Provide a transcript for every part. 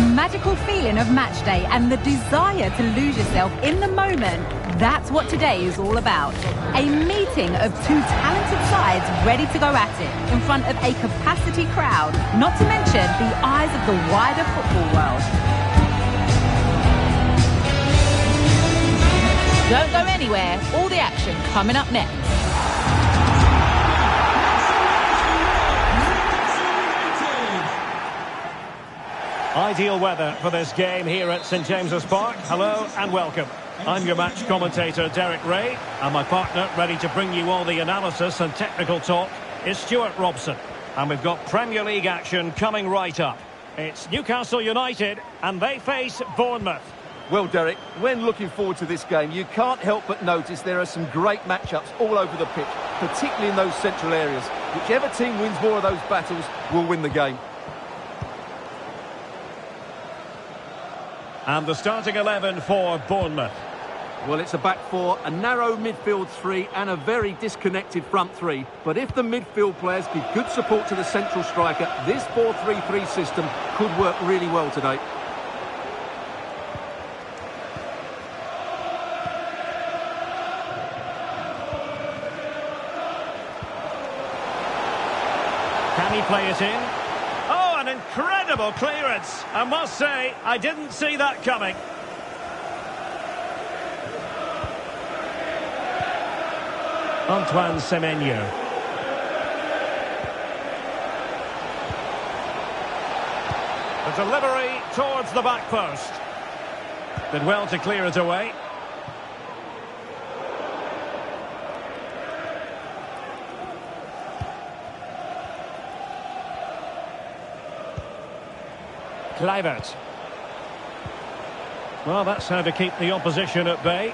The magical feeling of match day and the desire to lose yourself in the moment, that's what today is all about. A meeting of two talented sides ready to go at it in front of a capacity crowd, not to mention the eyes of the wider football world. Don't go anywhere, all the action coming up next. Ideal weather for this game here at St James's Park. Hello and welcome. I'm your match commentator Derek Ray, and my partner ready to bring you all the analysis and technical talk is Stuart Robson. And we've got Premier League action coming right up. It's Newcastle United and they face Bournemouth. Well, Derek, when looking forward to this game, you can't help but notice there are some great matchups all over the pitch, particularly in those central areas. Whichever team wins more of those battles will win the game. And the starting 11 for Bournemouth. Well, it's a back four, a narrow midfield three and a very disconnected front three. But if the midfield players give good support to the central striker, this 4-3-3 system could work really well today. Can he play it in? Oh, an incredible clearance. I must say, I didn't see that coming. Antoine Semenyo. The delivery towards the back post. Did well to clear it away. Kluivert. Well, that's how to keep the opposition at bay.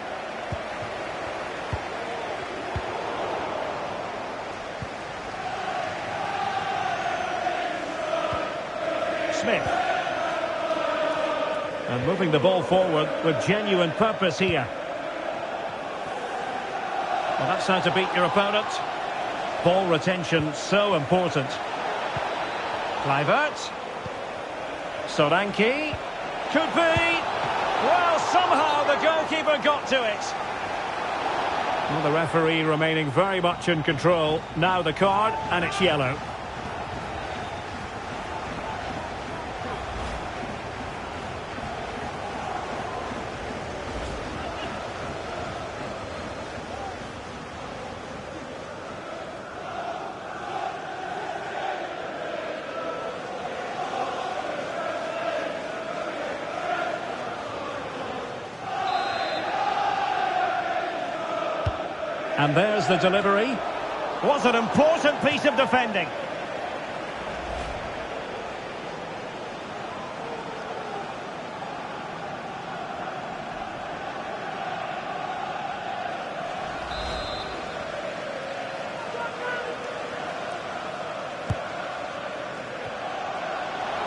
Smith. And moving the ball forward with genuine purpose here. Well, that's how to beat your opponent. Ball retention so important. Kluivert. Solanke, could be, well, somehow the goalkeeper got to it. Well, the referee remaining very much in control. Now the card, and it's yellow. And there's the delivery. What an important piece of defending.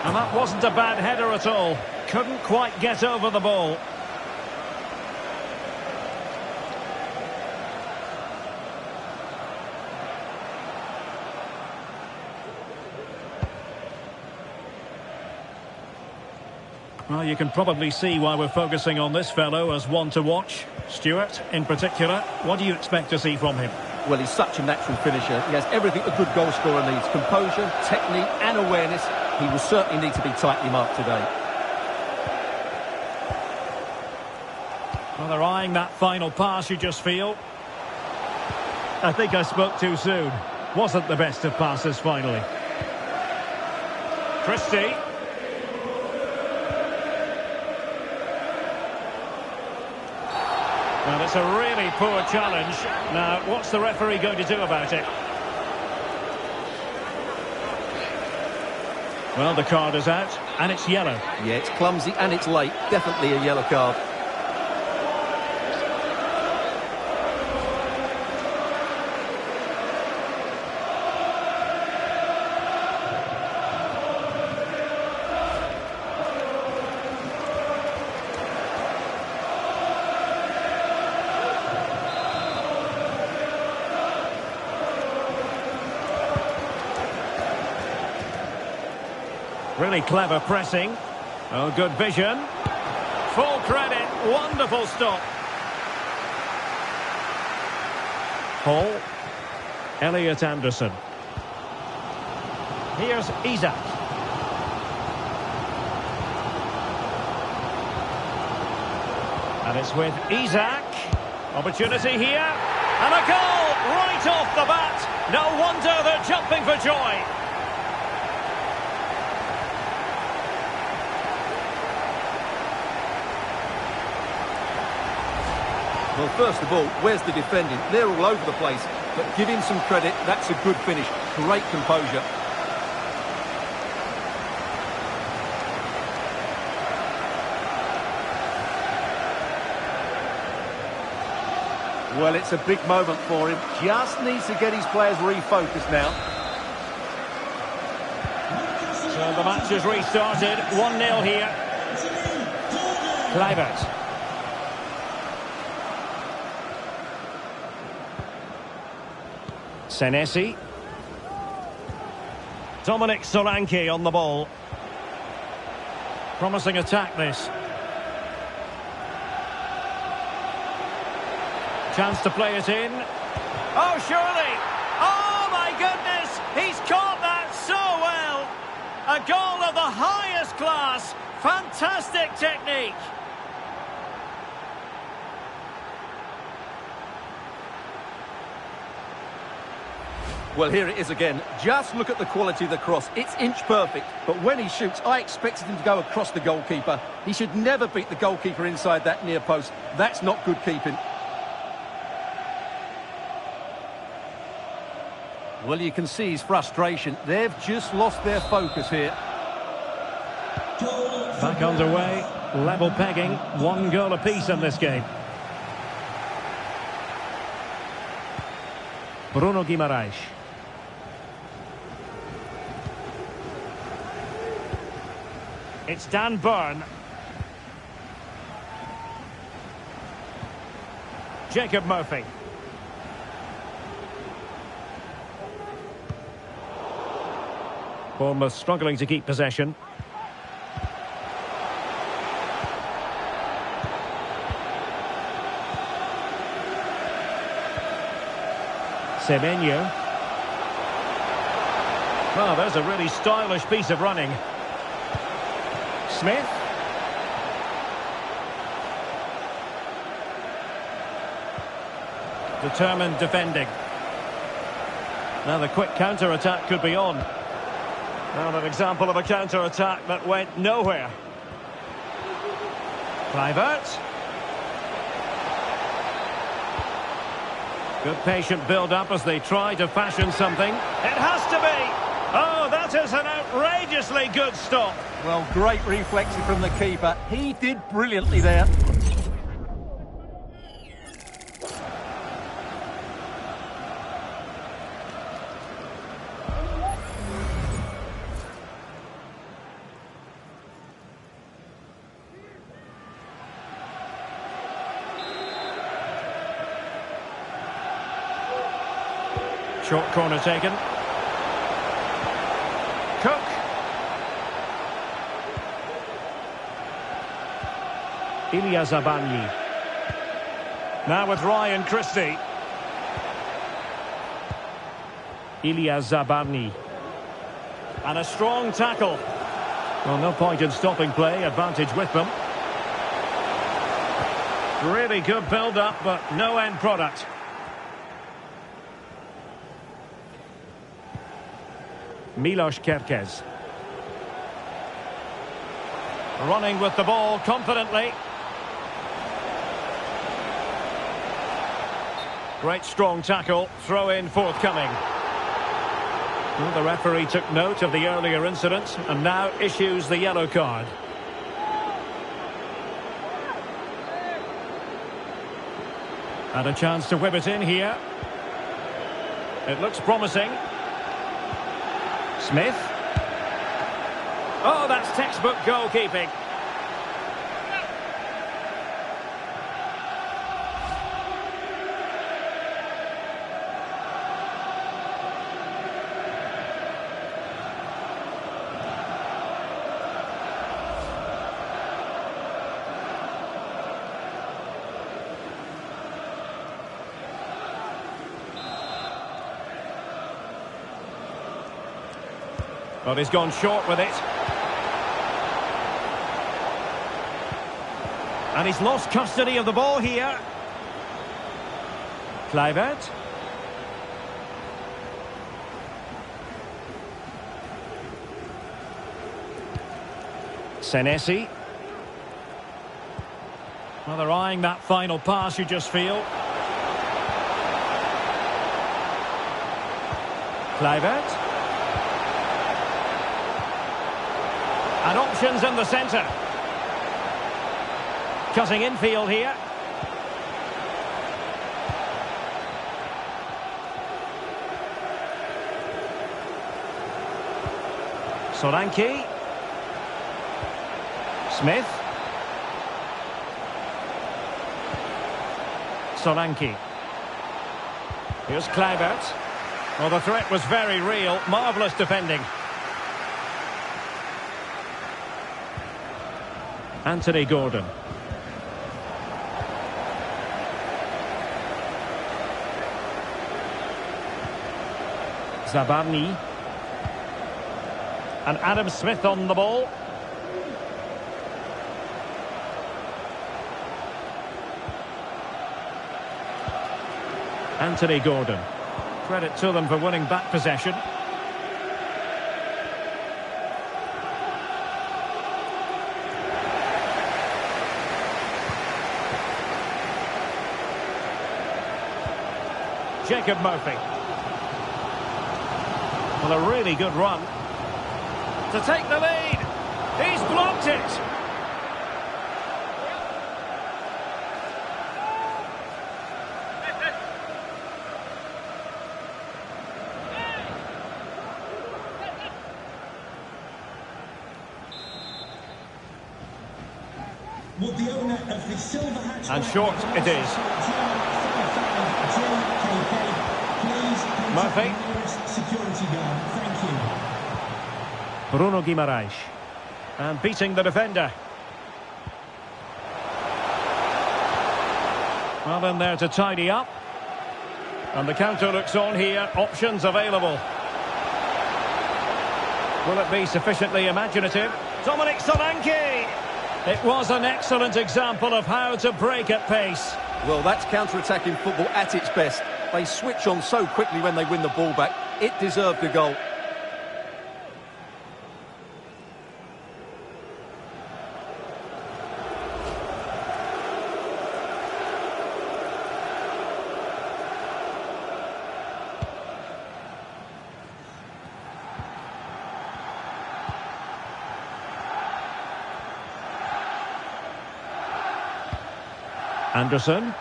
And that wasn't a bad header at all. Couldn't quite get over the ball. Well, you can probably see why we're focusing on this fellow as one to watch. Stuart, in particular, what do you expect to see from him? Well, he's such a natural finisher. He has everything a good goal scorer needs. Composure, technique and awareness. He will certainly need to be tightly marked today. Well, they're eyeing that final pass, you just feel. I think I spoke too soon. Wasn't the best of passes, finally. Christie. Well, it's a really poor challenge. Now, what's the referee going to do about it? Well, the card is out, and it's yellow. Yeah, it's clumsy and it's late. Definitely a yellow card. Really clever pressing. Oh, good vision. Full credit. Wonderful stop. Paul. Elliot Anderson. Here's Isak. And it's with Isak. Opportunity here. And a goal right off the bat. No wonder they're jumping for joy. Well, first of all, where's the defending? They're all over the place. But give him some credit. That's a good finish. Great composure. Well, it's a big moment for him. Just needs to get his players refocused now. So the match has restarted. 1-0 here. Kluivert. Senesi. Dominic Solanke on the ball. Promising attack this. Chance to play it in. Oh, surely! Oh, my goodness! He's caught that so well! A goal of the highest class. Fantastic technique. Well, here it is again. Just look at the quality of the cross. It's inch perfect. But when he shoots, I expected him to go across the goalkeeper. He should never beat the goalkeeper inside that near post. That's not good keeping. Well, you can see his frustration. They've just lost their focus here. Back underway. Level pegging. 1 goal apiece in this game. Bruno Guimaraes. It's Dan Burn. Jacob Murphy. Bournemouth struggling to keep possession. Semenyo. Well, there's a really stylish piece of running. Smith. Determined defending. Now the quick counter-attack could be on. Now an example of a counter-attack that went nowhere. Kluivert. Good patient build-up as they try to fashion something. It has to be! Oh, that is an outrageously good stop. Well, great reflexes from the keeper. He did brilliantly there. Short corner taken. Cook. Ilya Zabani. Now with Ryan Christie. Ilya Zabani. And a strong tackle. Well, no point in stopping play. Advantage with them. Really good build-up, but no end product. Milos Kerkez. Running with the ball confidently. Great strong tackle. Throw in forthcoming. Well, the referee took note of the earlier incident and now issues the yellow card. And a chance to whip it in here. It looks promising. Smith. Oh, that's textbook goalkeeping. But he's gone short with it. And he's lost custody of the ball here. Kluivert. Senesi. Well, they're eyeing that final pass, you just feel. Kluivert. And options in the centre. Cutting infield here. Solanke. Smith. Solanke. Here's Kluivert. Well, the threat was very real. Marvellous defending. Anthony Gordon. Zabarni. And Adam Smith on the ball. Anthony Gordon. Credit to them for winning back possession. Jacob Murphy. Well, a really good run. To take the lead. He's blocked it. And short it is. Murphy. Bruno Guimaraes. And beating the defender. Well, in there to tidy up. And the counter looks on here. Options available. Will it be sufficiently imaginative? Dominic Solanke! It was an excellent example of how to break at pace. Well, that's counter-attacking football at its best. They switch on so quickly when they win the ball back. It deserved a goal. Anderson.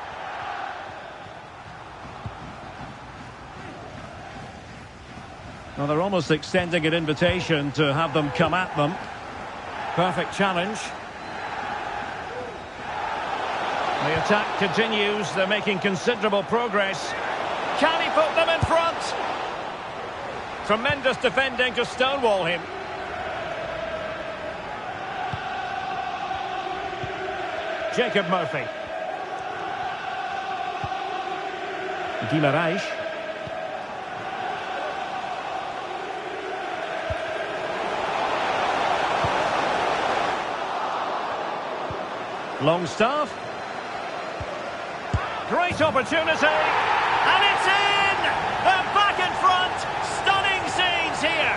Well, they're almost extending an invitation to have them come at them. Perfect challenge. The attack continues. They're making considerable progress. Can he put them in front? Tremendous defending to stonewall him. Jacob Murphy. Guimaraes. Longstaff. Great opportunity. And it's in! They're back in front. Stunning scenes here.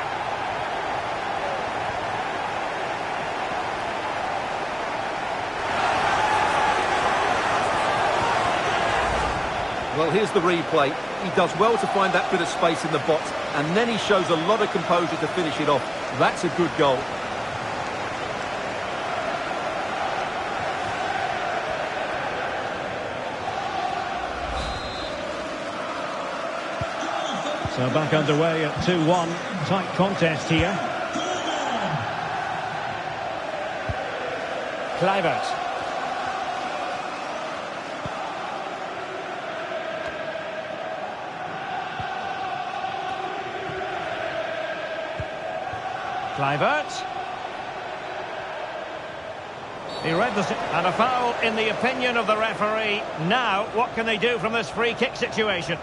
Well, here's the replay. He does well to find that bit of space in the box, and then he shows a lot of composure to finish it off. That's a good goal. So back underway at 2-1. Tight contest here. Kluivert. Kluivert. He read the... And a foul in the opinion of the referee. Now, what can they do from this free kick situation?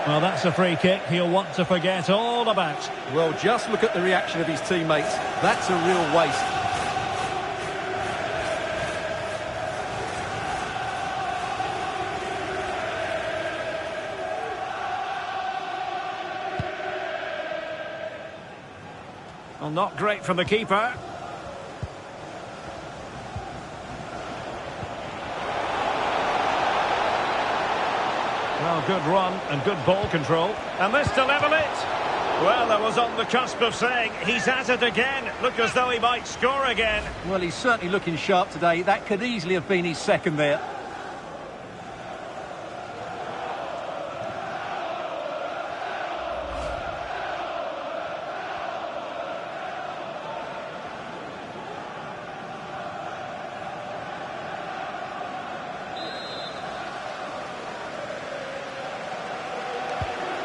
Well, that's a free kick he'll want to forget all about. Well, just look at the reaction of his teammates. That's a real waste. Well, not great from the keeper. Well, good run and good ball control. And this to level it. Well, I was on the cusp of saying he's at it again. Look as though he might score again. Well, he's certainly looking sharp today. That could easily have been his second there.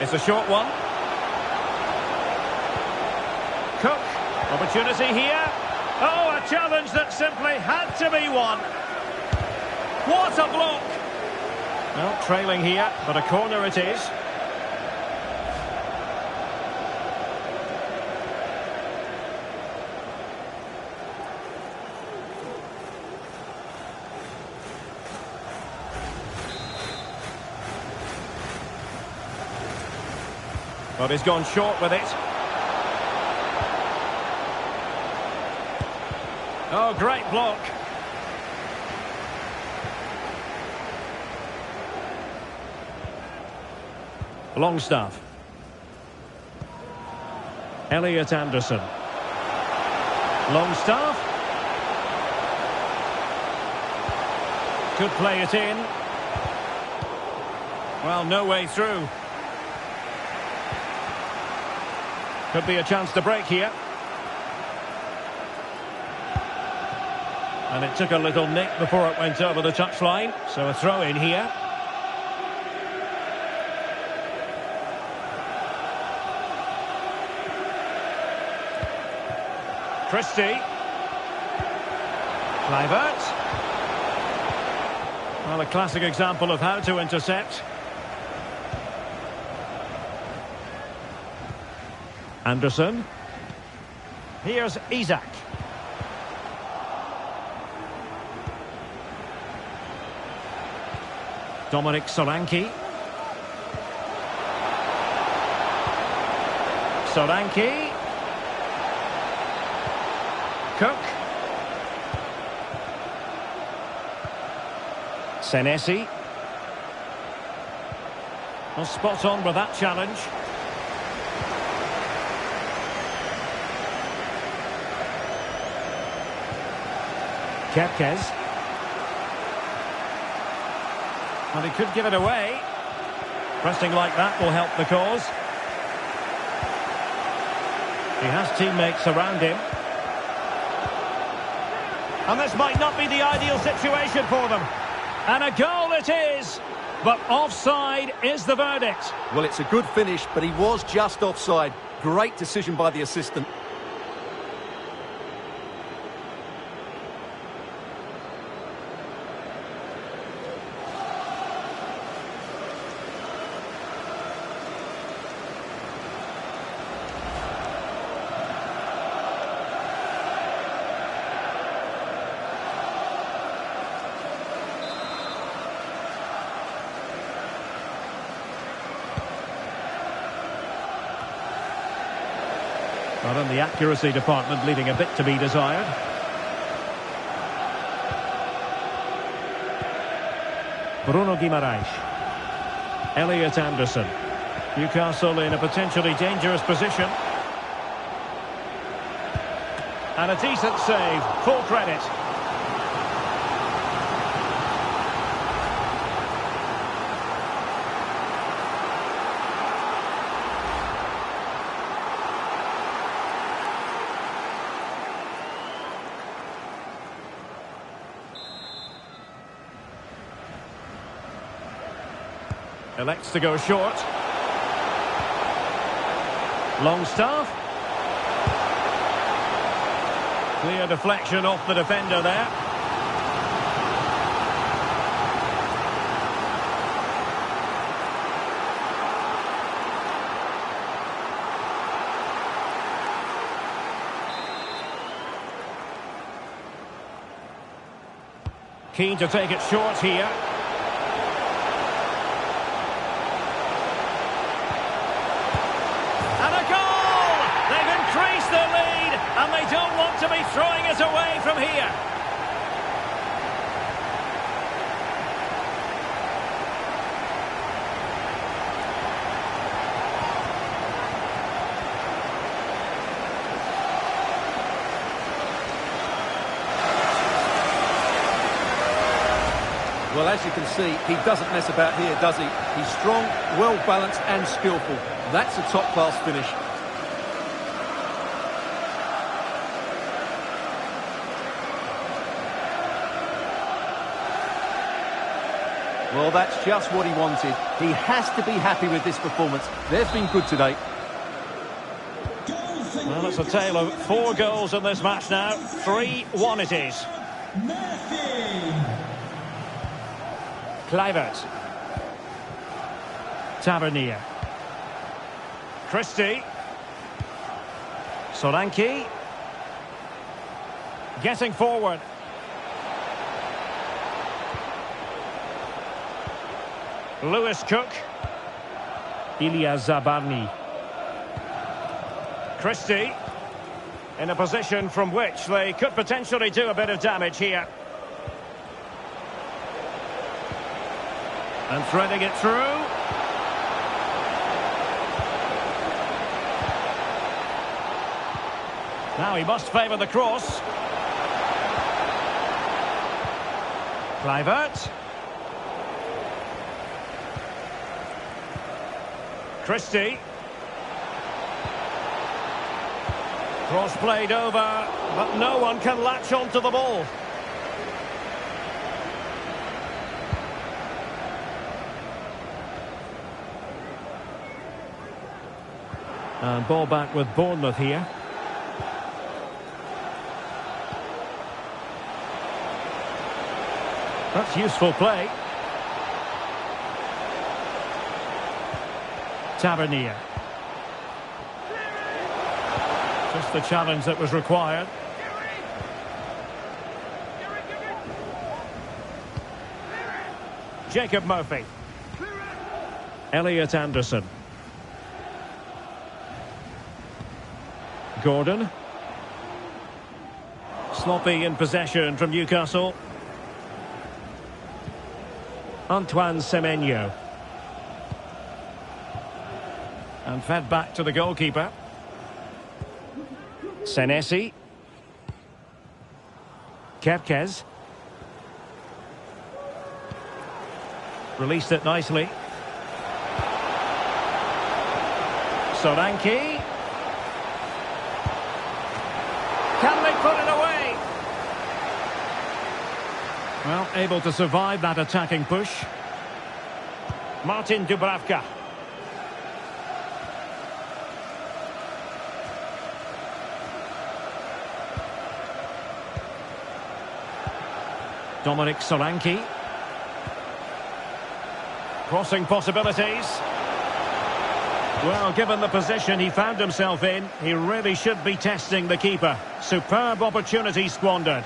It's a short one. Cook, opportunity here. Oh, a challenge that simply had to be won. What a block! Well, trailing here, but a corner it is. But he's gone short with it. Oh, great block. Longstaff. Elliot Anderson. Longstaff. Could play it in. Well, no way through. Could be a chance to break here. And it took a little nick before it went over the touchline. So a throw in here. Christie. Kluivert. Well, a classic example of how to intercept. Anderson. Here's Isak. Dominic Solanke. Solanke. Cook. Senesi. Well, spot on with that challenge. Kepkes. Well, he could give it away. Pressing like that will help the cause. He has teammates around him. And this might not be the ideal situation for them. And a goal it is. But offside is the verdict. Well, it's a good finish, but he was just offside. Great decision by the assistant. But in the accuracy department, leaving a bit to be desired. Bruno Guimaraes. Elliot Anderson. Newcastle in a potentially dangerous position. And a decent save. Full credit. Elects to go short. Longstaff. Clear deflection off the defender there. Keen to take it short here. And a goal! They've increased their lead, and they don't want to be throwing it away from here. Well, as you can see, he doesn't mess about here, does he? He's strong, well-balanced and skillful. That's a top-class finish. Well, that's just what he wanted. He has to be happy with this performance. They've been good today. Well, it's a tale of 4 goals in this match now. 3-1 it is. Kluivert. Tavernier. Christie. Solanke. Getting forward. Lewis Cook. Ilya Zabarny. Christie. In a position from which they could potentially do a bit of damage here. And threading it through. Now he must favour the cross. Kluivert. Christie. Cross played over, but no one can latch onto the ball. And ball back with Bournemouth here. That's useful play. Tavernier. Just the challenge that was required. Jacob Murphy. Elliot Anderson. Gordon. Sloppy in possession from Newcastle. Antoine Semenyo. And fed back to the goalkeeper. Senesi. Kerkez. Released it nicely. Solanke. Can they put it away? Well, able to survive that attacking push. Martin Dubravka. Dominic Solanke. Crossing possibilities. Well, given the position he found himself in, he really should be testing the keeper. Superb opportunity squandered.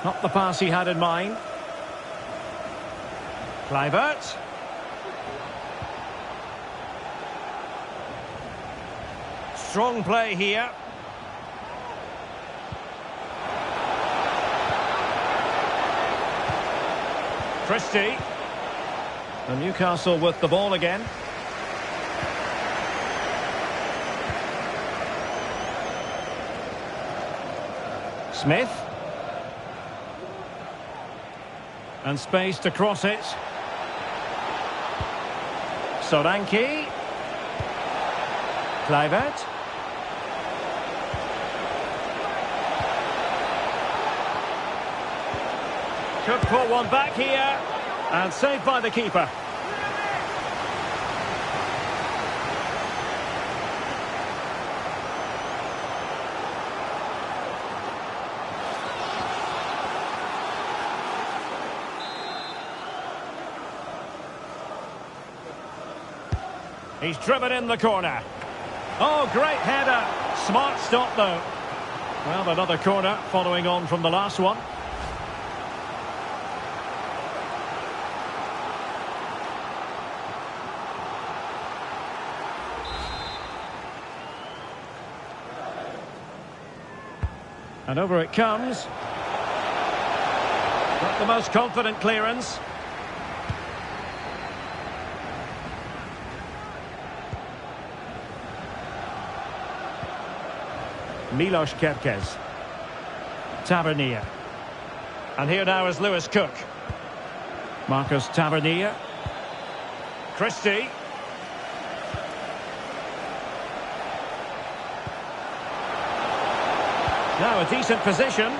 Not the pass he had in mind. Kluivert. Strong play here. Christie. And Newcastle with the ball again. Smith. And space to cross it. Solanke. Kluivert. Could pull one back here. And saved by the keeper. He's driven in the corner. Oh, great header. Smart stop, though. Well, another corner following on from the last one. And over it comes. Not the most confident clearance. Milos Kerkez. Tavernier. And here now is Lewis Cook. Marcus Tavernier. Christie. Now a decent position.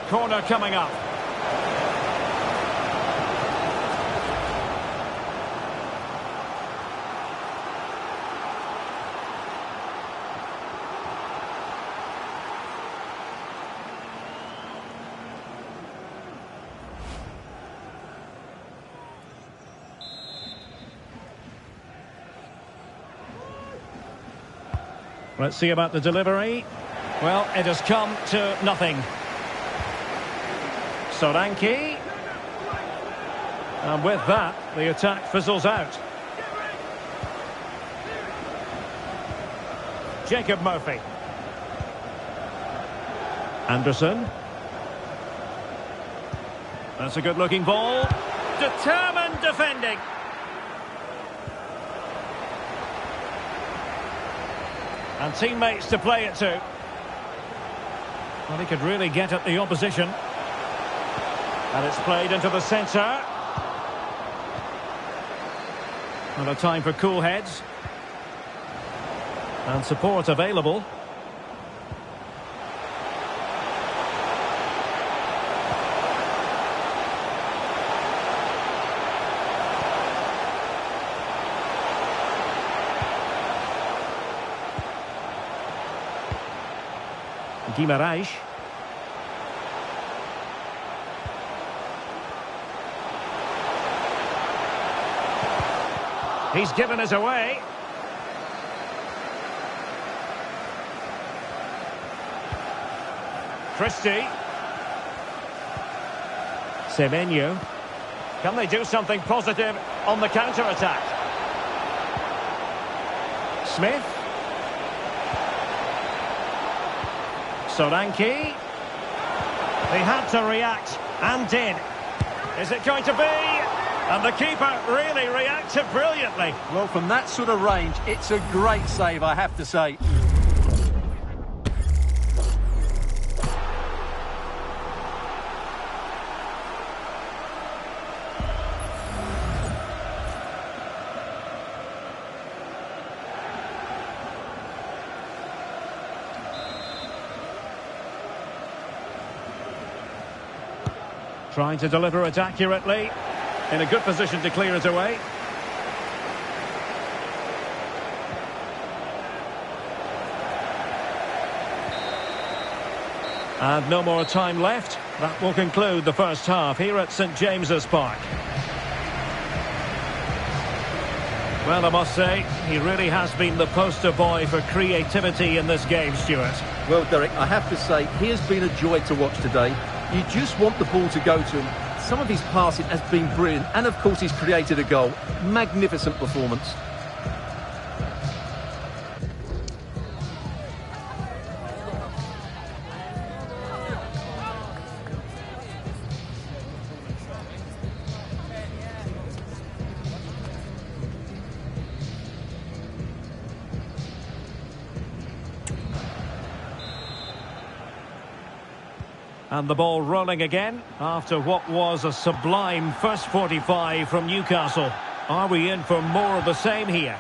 Corner coming up. Let's see about the delivery. Well, it has come to nothing. Solanke. And with that, the attack fizzles out. Jacob Murphy. Anderson. That's a good-looking ball. Determined defending. And teammates to play it to. Well, he could really get at the opposition. And it's played into the centre. And a time for cool heads. And support available. Guimarães. He's given us away. Christie. Semenyo. Can they do something positive on the counter-attack? Smith. Solanke. They had to react and did. Is it going to be? And the keeper really reacted brilliantly. Well, from that sort of range, it's a great save, I have to say. Trying to deliver it accurately. In a good position to clear it away. And no more time left. That will conclude the first half here at St James's Park. Well, I must say, he really has been the poster boy for creativity in this game, Stuart. Well, Derek, I have to say, he has been a joy to watch today. You just want the ball to go to him. Some of his passing has been brilliant, and of course he's created a goal. Magnificent performance. And the ball rolling again after what was a sublime first 45 from Newcastle. Are we in for more of the same here?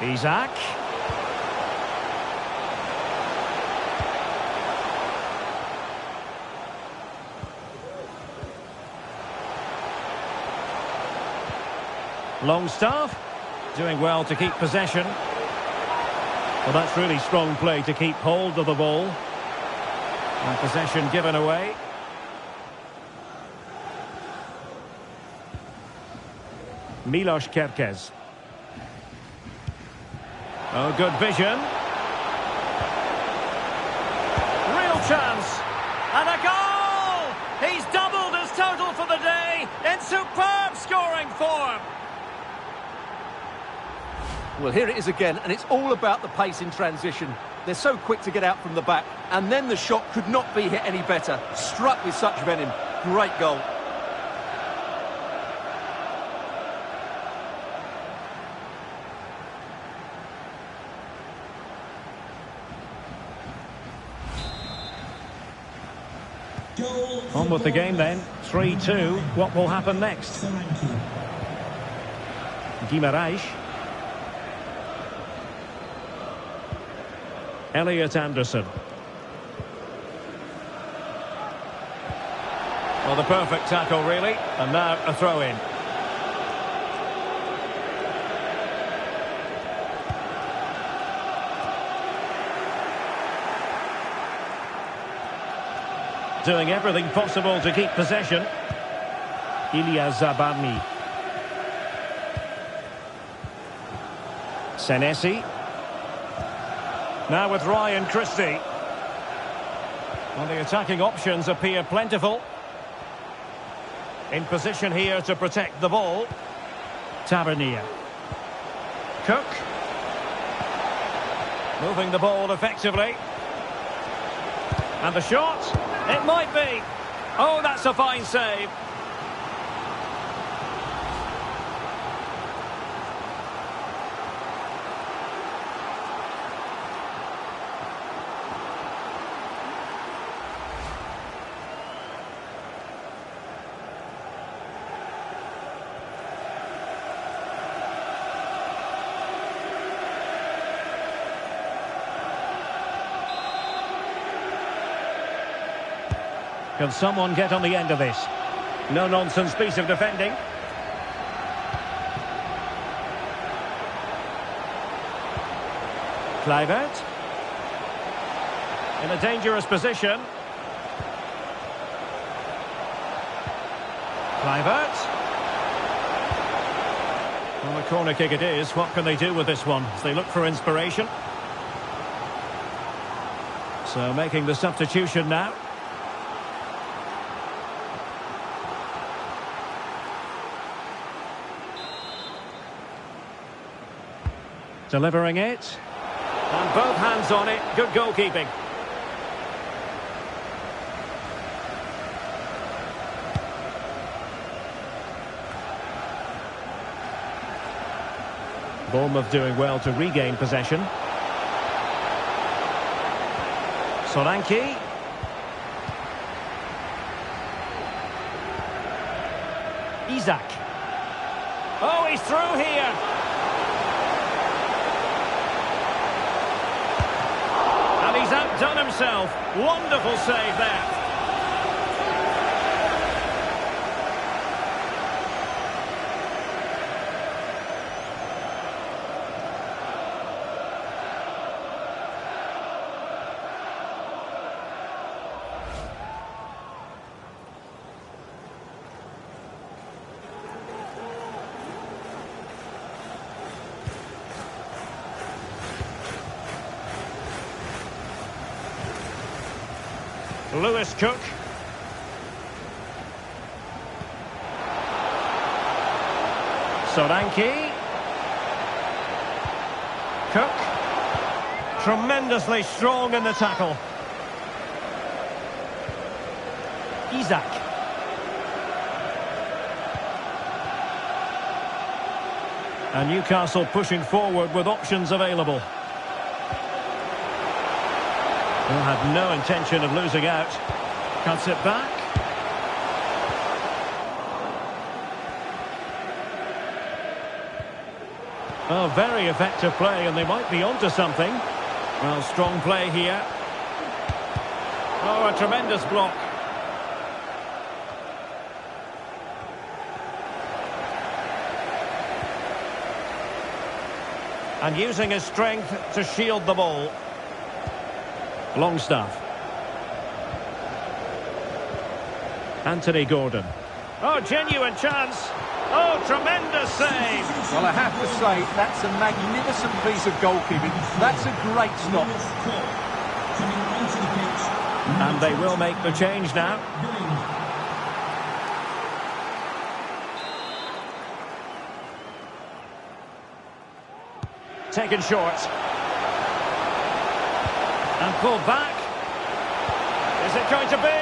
Isaac. Longstaff doing well to keep possession. Well, that's really strong play to keep hold of the ball. And possession given away. Milos Kerkez. Oh, good vision. Real chance. And a goal! He's doubled his total for the day in superb scoring form. Well, here it is again, and it's all about the pace in transition. They're so quick to get out from the back, and then the shot could not be hit any better. Struck with such venom. Great goal. On with the game then. 3-2. What will happen next? Guimaraes. Elliot Anderson. Well, the perfect tackle, really. And now a throw-in. Doing everything possible to keep possession. Ilya Zabarny. Senesi. Now with Ryan Christie. Well, the attacking options appear plentiful. In position here to protect the ball. Tavernier. Cook. Moving the ball effectively. And the shot. It might be. Oh, that's a fine save. Can someone get on the end of this? No-nonsense piece of defending. Kluivert. In a dangerous position. Kluivert. Well, a corner kick it is. What can they do with this one as they look for inspiration? So making the substitution now. Delivering it. And both hands on it. Good goalkeeping. Bournemouth doing well to regain possession. Solanke. Isak. Oh, he's through here. He's outdone himself. Wonderful save there. Lewis Cook. Solanke. Cook. Tremendously strong in the tackle. Isak. And Newcastle pushing forward with options available. They'll have no intention of losing out. Cuts it back. Oh, very effective play, and they might be onto something. Well, strong play here. Oh, a tremendous block. And using his strength to shield the ball. Longstaff. Anthony Gordon. Oh, genuine chance. Oh, tremendous save. Well, I have to say, that's a magnificent piece of goalkeeping. That's a great stop. And they will make the change now. Taken short. And pulled back. Is it going to be?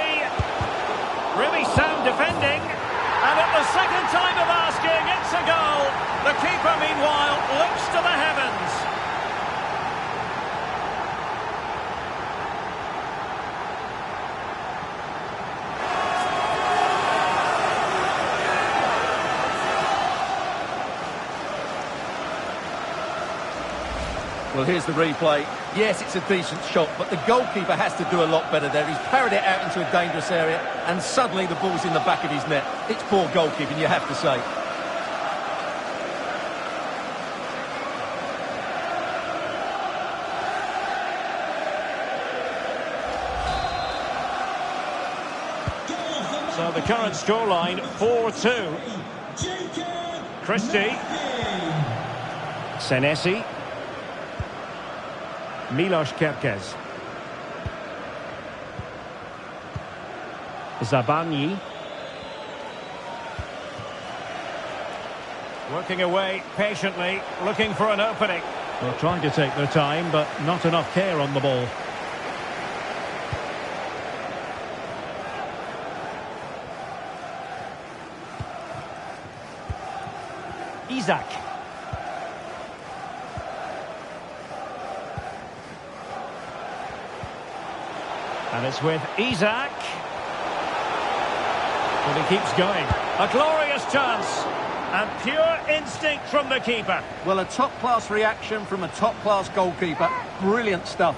Really sound defending. And at the second time of asking, it's a goal. The keeper, meanwhile, looks to the heavens. Well, here's the replay. Yes, it's a decent shot, but the goalkeeper has to do a lot better there. He's parried it out into a dangerous area, and suddenly the ball's in the back of his net. It's poor goalkeeping, you have to say. So the current scoreline, 4-2. Christie. Senesi. Milos Kerkez. Zabarnyi. Working away patiently, looking for an opening. Well, trying to take their time, but not enough care on the ball. Isaac. And it's with Isaac. But he keeps going. A glorious chance. And pure instinct from the keeper. Well, a top-class reaction from a top-class goalkeeper. Brilliant stuff.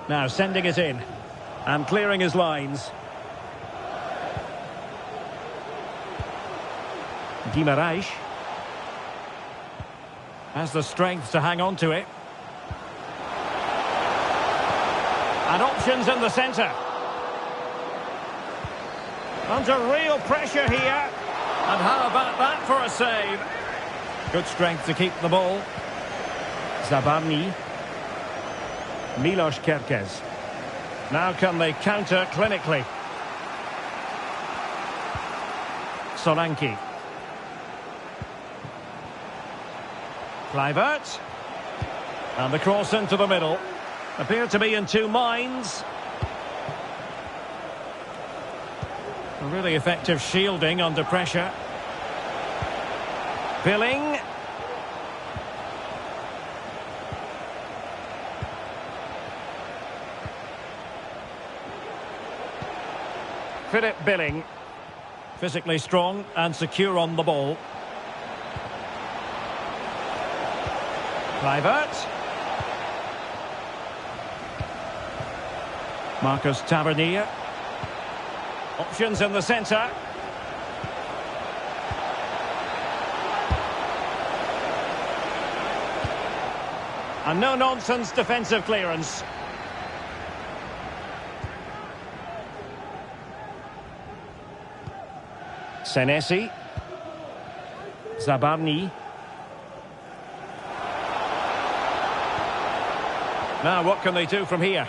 Now sending it in. And clearing his lines. Guimaraes has the strength to hang on to it. And options in the centre. Under real pressure here. And how about that for a save? Good strength to keep the ball. Zabarnyi. Milos Kerkez. Now can they counter clinically? Solanke. Kluivert. And the cross into the middle. Appear to be in two minds. A really effective shielding under pressure. Billing. Philip Billing. Physically strong and secure on the ball. Kluivert. Marcus Tavernier. Options in the centre. And no-nonsense defensive clearance. Senesi. Zabarnyi. Now what can they do from here?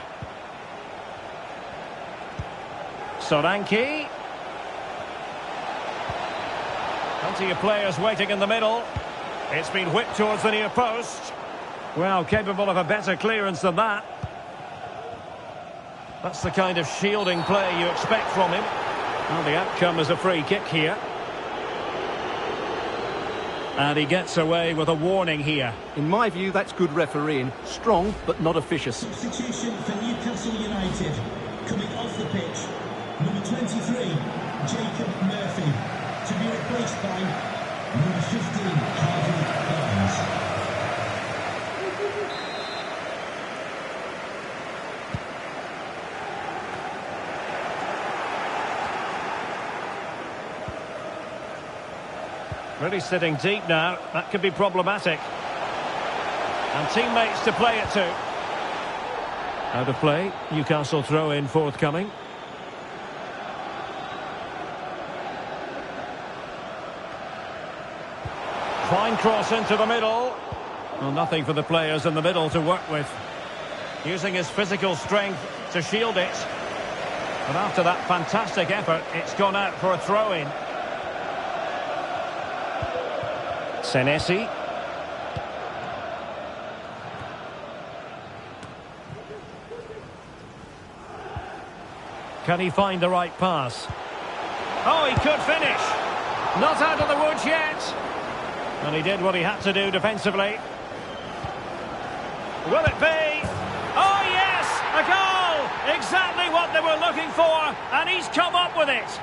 Solanke. Plenty of players waiting in the middle. It's been whipped towards the near post. Well, capable of a better clearance than that. That's the kind of shielding play you expect from him. Well, the outcome is a free kick here. And he gets away with a warning here. In my view, that's good refereeing. Strong, but not officious. Substitution for Newcastle United. Coming off the pitch, number 23, Jacob Murphy. To be replaced by number 15, Harvey Barnes. Really sitting deep now. That could be problematic. And teammates to play it to. Out of play. Newcastle throw in forthcoming. Fine cross into the middle. Well, nothing for the players in the middle to work with. Using his physical strength to shield it. But after that fantastic effort, it's gone out for a throw-in. Senesi. Can he find the right pass? Oh, he could finish. Not out of the woods yet. And he did what he had to do defensively. Will it be? Oh, yes! A goal! Exactly what they were looking for, and he's come up with it.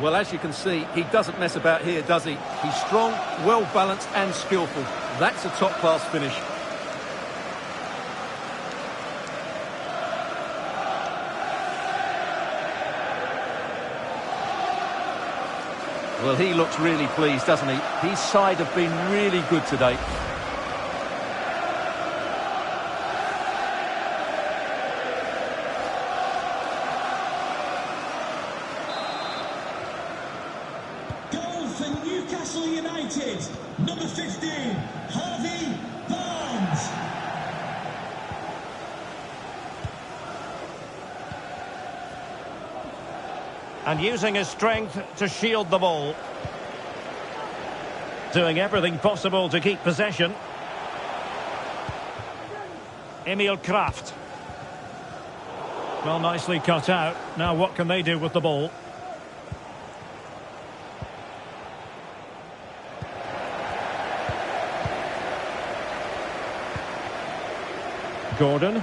Well, as you can see, he doesn't mess about here, does he? He's strong, well-balanced and skillful. That's a top-class finish. Well, he looks really pleased, doesn't he? His side have been really good today. Goal for Newcastle United. Number 15, Harvey Barnes. And using his strength to shield the ball. Doing everything possible to keep possession. Emil Kraft. Well, nicely cut out. Now what can they do with the ball? Gordon.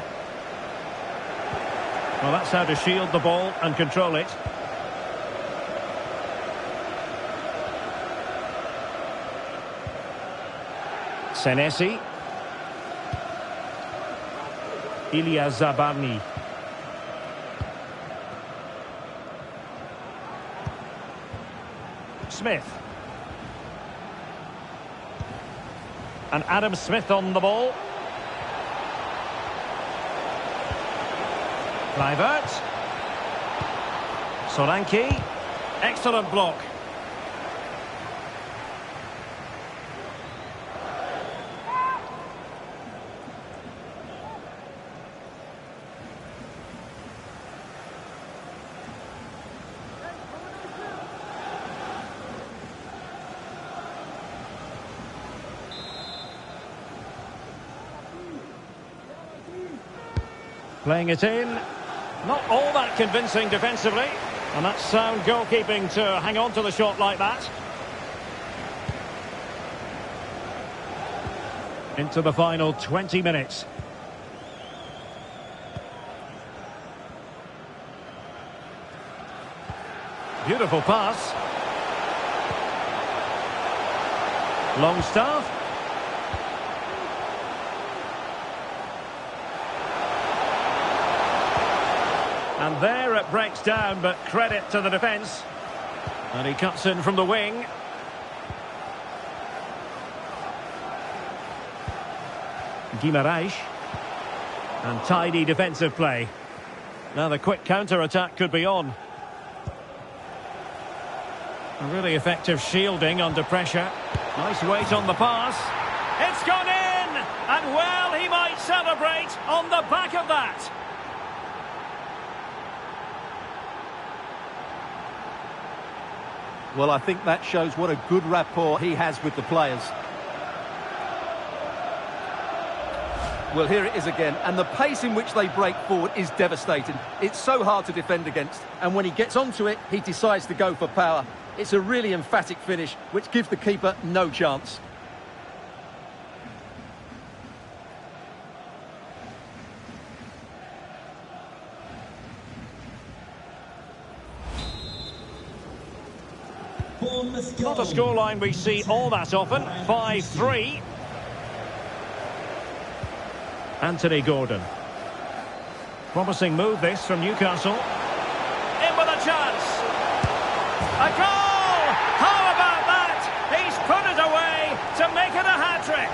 Well, that's how to shield the ball and control it. Senesi. Ilya Zabarny. Smith. And Adam Smith on the ball. Kluivert. Solanke. Excellent block. Playing it in. Not all that convincing defensively. And that's sound goalkeeping to hang on to the shot like that. Into the final 20 minutes. Beautiful pass. Longstaff. And there it breaks down, but credit to the defence. And he cuts in from the wing. Guimaraes. And tidy defensive play. Now the quick counter-attack could be on. A really effective shielding under pressure. Nice weight on the pass. It's gone in! And well, he might celebrate on the back of that. Well, I think that shows what a good rapport he has with the players. Well, here it is again, and the pace in which they break forward is devastating. It's so hard to defend against, and when he gets onto it, he decides to go for power. It's a really emphatic finish, which gives the keeper no chance. Not a scoreline we see all that often. 5-3. Anthony Gordon. Promising move this from Newcastle. In with a chance. A goal! How about that? He's put it away to make it a hat-trick.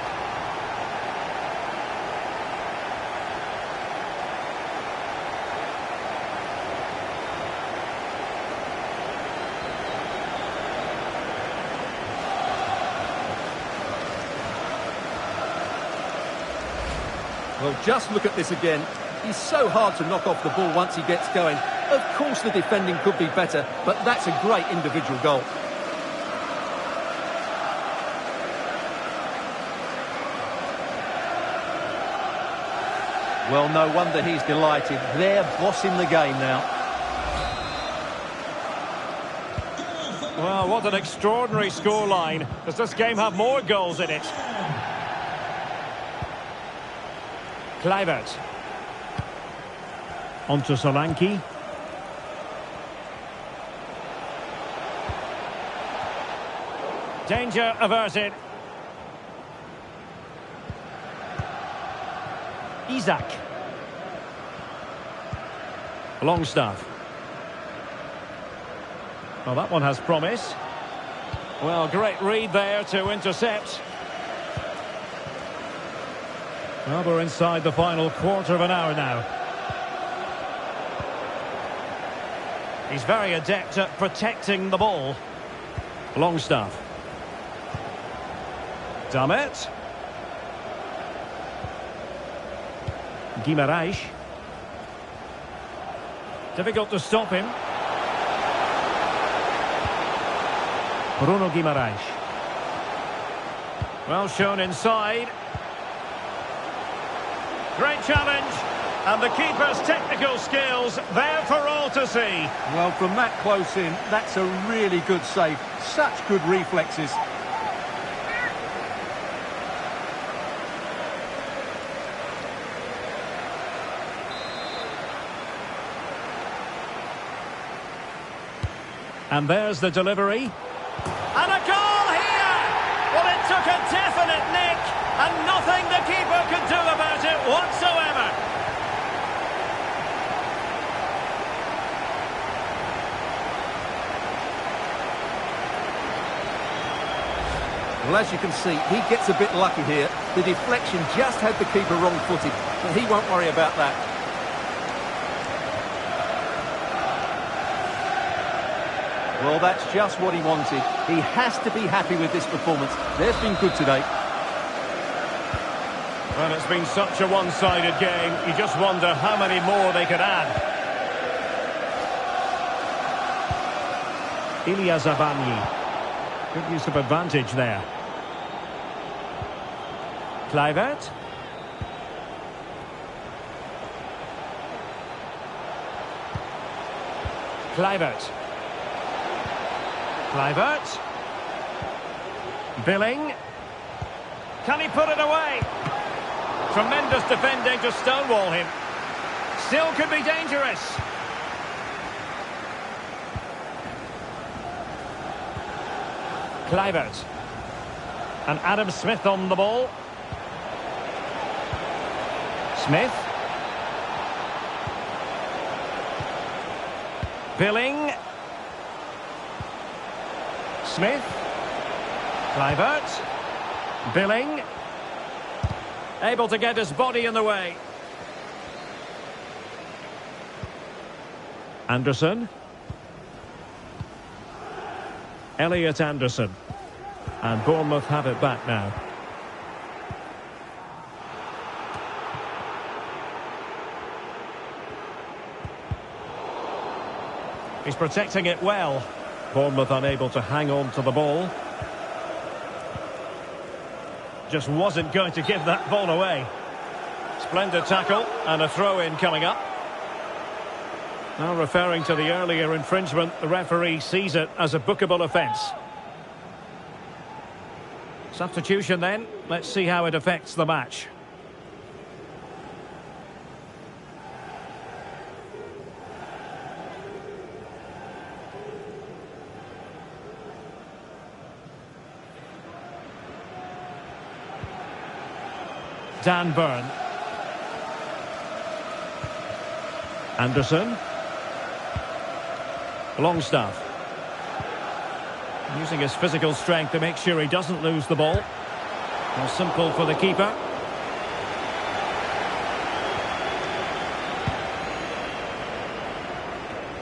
Well, just look at this again. He's so hard to knock off the ball once he gets going. Of course the defending could be better, but that's a great individual goal. Well, no wonder he's delighted. They're bossing the game now. Well, what an extraordinary scoreline. Does this game have more goals in it? Kluivert. On to Solanke. Danger averted. Isaac. Longstaff. Well, that one has promise. Well, great read there to intercept. Well, we're inside the final quarter of an hour now. He's very adept at protecting the ball. Longstaff. Dammit. Guimarães. Difficult to stop him. Bruno Guimarães. Well shown inside. Great challenge. And the keeper's technical skills there for all to see. Well, from that close in, that's a really good save. Such good reflexes. And there's the delivery. And a goal here! Well, it took a definite nick, and nothing the keeper could do about it whatsoever. Well, as you can see, he gets a bit lucky here. The deflection just had the keeper wrong-footed, but he won't worry about that. Well, that's just what he wanted. He has to be happy with this performance. They've been good today. Well, it's been such a one-sided game. You just wonder how many more they could add. Ilya Zabanyi. Good use of advantage there. Kluivert. Kluivert. Kluivert. Billing. Can he put it away? Tremendous defending to stonewall him. Still could be dangerous. Kluivert. And Adam Smith on the ball. Smith. Billing. Smith. Kluivert. Billing. Able to get his body in the way. Anderson. Elliot Anderson. And Bournemouth have it back now. He's protecting it well. Bournemouth unable to hang on to the ball. Just wasn't going to give that ball away. Splendid tackle and a throw-in coming up. Now referring to the earlier infringement, the referee sees it as a bookable offence. Substitution then. Let's see how it affects the match. Dan Burn. Anderson. Longstaff. Using his physical strength to make sure he doesn't lose the ball. Well, simple for the keeper.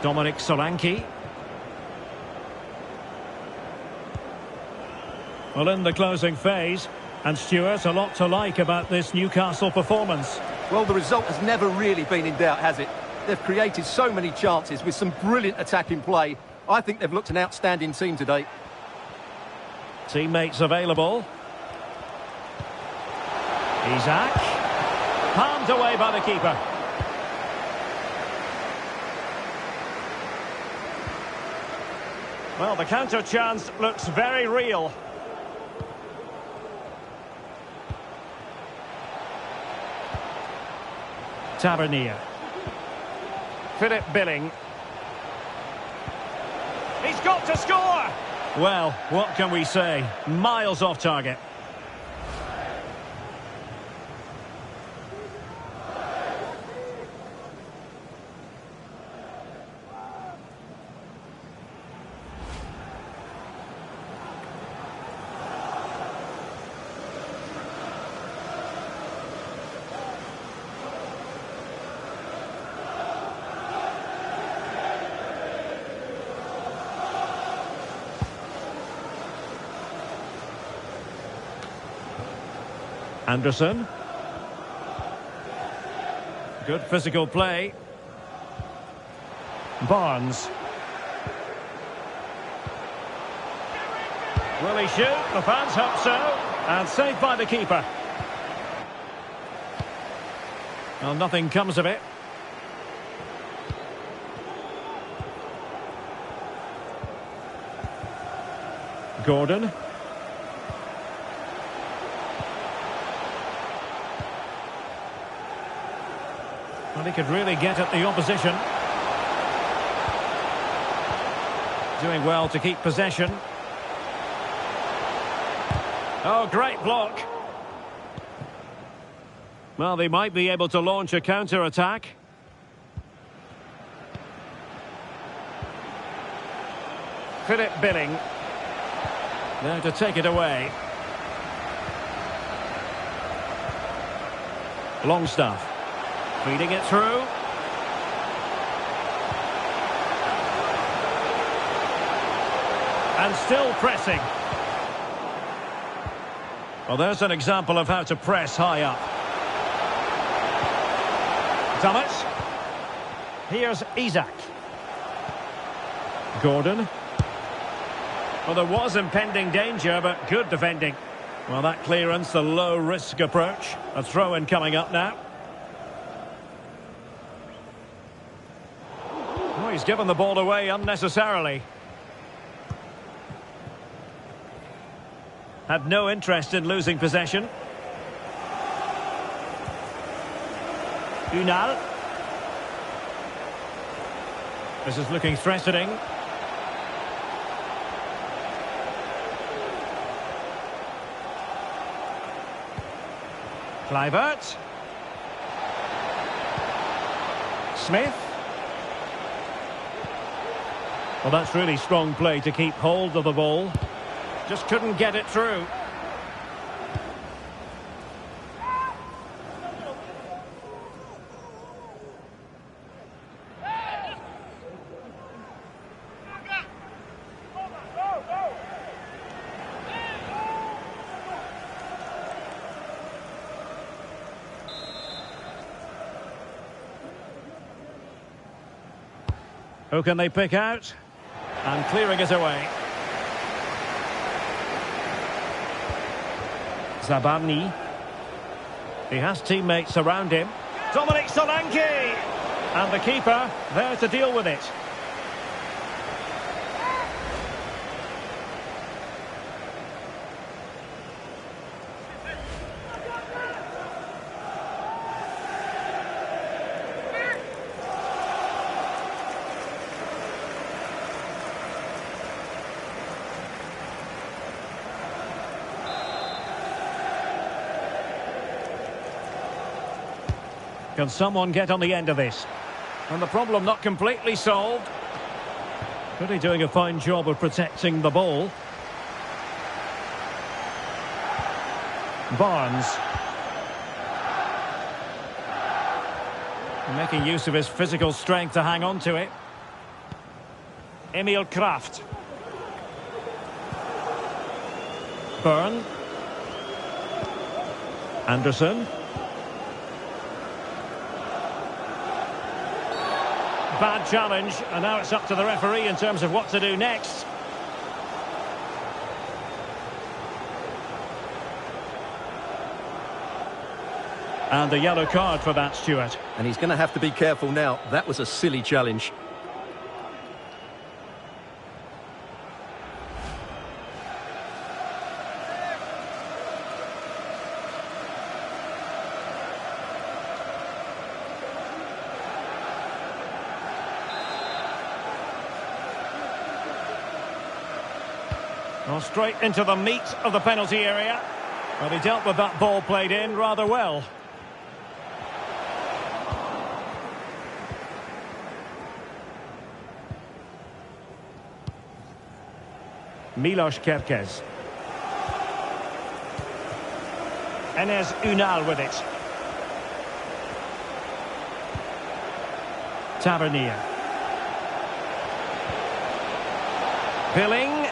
Dominic Solanke. Well, in the closing phase. And Stuart, a lot to like about this Newcastle performance. Well, the result has never really been in doubt, has it? They've created so many chances with some brilliant attacking play. I think they've looked an outstanding team today. Teammates available. Isaac. Palmed away by the keeper. Well, the counter chance looks very real. Tavernier. Philip Billing. He's got to score! Well, what can we say? Miles off target. Anderson. Good physical play. Barnes. Will he shoot? The fans hope so. And saved by the keeper. Well, nothing comes of it. Gordon. Well, he could really get at the opposition. Doing well to keep possession. Oh, great block. Well, they might be able to launch a counter-attack. Philip Billing. There to take it away. Longstaff. Feeding it through. And still pressing. Well, there's an example of how to press high up. Thomas. Here's Isaac. Gordon. Well, there was impending danger, but good defending. Well, that clearance, the low-risk approach. A throw-in coming up now. Oh, he's given the ball away unnecessarily. Had no interest in losing possession. Unal. This is looking threatening. Kluivert. Smith. Well, that's really strong play to keep hold of the ball. Just couldn't get it through. Who can they pick out? And clearing it away. Zabarny. He has teammates around him. Dominic Solanke! And the keeper there to deal with it. Can someone get on the end of this? And the problem not completely solved. Really doing a fine job of protecting the ball. Barnes. Making use of his physical strength to hang on to it. Emil Kraft. Byrne. Anderson. Bad challenge, and now it's up to the referee in terms of what to do next. And the yellow card for that, Stuart. And he's going to have to be careful now. That was a silly challenge. Well, straight into the meat of the penalty area. Well, he dealt with that ball played in rather well. Milos Kerkez. Enes Ünal with it. Tavernier. Billing.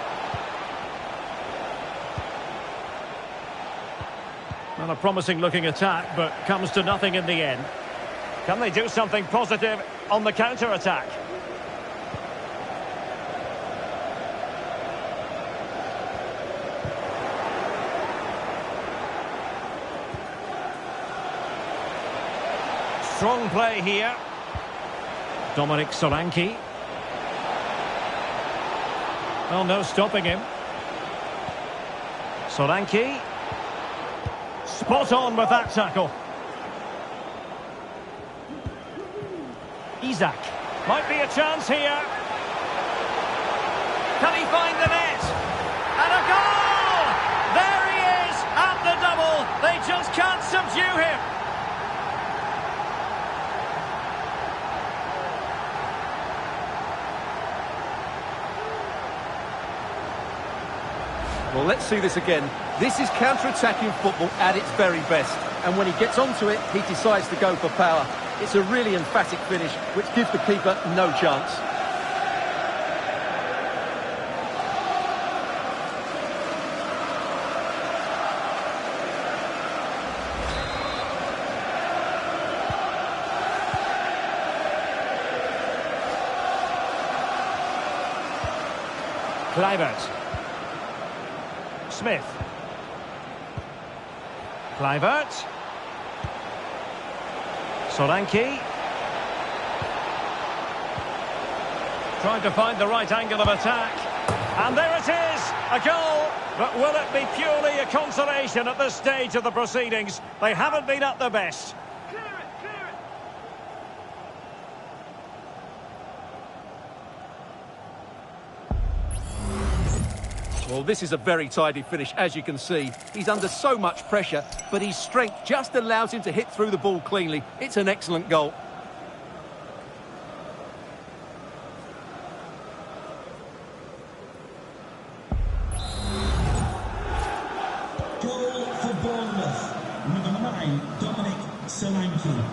Not a promising looking attack, but comes to nothing in the end. Can they do something positive on the counter-attack? Strong play here. Dominic Solanke. Well, no stopping him. Solanke. Spot on with that tackle. Isak. Might be a chance here. Can he find the net? And a goal! There he is at the double. They just can't subdue him. Well, let's see this again. This is counter-attacking football at its very best. And when he gets onto it, he decides to go for power. It's a really emphatic finish, which gives the keeper no chance. Kluivert. Smith. Kluivert. Solanke. Trying to find the right angle of attack. And there it is, a goal. But will it be purely a consolation at this stage of the proceedings? They haven't been at their best. Well, this is a very tidy finish, as you can see. He's under so much pressure, but his strength just allows him to hit through the ball cleanly. It's an excellent goal. Goal for Bournemouth. Number 9, Dominic Solanke.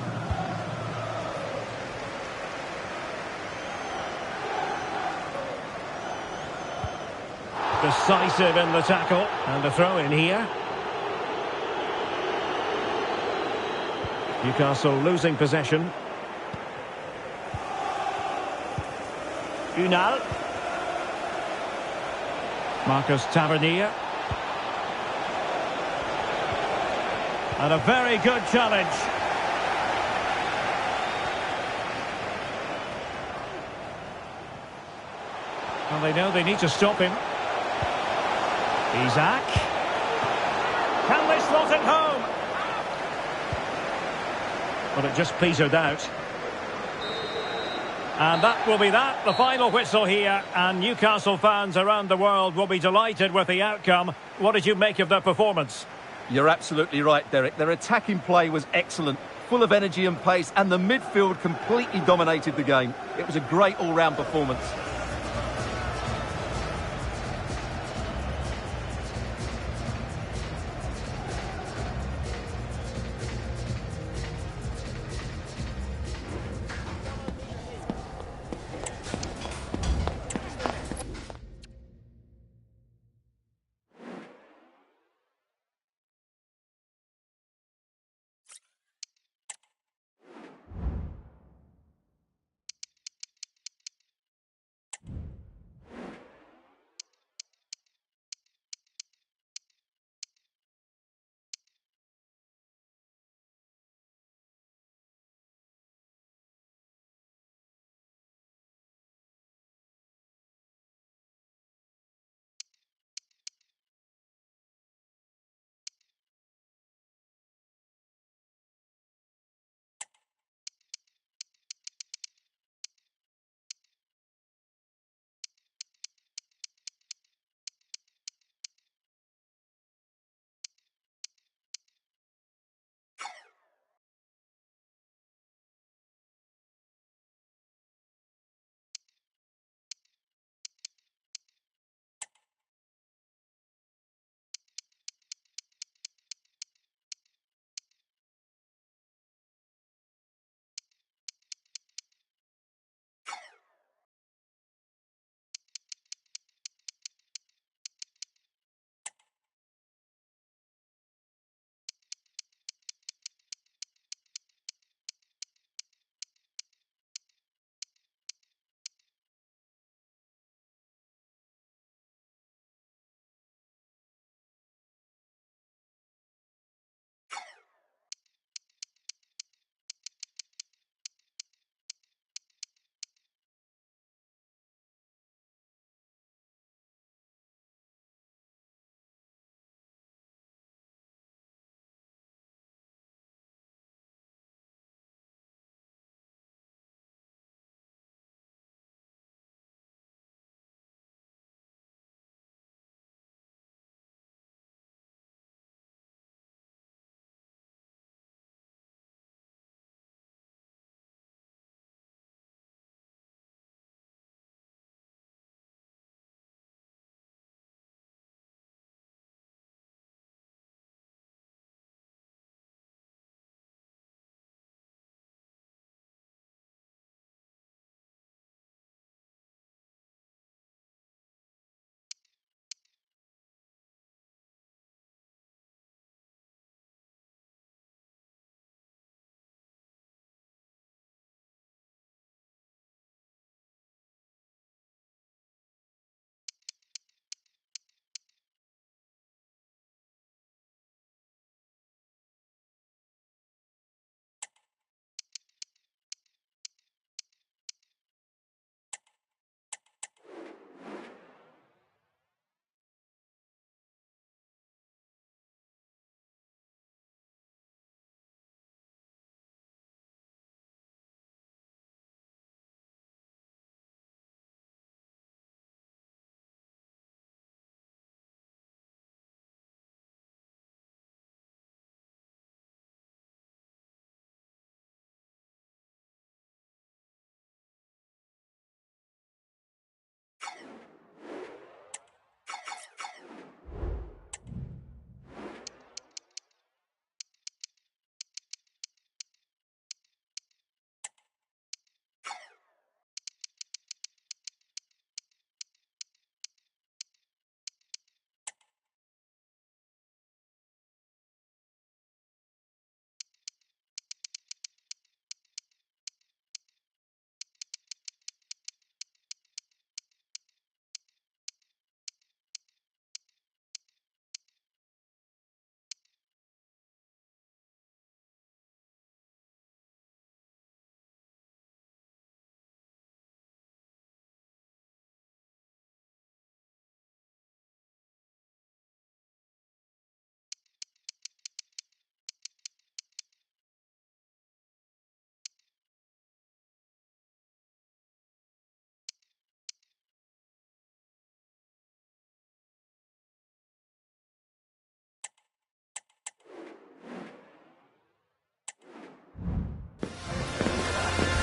Decisive in the tackle, and a throw in here. Newcastle losing possession. Ünal. Marcus Tavernier. And a very good challenge. And they know they need to stop him. Isak. Can they slot it home? But it just petered out. And that will be that, the final whistle here. And Newcastle fans around the world will be delighted with the outcome. What did you make of their performance? You're absolutely right, Derek. Their attacking play was excellent, full of energy and pace, and the midfield completely dominated the game. It was a great all-round performance.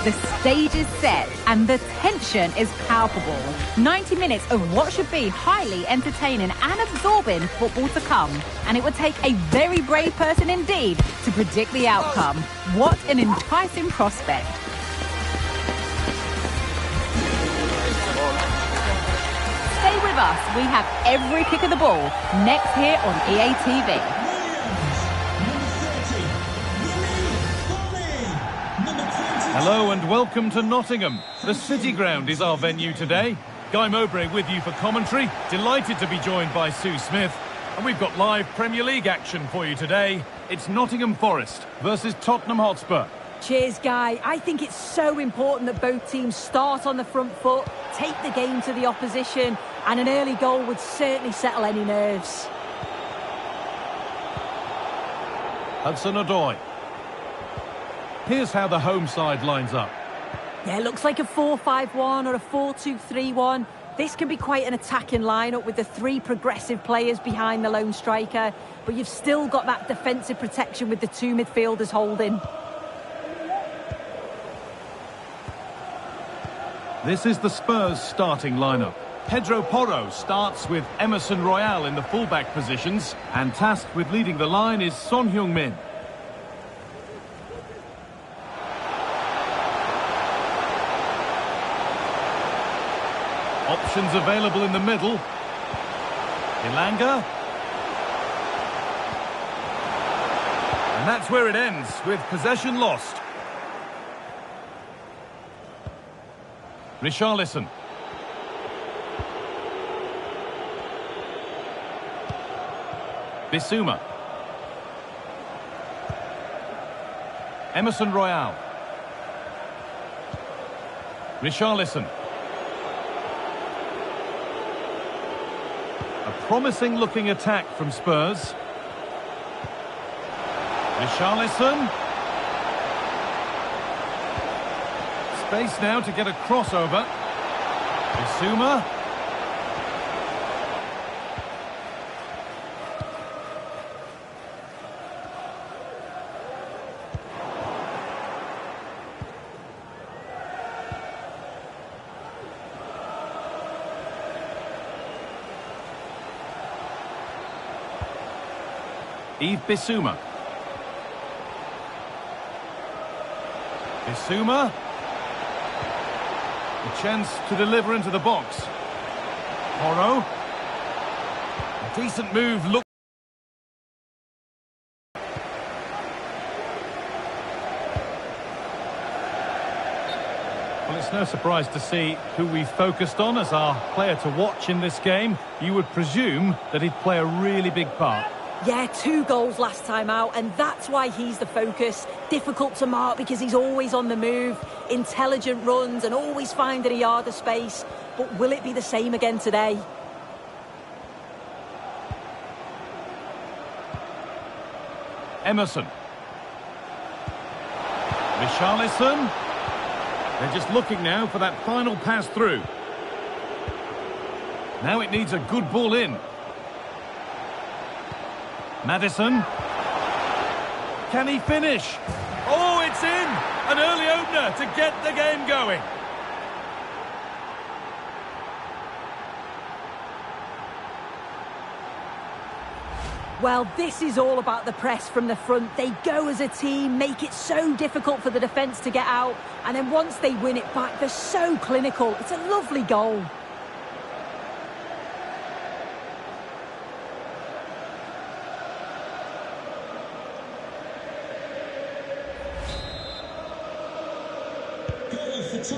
The stage is set and the tension is palpable. 90 minutes of what should be highly entertaining and absorbing football to come. And it would take a very brave person indeed to predict the outcome. What an enticing prospect. Stay with us. We have every kick of the ball next here on EA TV. Hello and welcome to Nottingham. The City Ground is our venue today. Guy Mowbray with you for commentary. Delighted to be joined by Sue Smith. And we've got live Premier League action for you today. It's Nottingham Forest versus Tottenham Hotspur. Cheers, Guy. I think it's so important that both teams start on the front foot, take the game to the opposition, and an early goal would certainly settle any nerves. Hudson-Odoi. Here's how the home side lines up. Yeah, it looks like a 4-5-1 or a 4-2-3-1. This can be quite an attacking lineup with the three progressive players behind the lone striker, but you've still got that defensive protection with the two midfielders holding. This is the Spurs starting lineup. Pedro Porro starts with Emerson Royal in the fullback positions, and tasked with leading the line is Son Heung-min. Options available in the middle. Ilanga. And that's where it ends, with possession lost. Richarlison. Bissouma. Emerson Royal. Richarlison. A promising looking attack from Spurs. Richarlison. Space now to get a crossover. Bissouma. Yves Bissouma. Bissouma. A chance to deliver into the box. Porro. A decent move. Look. Well, it's no surprise to see who we focused on as our player to watch in this game. You would presume that he'd play a really big part. Yeah, 2 goals last time out, and that's why he's the focus. Difficult to mark because he's always on the move, intelligent runs and always finding a yard of space. But will it be the same again today? Emerson. Richarlison. They're just looking now for that final pass through. Now it needs a good ball in. Maddison. Can he finish? Oh, it's in! An early opener to get the game going. Well, this is all about the press from the front. They go as a team, make it so difficult for the defence to get out, and then once they win it back, they're so clinical. It's a lovely goal.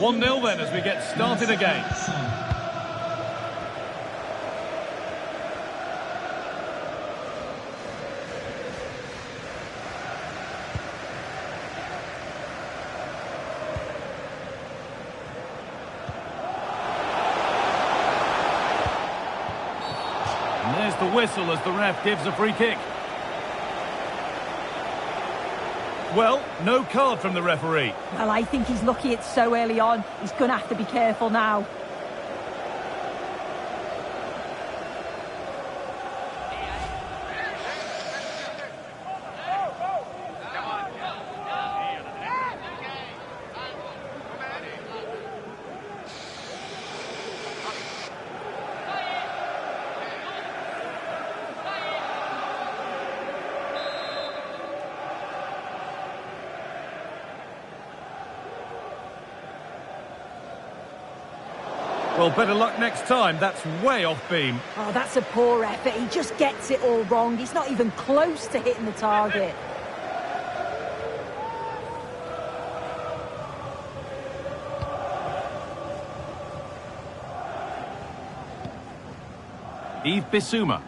Goal 1-0 then as we get started again. And there's the whistle as the ref gives a free kick. Well, no card from the referee. Well, I think he's lucky it's so early on. He's going to have to be careful now. Well, better luck next time. That's way off beam. Oh, that's a poor effort. He just gets it all wrong. He's not even close to hitting the target. Yves Bissouma.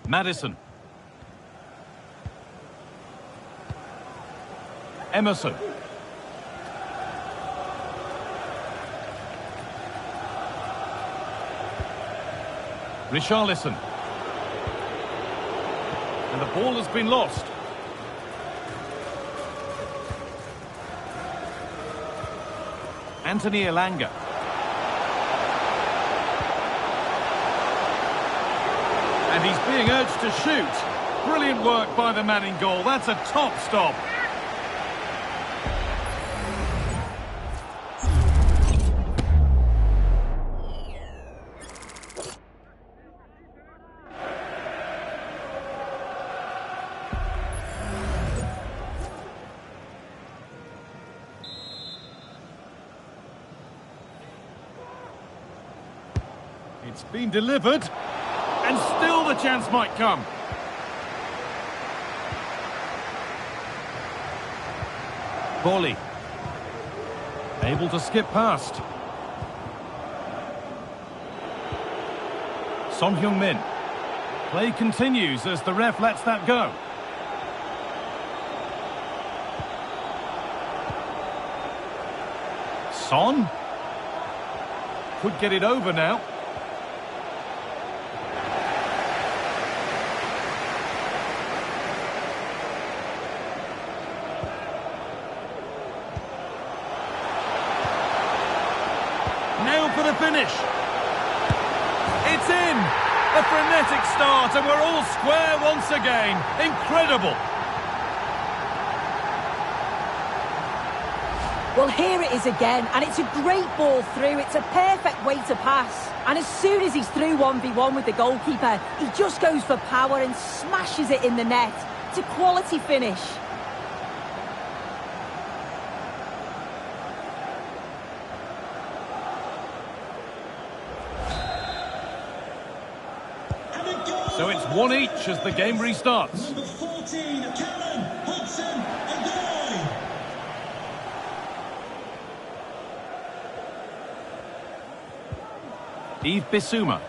Maddison. Emerson. Richarlison. And the ball has been lost. Anthony Elanga. And he's being urged to shoot. Brilliant work by the man in goal. That's a top stop. It's been delivered. And still the chance might come. Boli. Able to skip past. Son Heung-min. Play continues as the ref lets that go. Son. Could get it over now. For the finish. It's in. A frenetic start and we're all square once again. Incredible. Well, here it is again, and it's a great ball through. It's a perfect way to pass. And as soon as he's through 1v1 with the goalkeeper, he just goes for power and smashes it in the net. It's a quality finish. So it's one each as the game restarts. Number 14, Callum Hudson-Odoi. Yves Bissouma.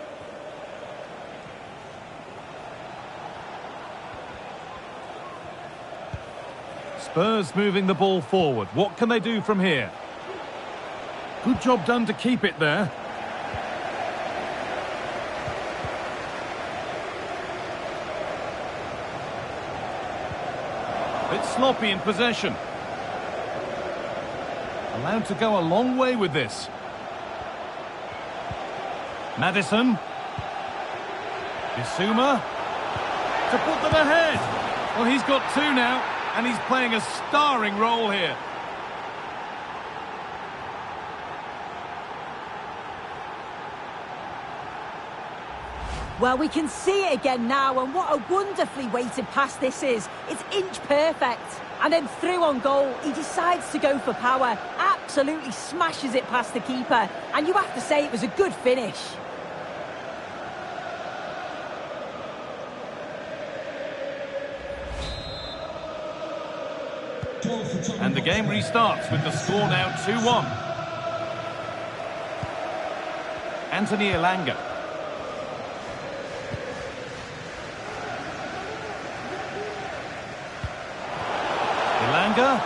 Spurs moving the ball forward. What can they do from here? Good job done to keep it there. Bit sloppy in possession. Allowed to go a long way with this. Maddison. Bissouma. To put them ahead. Well, he's got two now, and he's playing a starring role here. Well, we can see it again now, and what a wonderfully weighted pass this is. It's inch perfect. And then through on goal, he decides to go for power, absolutely smashes it past the keeper. And you have to say it was a good finish. And the game restarts with the score now 2-1. Anthony Elanga. Elanga.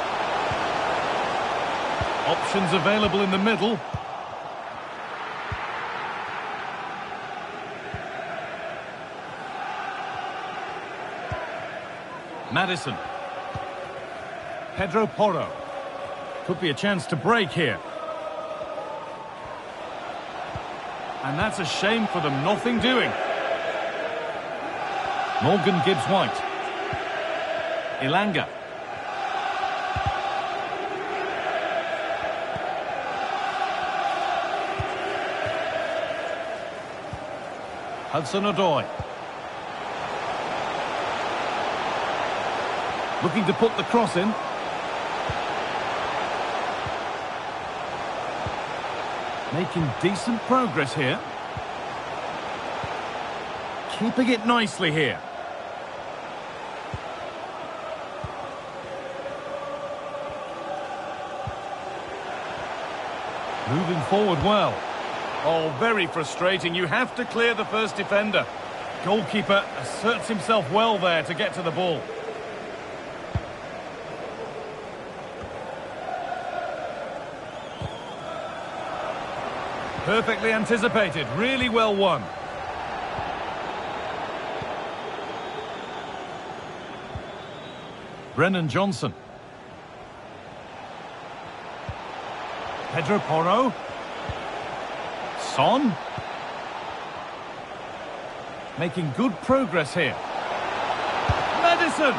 Options available in the middle. Maddison. Pedro Porro. Could be a chance to break here. And that's a shame for them, nothing doing. Morgan Gibbs-White. Elanga. Hudson-Odoi. Looking to put the cross in. Making decent progress here. Keeping it nicely here. Moving forward well. Oh, very frustrating. You have to clear the first defender. Goalkeeper asserts himself well there to get to the ball. Perfectly anticipated. Really well won. Brennan Johnson. Pedro Porro. Son. Making good progress here. Madison!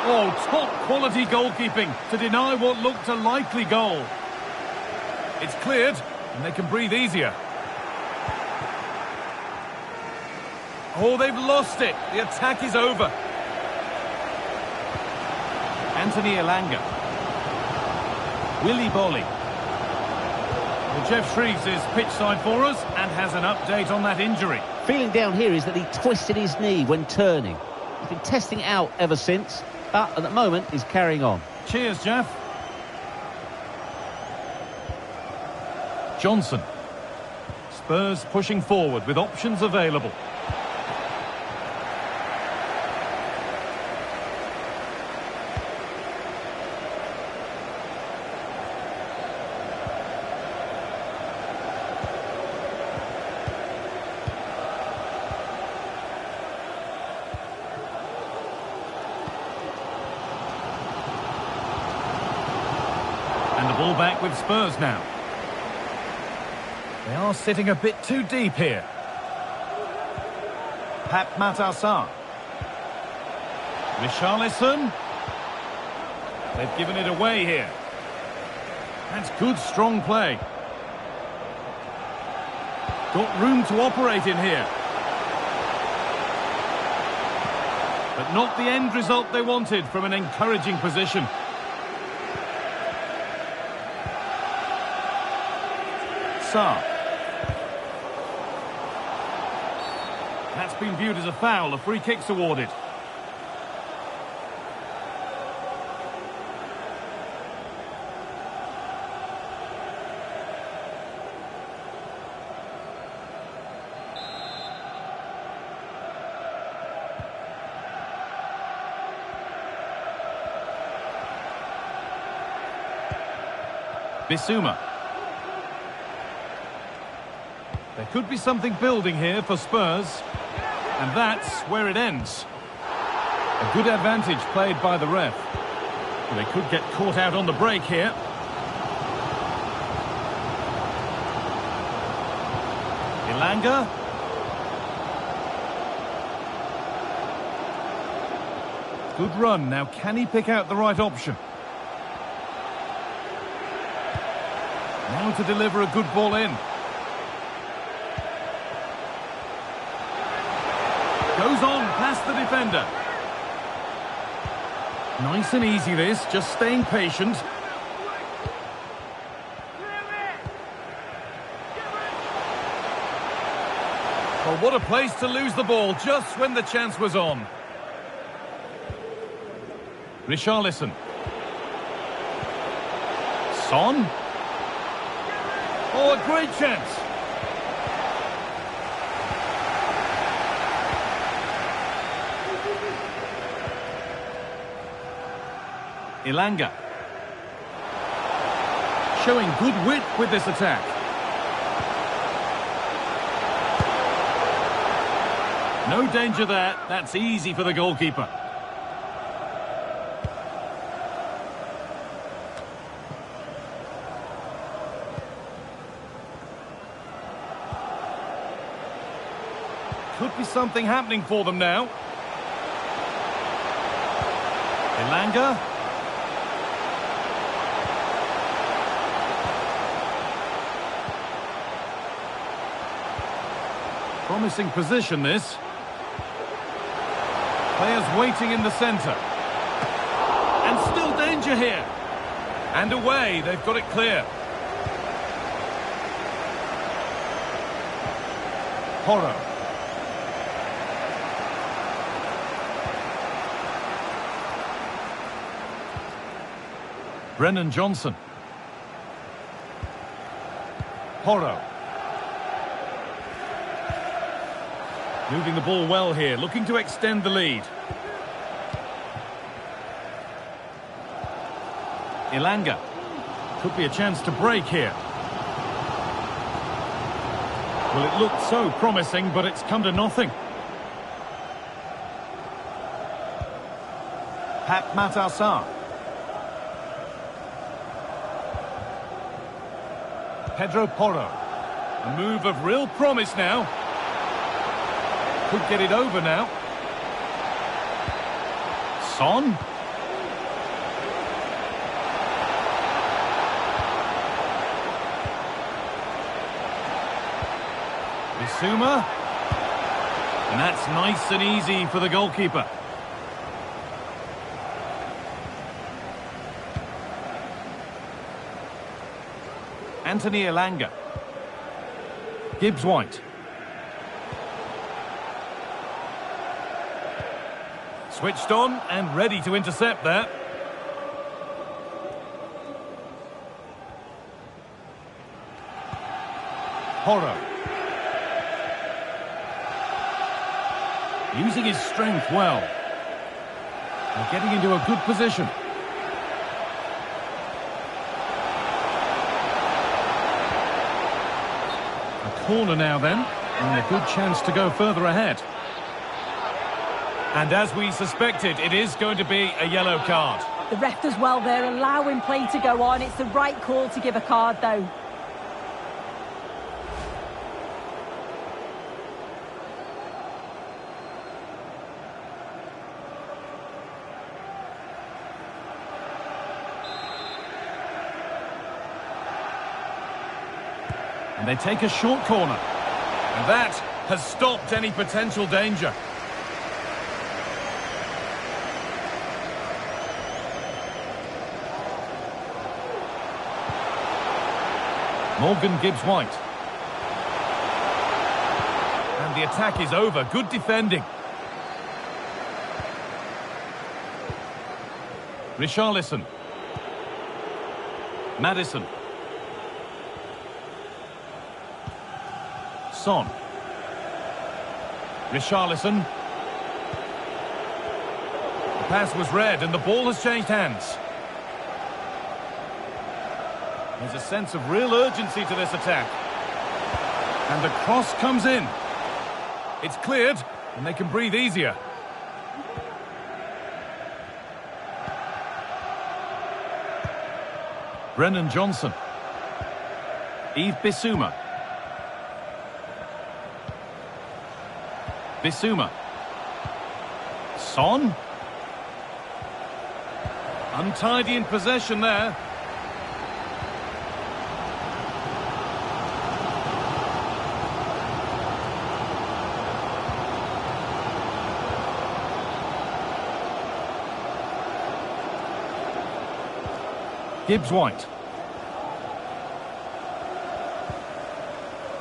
Oh, top quality goalkeeping to deny what looked a likely goal. It's cleared and they can breathe easier. Oh, they've lost it. The attack is over. Anthony Elanga. Willy Bolly. Well, Jeff Shreves is pitchside for us and has an update on that injury. Feeling down here is that he twisted his knee when turning. He's been testing it out ever since, but at the moment he's carrying on. Cheers, Jeff. Johnson. Spurs pushing forward with options available. And the ball back with Spurs now. They are sitting a bit too deep here. Pap Matassar. Richarlison. They've given it away here. That's good, strong play. Got room to operate in here. But not the end result they wanted from an encouraging position. Sarr. That's been viewed as a foul. A free kick's awarded. Bissouma. There could be something building here for Spurs. And that's where it ends. A good advantage played by the ref. But they could get caught out on the break here. Elanga. Good run. Now can he pick out the right option? Now to deliver a good ball in. Goes on past the defender. Nice and easy this, just staying patient. Well, what a place to lose the ball just when the chance was on. Richarlison. Son. Oh, a great chance. Elanga. Showing good wit with this attack. No danger there. That's easy for the goalkeeper. Could be something happening for them now. Elanga. Promising position, this. Players waiting in the centre. And still danger here. And away, they've got it clear. Porro. Brennan Johnson. Porro. Moving the ball well here, looking to extend the lead. Ilanga. Could be a chance to break here. Well, it looked so promising, but it's come to nothing. Pat Matassar. Pedro Porro. A move of real promise now. Could get it over now. Son. Bissouma. And that's nice and easy for the goalkeeper. Anthony Elanga. Gibbs-White. Switched on and ready to intercept there. Porro. Using his strength well. And getting into a good position. A corner now then, and a good chance to go further ahead. And as we suspected, it is going to be a yellow card. The ref does well there, allowing play to go on. It's the right call to give a card, though. And they take a short corner. And that has stopped any potential danger. Morgan Gibbs-White. And the attack is over. Good defending. Richarlison. Maddison. Son. Richarlison. The pass was read and the ball has changed hands. There's a sense of real urgency to this attack. And the cross comes in. It's cleared, and they can breathe easier. Brennan Johnson. Yves Bissouma. Bissouma. Son. Untidy in possession there. Gibbs-White.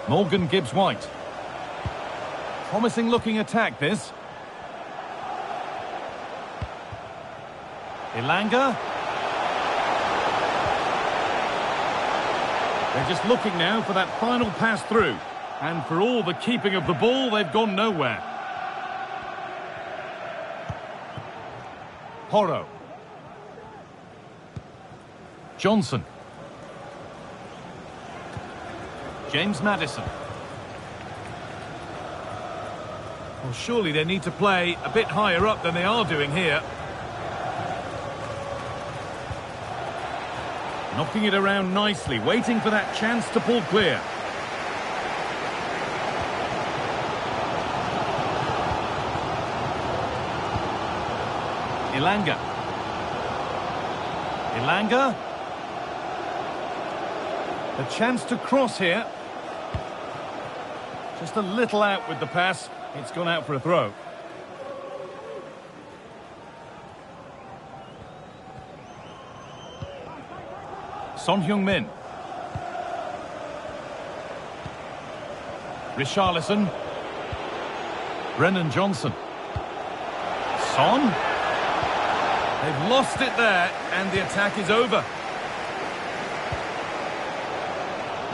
Morgan Gibbs-White. Promising looking attack this. Ilanga. They're just looking now for that final pass through. And for all the keeping of the ball, they've gone nowhere. Porro. Johnson. James Maddison. Well, surely they need to play a bit higher up than they are doing here. Knocking it around nicely, waiting for that chance to pull clear. Ilanga. Ilanga. A chance to cross here. Just a little out with the pass. It's gone out for a throw. Son Heung-min. Richarlison. Brennan Johnson. Son. They've lost it there, and the attack is over.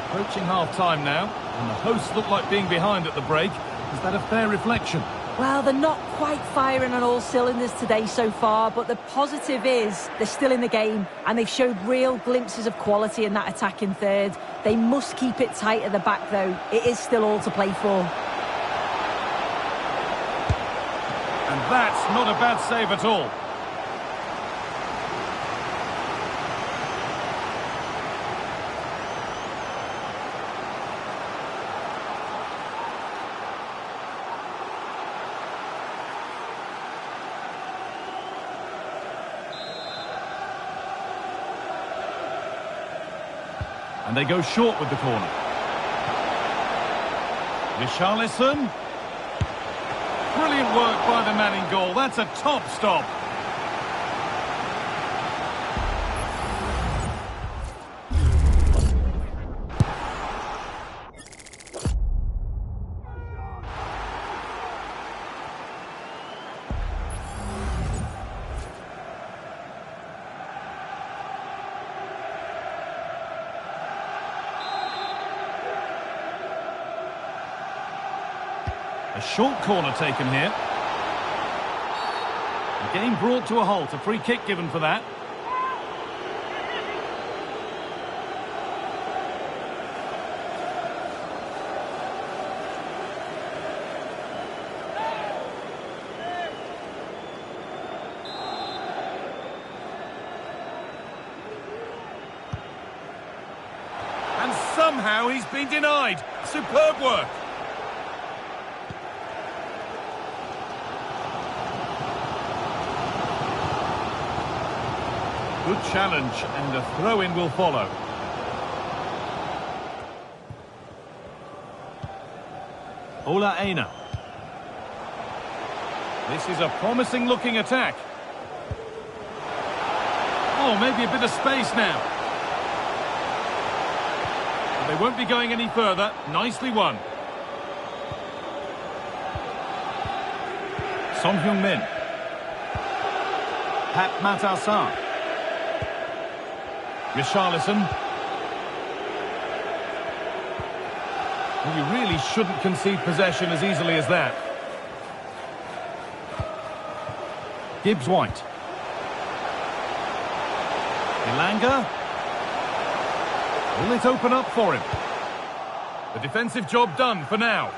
Approaching half-time now, and the hosts look like being behind at the break. Is that a fair reflection? Well, they're not quite firing on all cylinders today so far, but the positive is they're still in the game, and they've showed real glimpses of quality in that attacking third. They must keep it tight at the back, though. It is still all to play for. And that's not a bad save at all. And they go short with the corner. Richarlison. Brilliant work by the man in goal. That's a top stop. A short corner taken here. The game brought to a halt. A free kick given for that. And somehow he's been denied. Superb work. Good challenge, and a throw-in will follow. Ola Aina. This is a promising-looking attack. Oh, maybe a bit of space now. But they won't be going any further. Nicely won. Son Heung-min. Pat Matar-Sarr. Richarlison. Well, you really shouldn't concede possession as easily as that. Gibbs-White. Elanga. Will it open up for him? The defensive job done for now.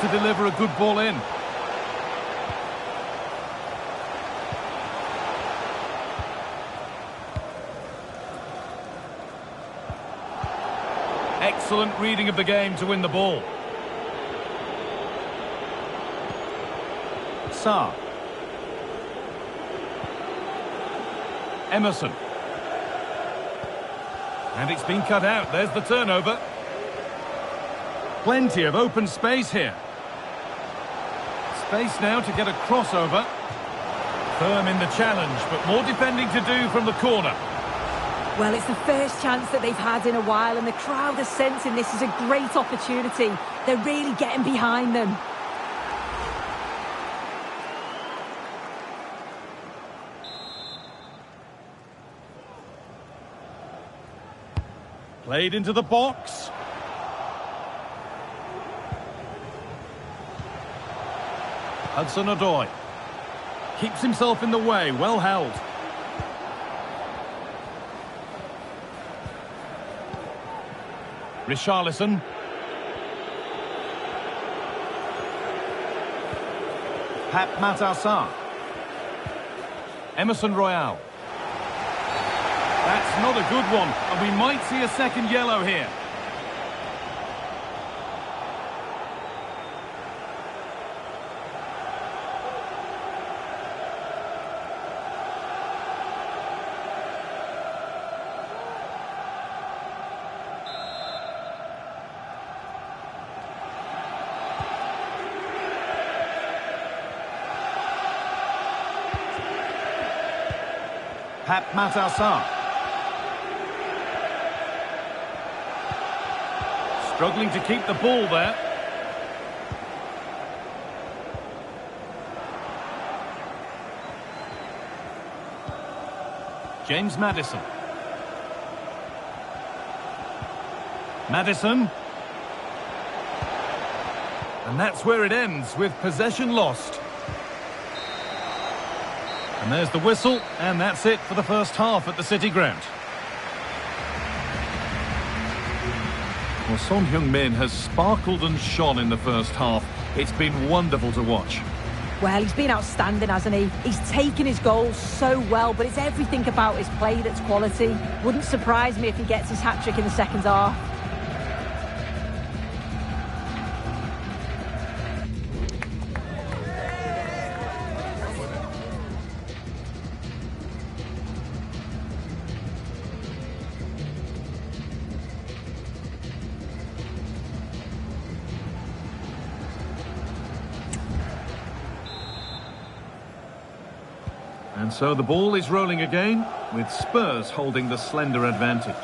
To deliver a good ball in. Excellent reading of the game to win the ball. Sarr. Emerson. And it's been cut out. There's the turnover. Plenty of open space here. Space now to get a crossover. Firm in the challenge, but more defending to do from the corner. Well, it's the first chance that they've had in a while, and the crowd are sensing this is a great opportunity. They're really getting behind them. Played into the box. Hudson-Odoi keeps himself in the way, well held. Richarlison. Pat Matar-Sarr. Emerson Royale. That's not a good one, and we might see a second yellow here. Matassar. Struggling to keep the ball there. James Maddison. Maddison. And that's where it ends, with possession lost. And there's the whistle, and that's it for the first half at the City Ground. Well, Son Heung-min has sparkled and shone in the first half. It's been wonderful to watch. Well, he's been outstanding, hasn't he? He's taken his goals so well, but it's everything about his play that's quality. Wouldn't surprise me if he gets his hat-trick in the second half. And so the ball is rolling again, with Spurs holding the slender advantage.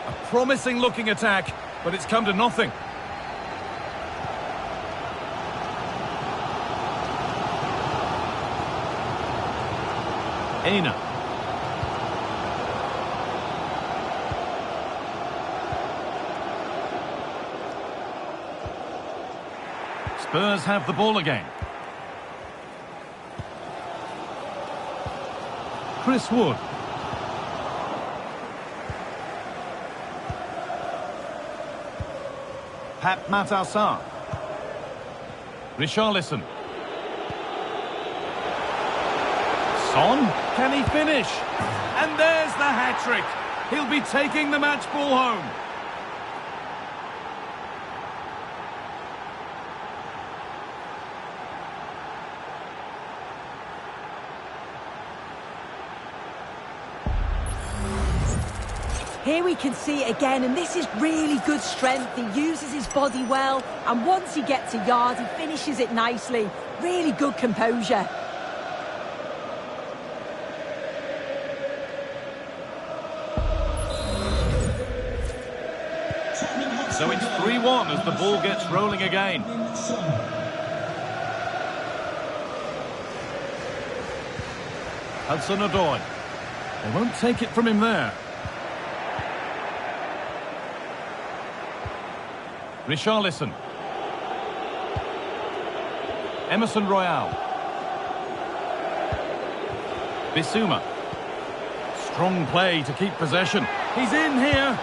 A promising looking attack, but it's come to nothing. Aina. Spurs have the ball again. Chris Wood. Matassar. Richarlison. Son, can he finish? And there's the hat-trick. He'll be taking the match ball home. Here we can see it again, and this is really good strength. He uses his body well, and once he gets a yard, he finishes it nicely. Really good composure. So it's 3-1 as the ball gets rolling again. Hudson-Odoi. They won't take it from him there. Richarlison. Emerson Royale. Bissouma. Strong play to keep possession. He's in here.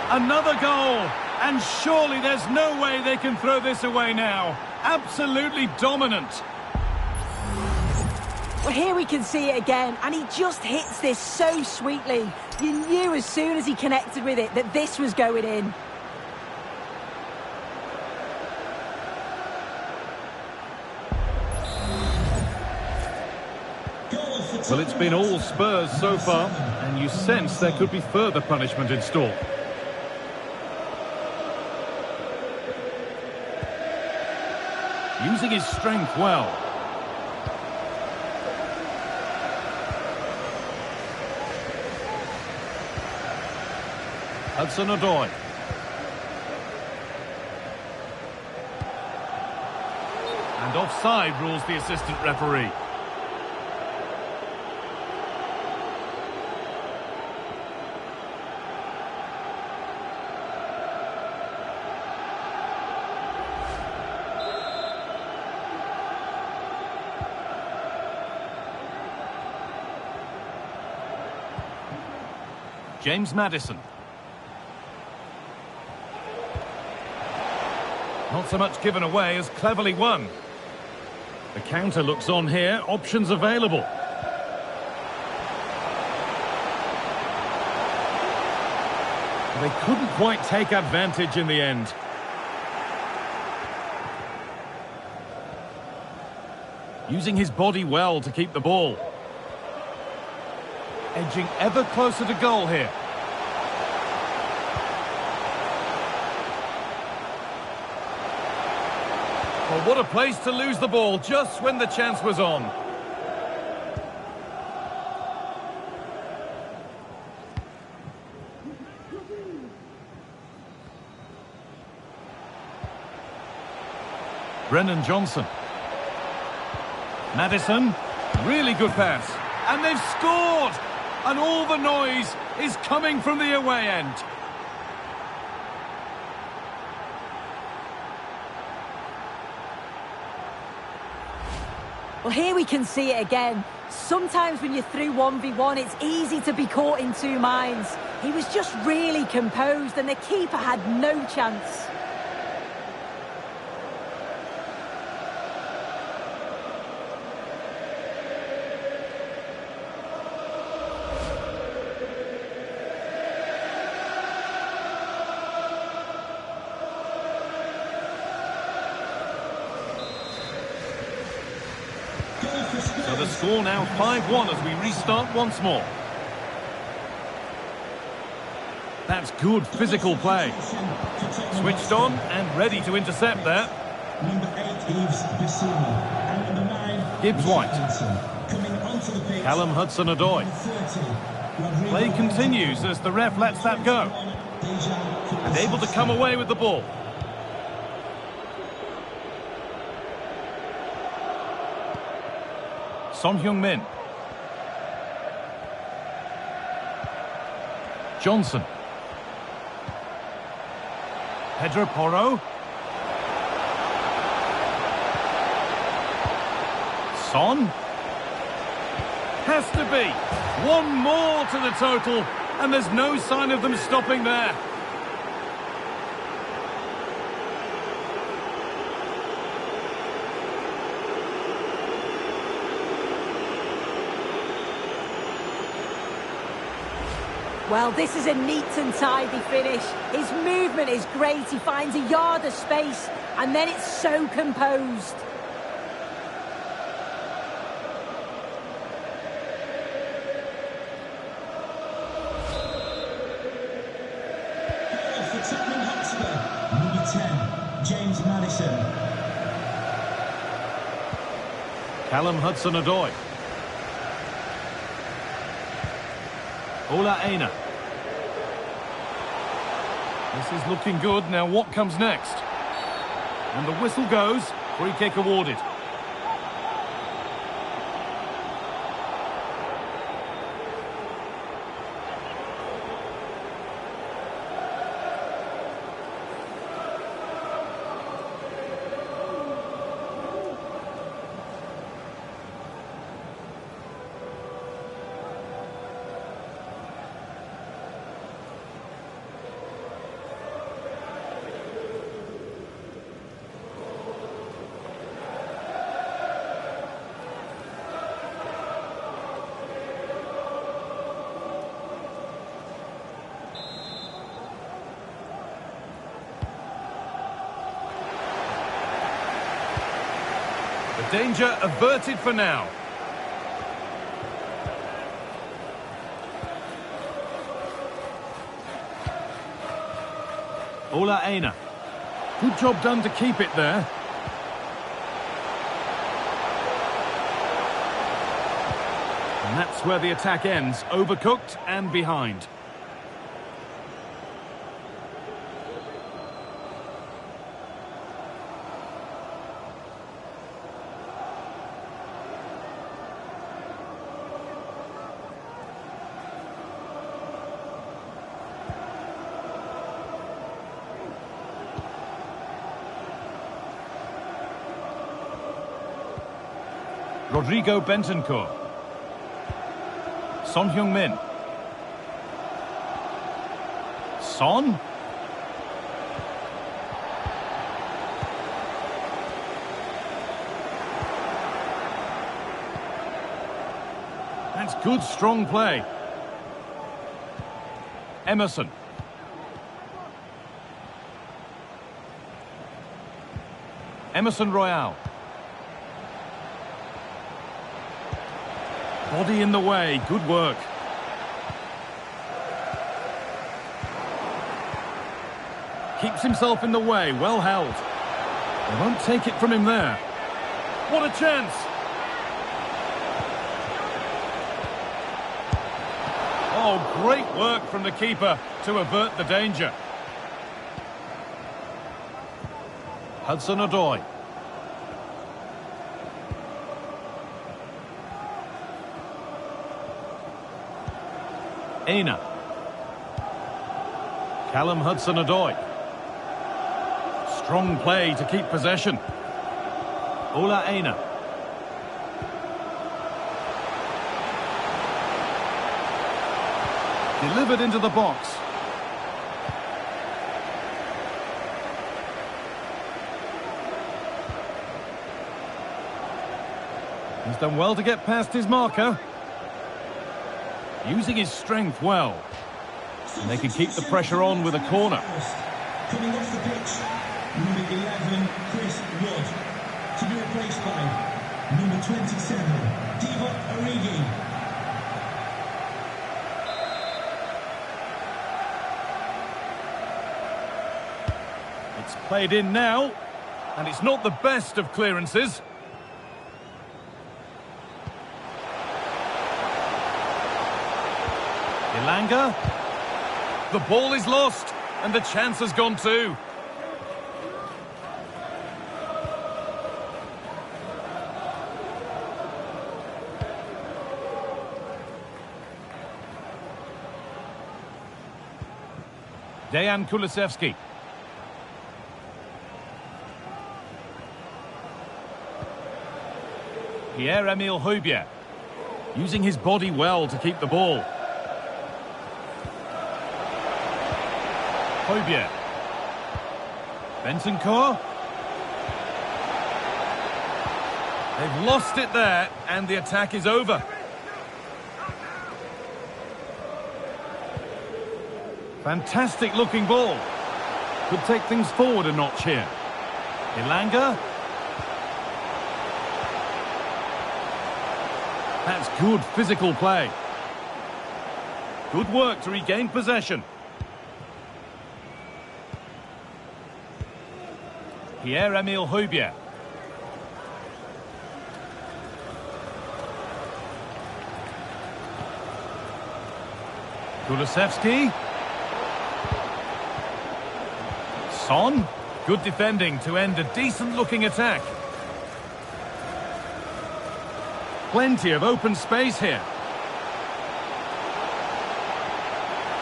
Another goal. And surely there's no way they can throw this away now. Absolutely dominant. Well, here we can see it again, and he just hits this so sweetly. You knew as soon as he connected with it that this was going in. Well, it's been all Spurs so far, and you sense there could be further punishment in store. Using his strength well. Hudson-Odoi. And offside rules the assistant referee. James Maddison. Not so much given away as cleverly won. The counter looks on here, options available. They couldn't quite take advantage in the end. Using his body well to keep the ball. Edging ever closer to goal here. Well, what a place to lose the ball just when the chance was on. Brennan Johnson. Maddison. Really good pass. And they've scored! And all the noise is coming from the away end. Well, here we can see it again. Sometimes when you're through 1v1, it's easy to be caught in two minds. He was just really composed and the keeper had no chance. So the score now 5-1 as we restart once more. That's good physical play. Switched on and ready to intercept there. Number 8, Yves Bissouma. And number 9, Gibbs White. coming onto the pitch. Callum Hudson-Odoi. 30, Play continues as the ref lets that go. And able to come away with the ball. Son Heung-min. Johnson. Pedro Porro. Son. Has to be. One more to the total, and there's no sign of them stopping there. Well, this is a neat and tidy finish. His movement is great. He finds a yard of space, and then it's so composed. for Tottenham Hotspur, number 10, James Maddison. Callum Hudson-Odoi. Ola Aina. This is looking good. Now what comes next? And the whistle goes. Free kick awarded. The danger averted for now. Ola Aina. Good job done to keep it there. And that's where the attack ends. Overcooked and behind. Rodrigo Bentancur. Son Heung-min. Son. That's good, strong play. Emerson. Emerson Royale. Body in the way, good work. Keeps himself in the way, well held. They won't take it from him there. What a chance! Oh, great work from the keeper to avert the danger. Hudson-Odoi. Aina. Callum Hudson-Odoi. Strong play to keep possession. Ola Aina. Delivered into the box. He's done well to get past his marker. Using his strength well. And they can keep the pressure on with a corner. Coming off the pitch, number 11, Chris Wood. To be replaced by number 27, Divock Origi. It's played in now. And it's not the best of clearances. Ilanga. The ball is lost, and the chance has gone too. Dejan Kulusevski. Pierre-Emile Højbjerg. Using his body well to keep the ball. Højbjerg. Bentancur. They've lost it there, and the attack is over. Fantastic looking ball. Could take things forward a notch here. Ilanga. That's good physical play. Good work to regain possession. Pierre-Emile Højbjerg. Kulusevski. Son. Good defending to end a decent-looking attack. Plenty of open space here.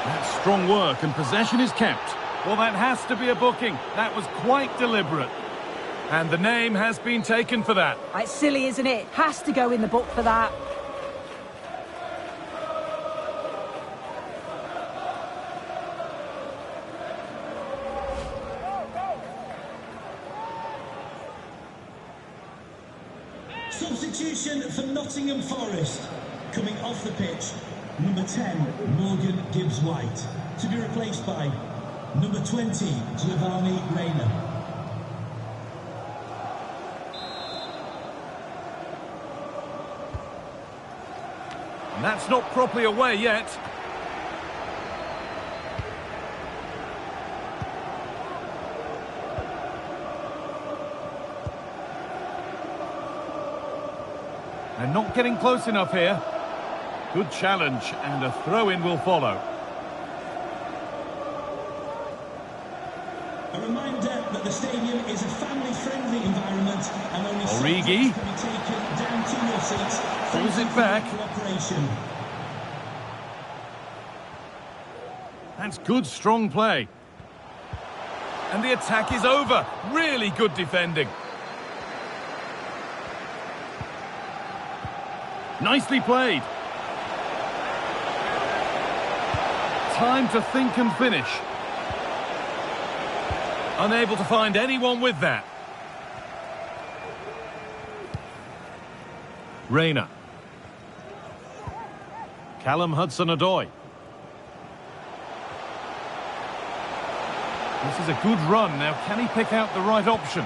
That's strong work and possession is kept. Well, that has to be a booking. That was quite deliberate. And the name has been taken for that. It's silly, isn't it? Has to go in the book for that. Substitution for Nottingham Forest. Coming off the pitch, number 10, Morgan Gibbs-White. To be replaced by number 20, Giovanni Reina. And that's not properly away yet. They're not getting close enough here. Good challenge, and a throw-in will follow. A reminder that the stadium is a family-friendly environment and only Origi can be taken down to your seats. pulls it back. Cooperation. That's good, strong play. And the attack is over. Really good defending. Nicely played. Time to think and finish. Unable to find anyone with that. Reina. Callum Hudson-Odoi. This is a good run. Now, can he pick out the right option?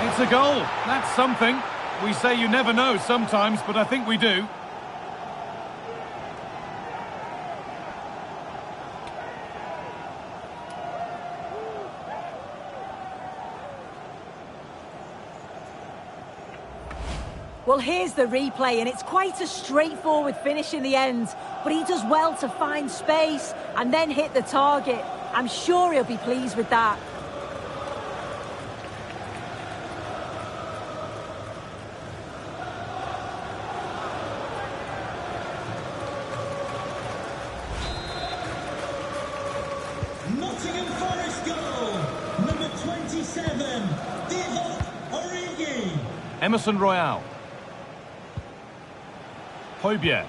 It's a goal. That's something. We say you never know sometimes, but I think we do. Well, here's the replay, and it's quite a straightforward finish in the end. But he does well to find space and then hit the target. I'm sure he'll be pleased with that. Nottingham Forest goal, number 27, Divock Origi. Emerson Royale. Højbjerg.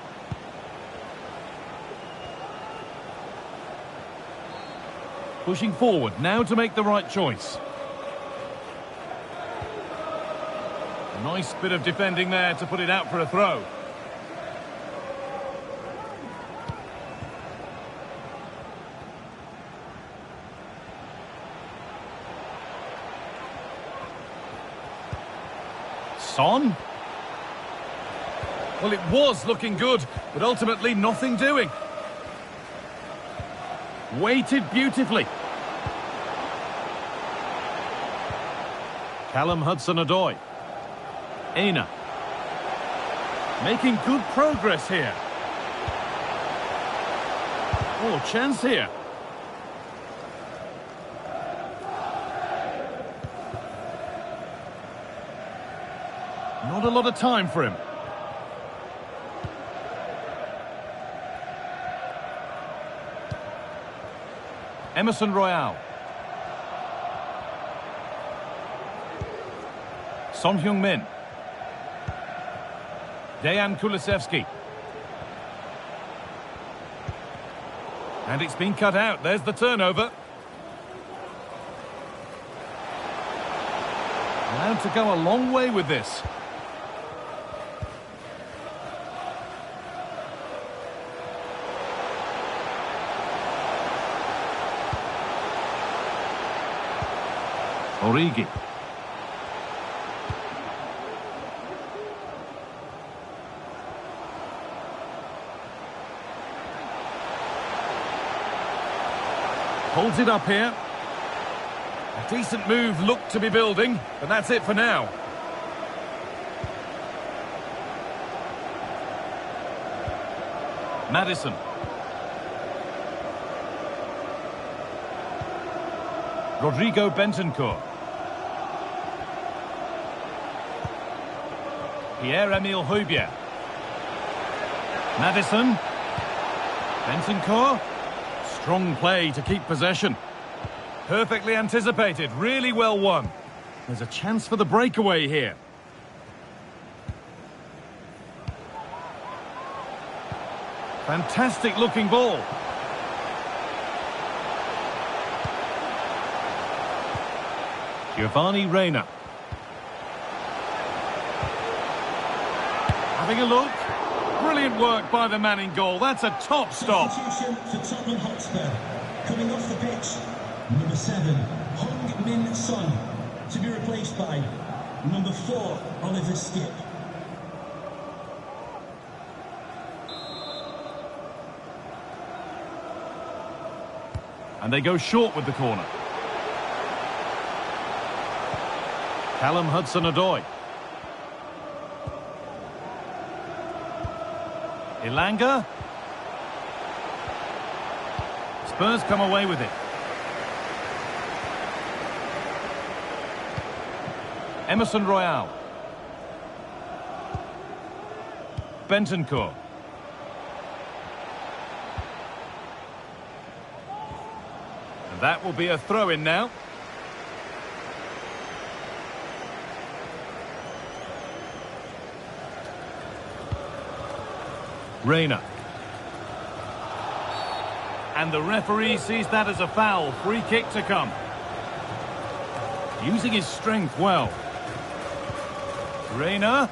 Pushing forward now to make the right choice. Nice bit of defending there to put it out for a throw. Son. Well, it was looking good, but ultimately nothing doing. Weighted beautifully. Callum Hudson-Odoi. Aina. Making good progress here. Oh, chance here. Not a lot of time for him. Emerson Royale. Son Heung-min. Dejan Kulusevski. And it's been cut out. There's the turnover. Allowed to go a long way with this. Origi. Holds it up here. A decent move looked to be building, but that's it for now. Maddison. Rodrigo Bentancur. Pierre-Emile Højbjerg. Maddison. Bentancur. Strong play to keep possession. Perfectly anticipated, really well won. There's a chance for the breakaway here. Fantastic looking ball. Giovanni Reina. Having a look. Brilliant work by the man in goal. That's a top stop. Substitution for Tottenham Hotspur. Coming off the pitch, number 7, Heung-min Son, to be replaced by number 4, Oliver Skipp. And they go short with the corner. Callum Hudson-Odoi. Elanga. Spurs come away with it. Emerson Royale. Bentancur. And that will be a throw-in now. Reina. And the referee sees that as a foul. Free kick to come. Using his strength well. Reina.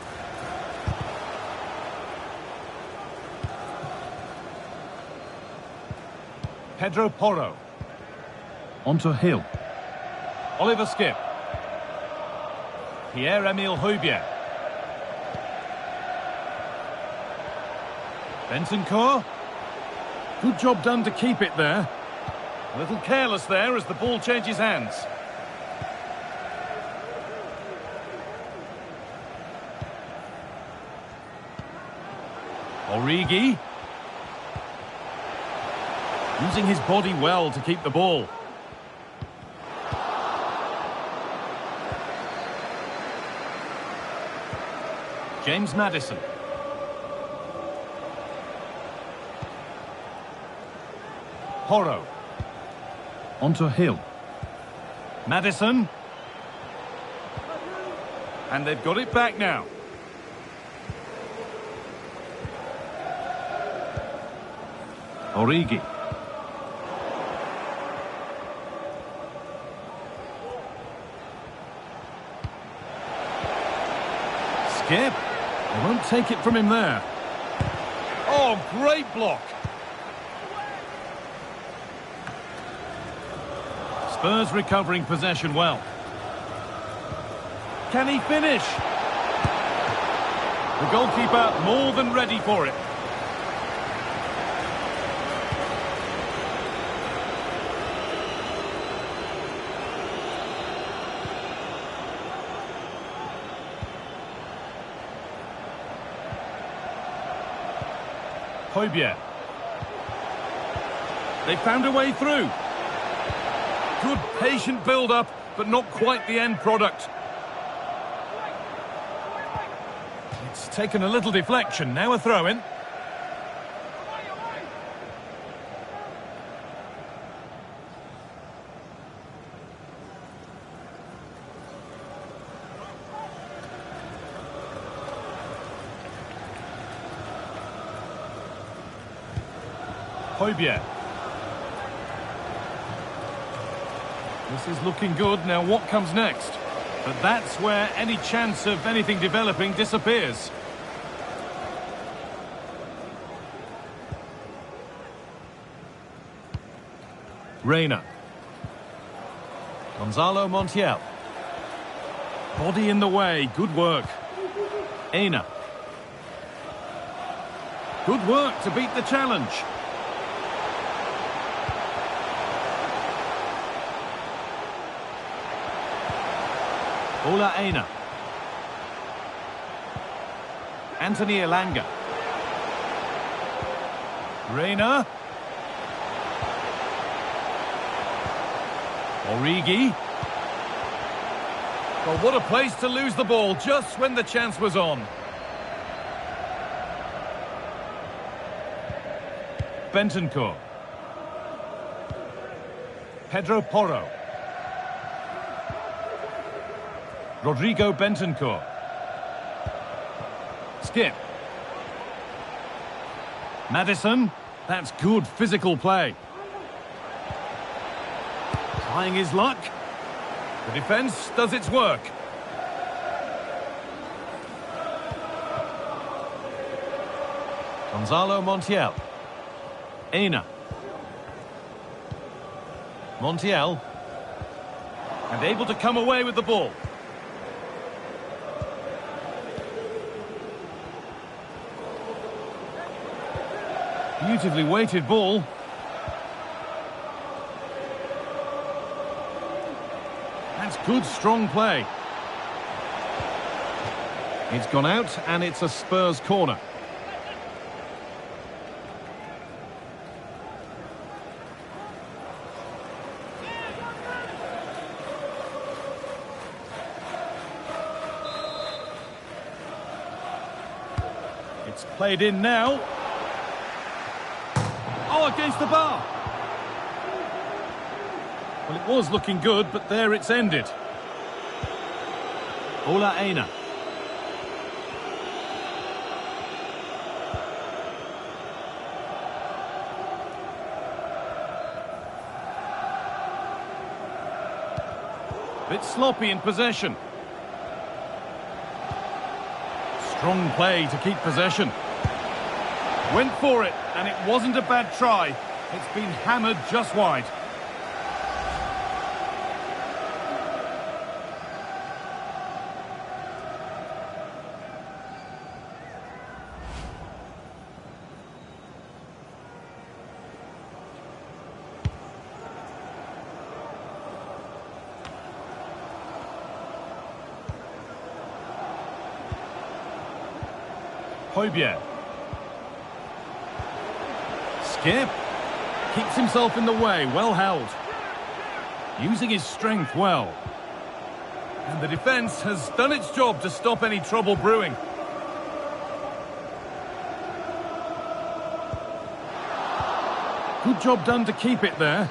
Pedro Porro. Onto Hill. Oliver Skipp. Pierre-Emile Højbjerg. Bentancur. Good job done to keep it there. A little careless there as the ball changes hands. Origi. Using his body well to keep the ball. James Maddison. Porro. Onto Hill. Maddison. And they've got it back now. Origi. Skip. They won't take it from him there. Oh, great block. Spurs recovering possession well. Can he finish? The goalkeeper more than ready for it. Højbjerg. They found a way through. Good patient build-up, but not quite the end product. It's taken a little deflection, now a throw-in. Højbjerg. This is looking good. Now what comes next? But that's where any chance of anything developing disappears. Reina. Gonzalo Montiel. Body in the way. Good work. Aina. Good work to beat the challenge. Ola Aina. Anthony Elanga. Reina. Origi. Well, what a place to lose the ball just when the chance was on. Bentancur. Pedro Porro. Rodrigo Bentancur. Skip. Maddison. That's good physical play. Trying his luck. The defence does its work. Gonzalo Montiel. Aina. Montiel. And able to come away with the ball. Beautifully weighted ball. That's good, strong play. It's gone out, and it's a Spurs corner. It's played in now. Oh, against the bar. Well, it was looking good, but there it's ended. Ola Aina. Bit sloppy in possession. Strong play to keep possession. Went for it, and it wasn't a bad try. It's been hammered just wide. Højbjerg. here. Keeps himself in the way, well held. Using his strength well. And the defence has done its job to stop any trouble brewing. Good job done to keep it there.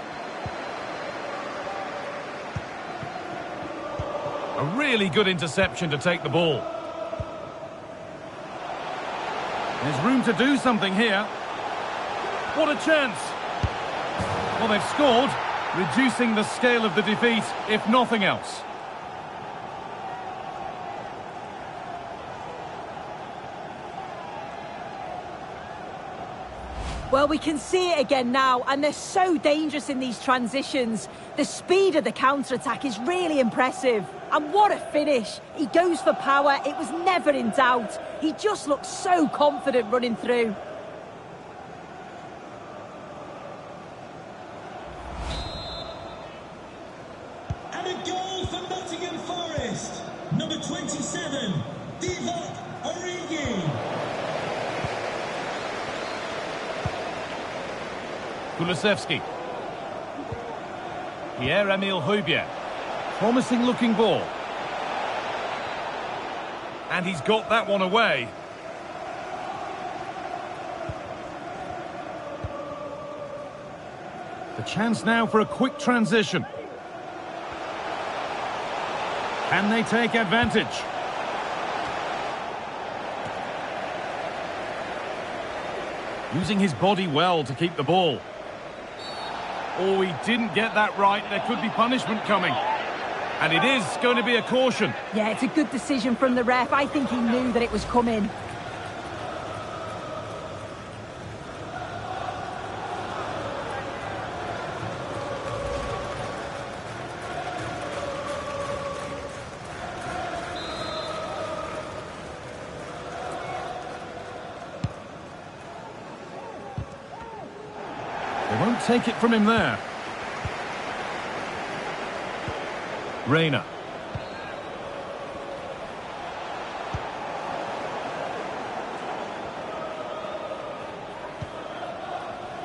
A really good interception to take the ball. There's room to do something here. What a chance! Well, they've scored, reducing the scale of the defeat, if nothing else. Well, we can see it again now, and they're so dangerous in these transitions. The speed of the counter-attack is really impressive. And what a finish. He goes for power. It was never in doubt. He just looks so confident running through. And a goal for Nottingham Forest. Number 27, Divock Origi. Kulusevski. Pierre-Emile Højbjerg. Promising looking ball. And he's got that one away. The chance now for a quick transition. Can they take advantage? Using his body well to keep the ball. Oh, he didn't get that right. There could be punishment coming. And it is going to be a caution. Yeah, it's a good decision from the ref. I think he knew that it was coming. They won't take it from him there. Reina.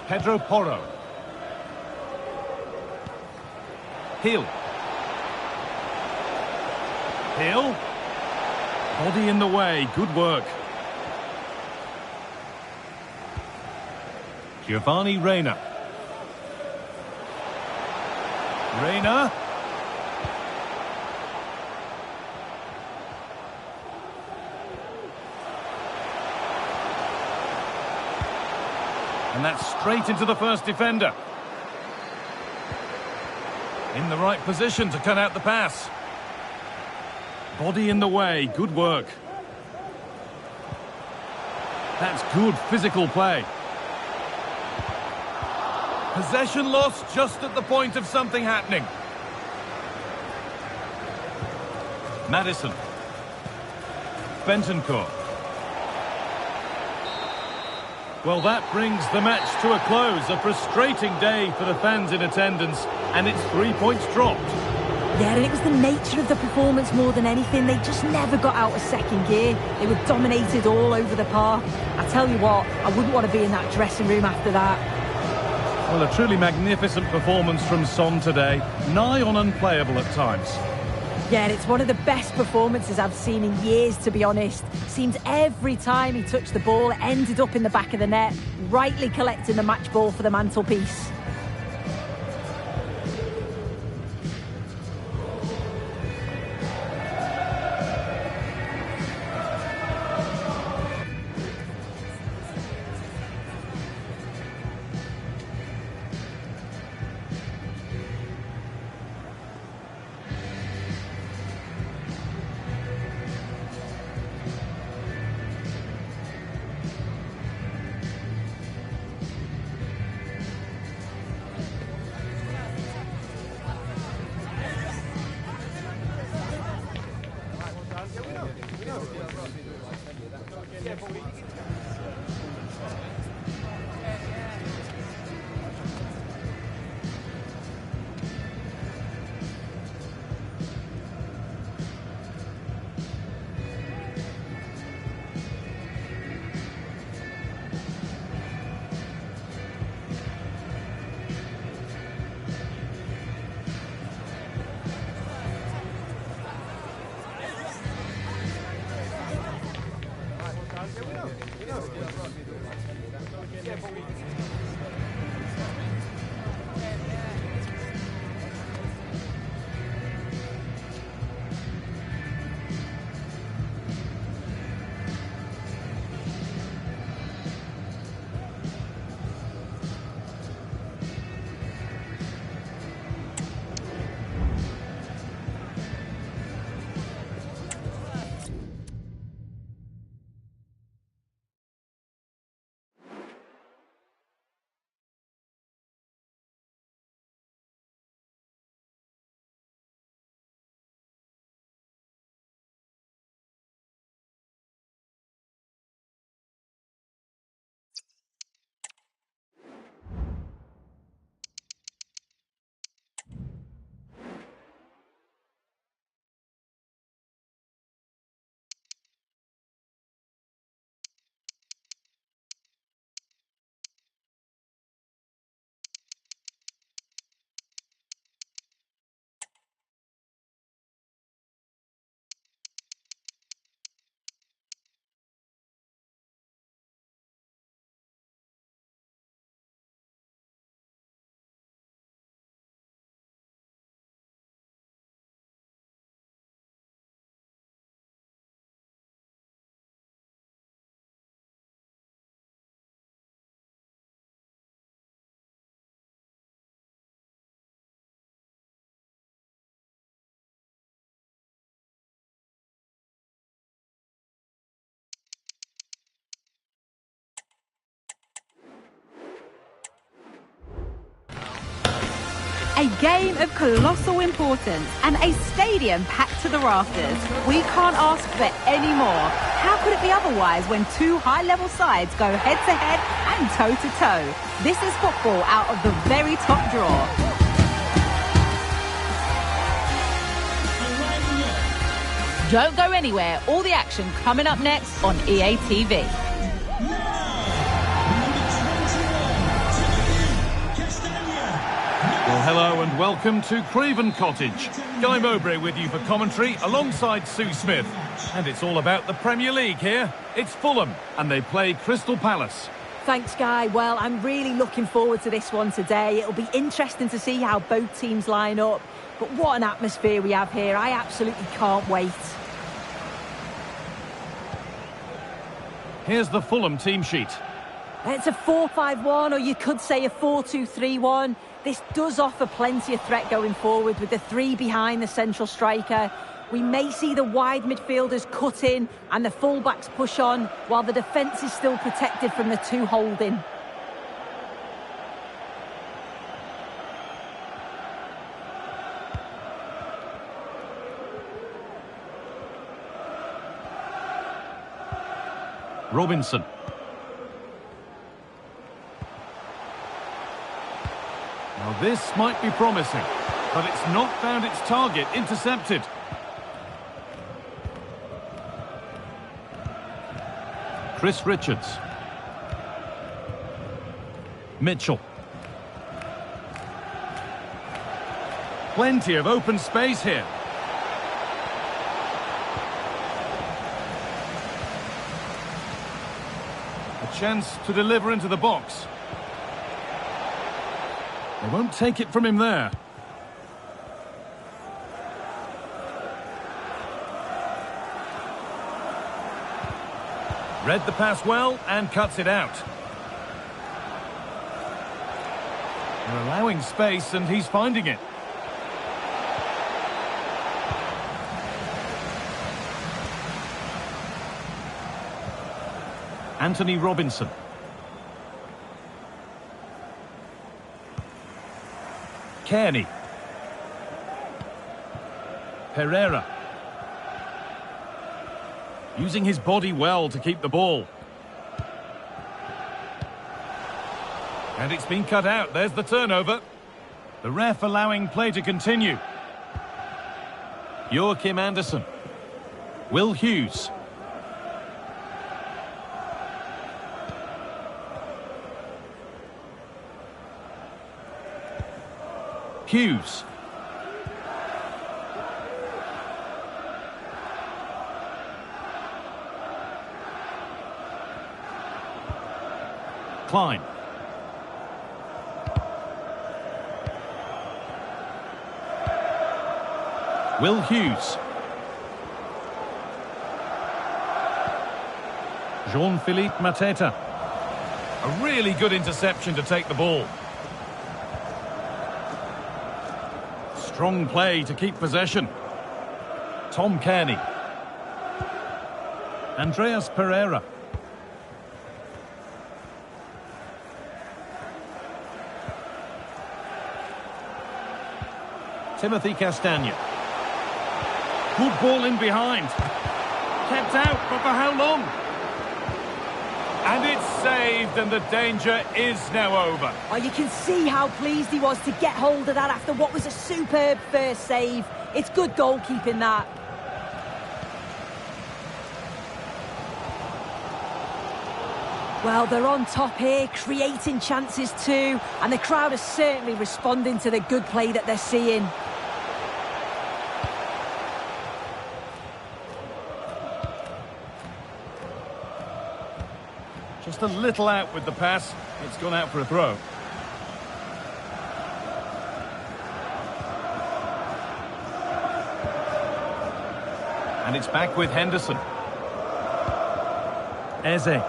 Pedro Porro. Hill. Hill. Body in the way. Good work. Giovanni Reina. Reina. And that's straight into the first defender. In the right position to cut out the pass. Body in the way, good work. That's good physical play. Possession lost just at the point of something happening. Madison. Bentancur. Well, that brings the match to a close. A frustrating day for the fans in attendance, and it's 3 points dropped. Yeah, and it was the nature of the performance more than anything. They just never got out of second gear. They were dominated all over the park. I tell you what, I wouldn't want to be in that dressing room after that. Well, a truly magnificent performance from Son today. Nigh on unplayable at times. Yeah, and it's one of the best performances I've seen in years, to be honest. Seems every time he touched the ball, it ended up in the back of the net, rightly collecting the match ball for the mantelpiece. A game of colossal importance and a stadium packed to the rafters. We can't ask for any more. How could it be otherwise when two high-level sides go head-to-head and toe-to-toe? This is football out of the very top draw. Don't go anywhere. All the action coming up next on EA TV. Well, hello and welcome to Craven Cottage. Guy Mowbray with you for commentary alongside Sue Smith. And it's all about the Premier League here. It's Fulham and they play Crystal Palace. Thanks, Guy. Well, I'm really looking forward to this one today. It'll be interesting to see how both teams line up. But what an atmosphere we have here. I absolutely can't wait. Here's the Fulham team sheet. It's a 4-5-1, or you could say a 4-2-3-1. This does offer plenty of threat going forward with the three behind the central striker. We may see the wide midfielders cut in and the fullbacks push on, while the defence is still protected from the two holding. Robinson. Now this might be promising, but it's not found its target. Intercepted. Chris Richards. Mitchell. Plenty of open space here. A chance to deliver into the box. They won't take it from him there. Read the pass well and cuts it out. They're allowing space and he's finding it. Anthony Robinson. Kearney. Pereira. Using his body well to keep the ball. And it's been cut out. There's the turnover. The ref allowing play to continue. Joachim Anderson. Will Hughes. Hughes. Klein. Will Hughes. Jean-Philippe Mateta. A really good interception to take the ball. Strong play to keep possession. Tom Kearney. Andreas Pereira. Timothy Castagna. Good ball in behind. Kept out, but for how long? And it's saved, and the danger is now over. Oh, you can see how pleased he was to get hold of that after what was a superb first save. It's good goalkeeping, that. Well, they're on top here, creating chances too, and the crowd is certainly responding to the good play that they're seeing. Just a little out with the pass. It's gone out for a throw. And it's back with Henderson. Eze.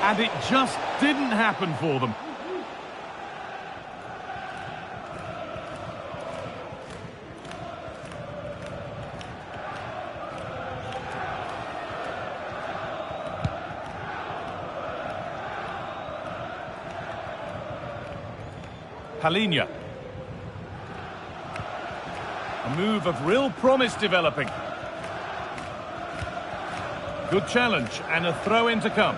And it just didn't happen for them. Palhinha. A move of real promise developing. Good challenge and a throw-in to come.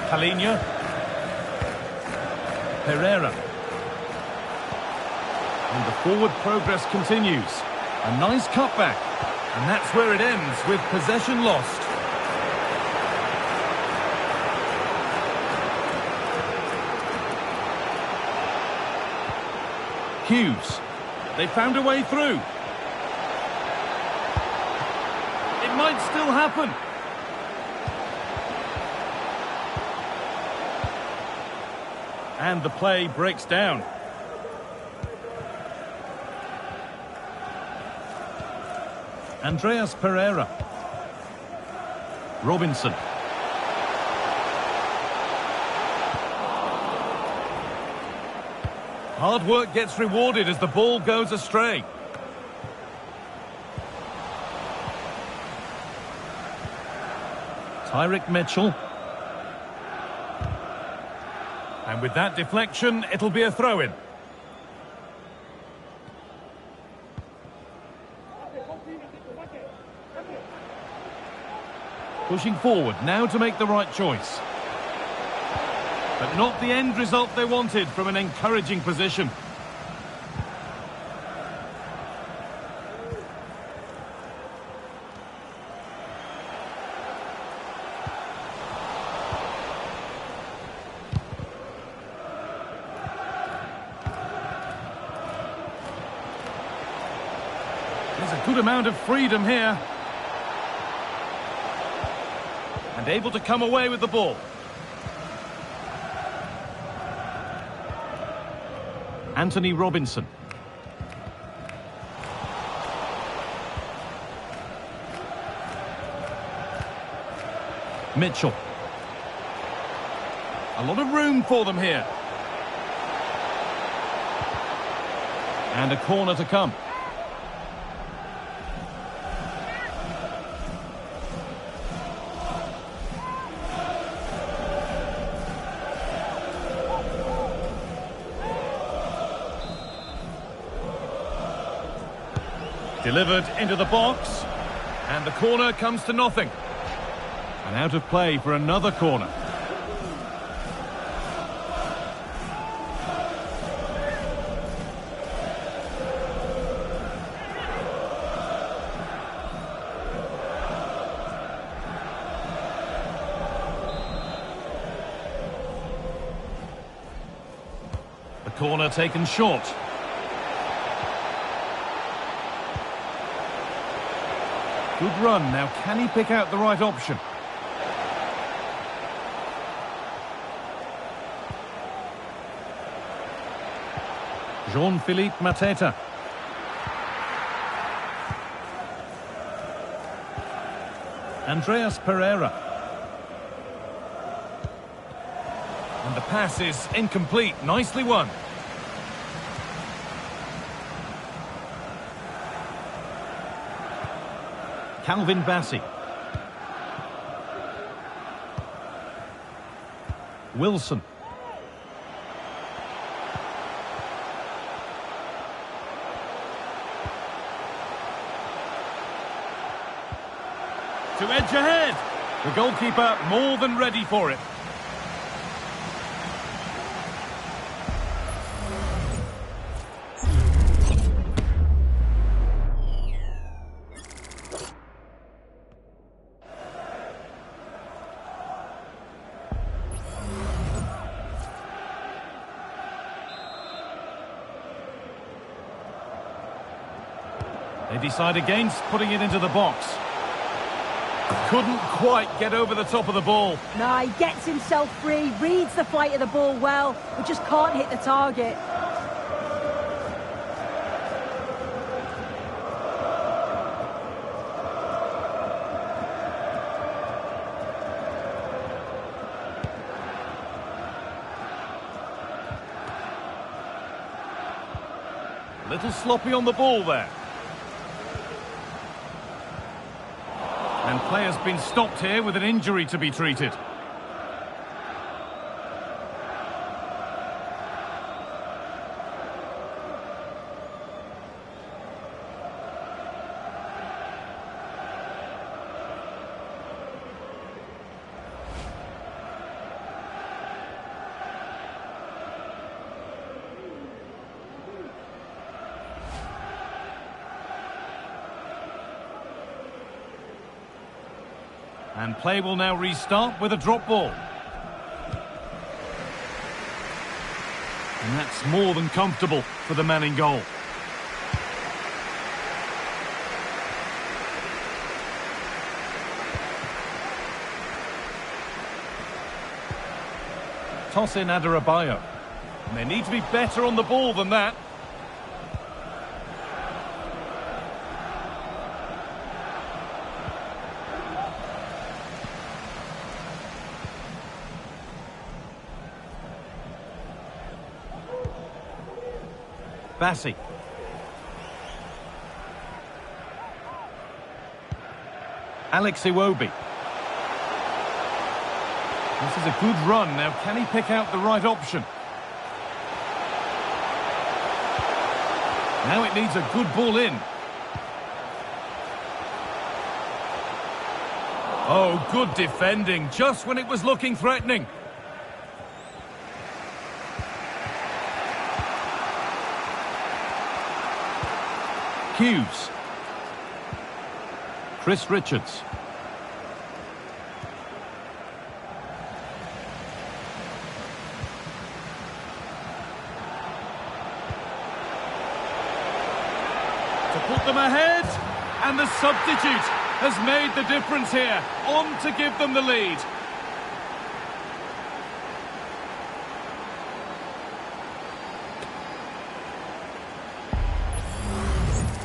Palhinha. Pereira. And the forward progress continues. A nice cutback. And that's where it ends, with possession lost. Hughes. They found a way through. It might still happen. And the play breaks down. Andreas Pereira. Robinson. Hard work gets rewarded as the ball goes astray. Tyrick Mitchell. And with that deflection, it'll be a throw-in. Pushing forward now to make the right choice. But not the end result they wanted from an encouraging position. There's a good amount of freedom here. And able to come away with the ball. Anthony Robinson. Mitchell. A lot of room for them here. And a corner to come. Delivered into the box, and the corner comes to nothing. And out of play for another corner. The corner taken short. Good run. Now, can he pick out the right option? Jean-Philippe Mateta. Andreas Pereira. And the pass is incomplete. Nicely won. Calvin Bassey. Wilson. To edge ahead. The goalkeeper more than ready for it. They decide against putting it into the box. Couldn't quite get over the top of the ball. No, he gets himself free, reads the flight of the ball well, but just can't hit the target. A little sloppy on the ball there. And play has been stopped here with an injury to be treated. And play will now restart with a drop ball. And that's more than comfortable for the man in goal. Toss in Adarabioyo. And they need to be better on the ball than that. Bassi. Alex Iwobi. This is a good run. Now, can he pick out the right option? Now it needs a good ball in. Oh, good defending, just when it was looking threatening. Hughes. Chris Richards. To put them ahead, and the substitute has made the difference here, on to give them the lead.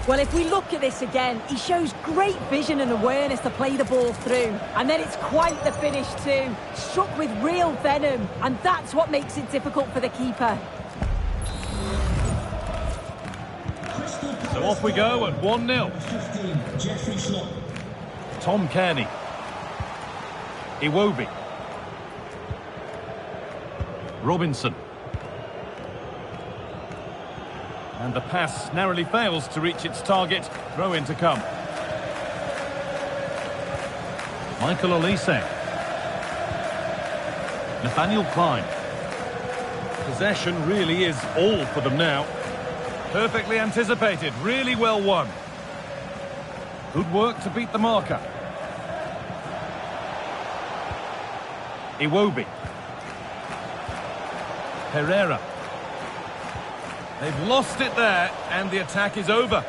Well, if we look at this again, he shows great vision and awareness to play the ball through. And then it's quite the finish too. Struck with real venom. And that's what makes it difficult for the keeper. So off we go at 1-0. Tom Kearney. Iwobi. Robinson. And the pass narrowly fails to reach its target. Throw in to come. Michael Olise. Nathaniel Klein. Possession really is all for them now. Perfectly anticipated, really well won. Good work to beat the marker. Iwobi. Pereira. They've lost it there, and the attack is over.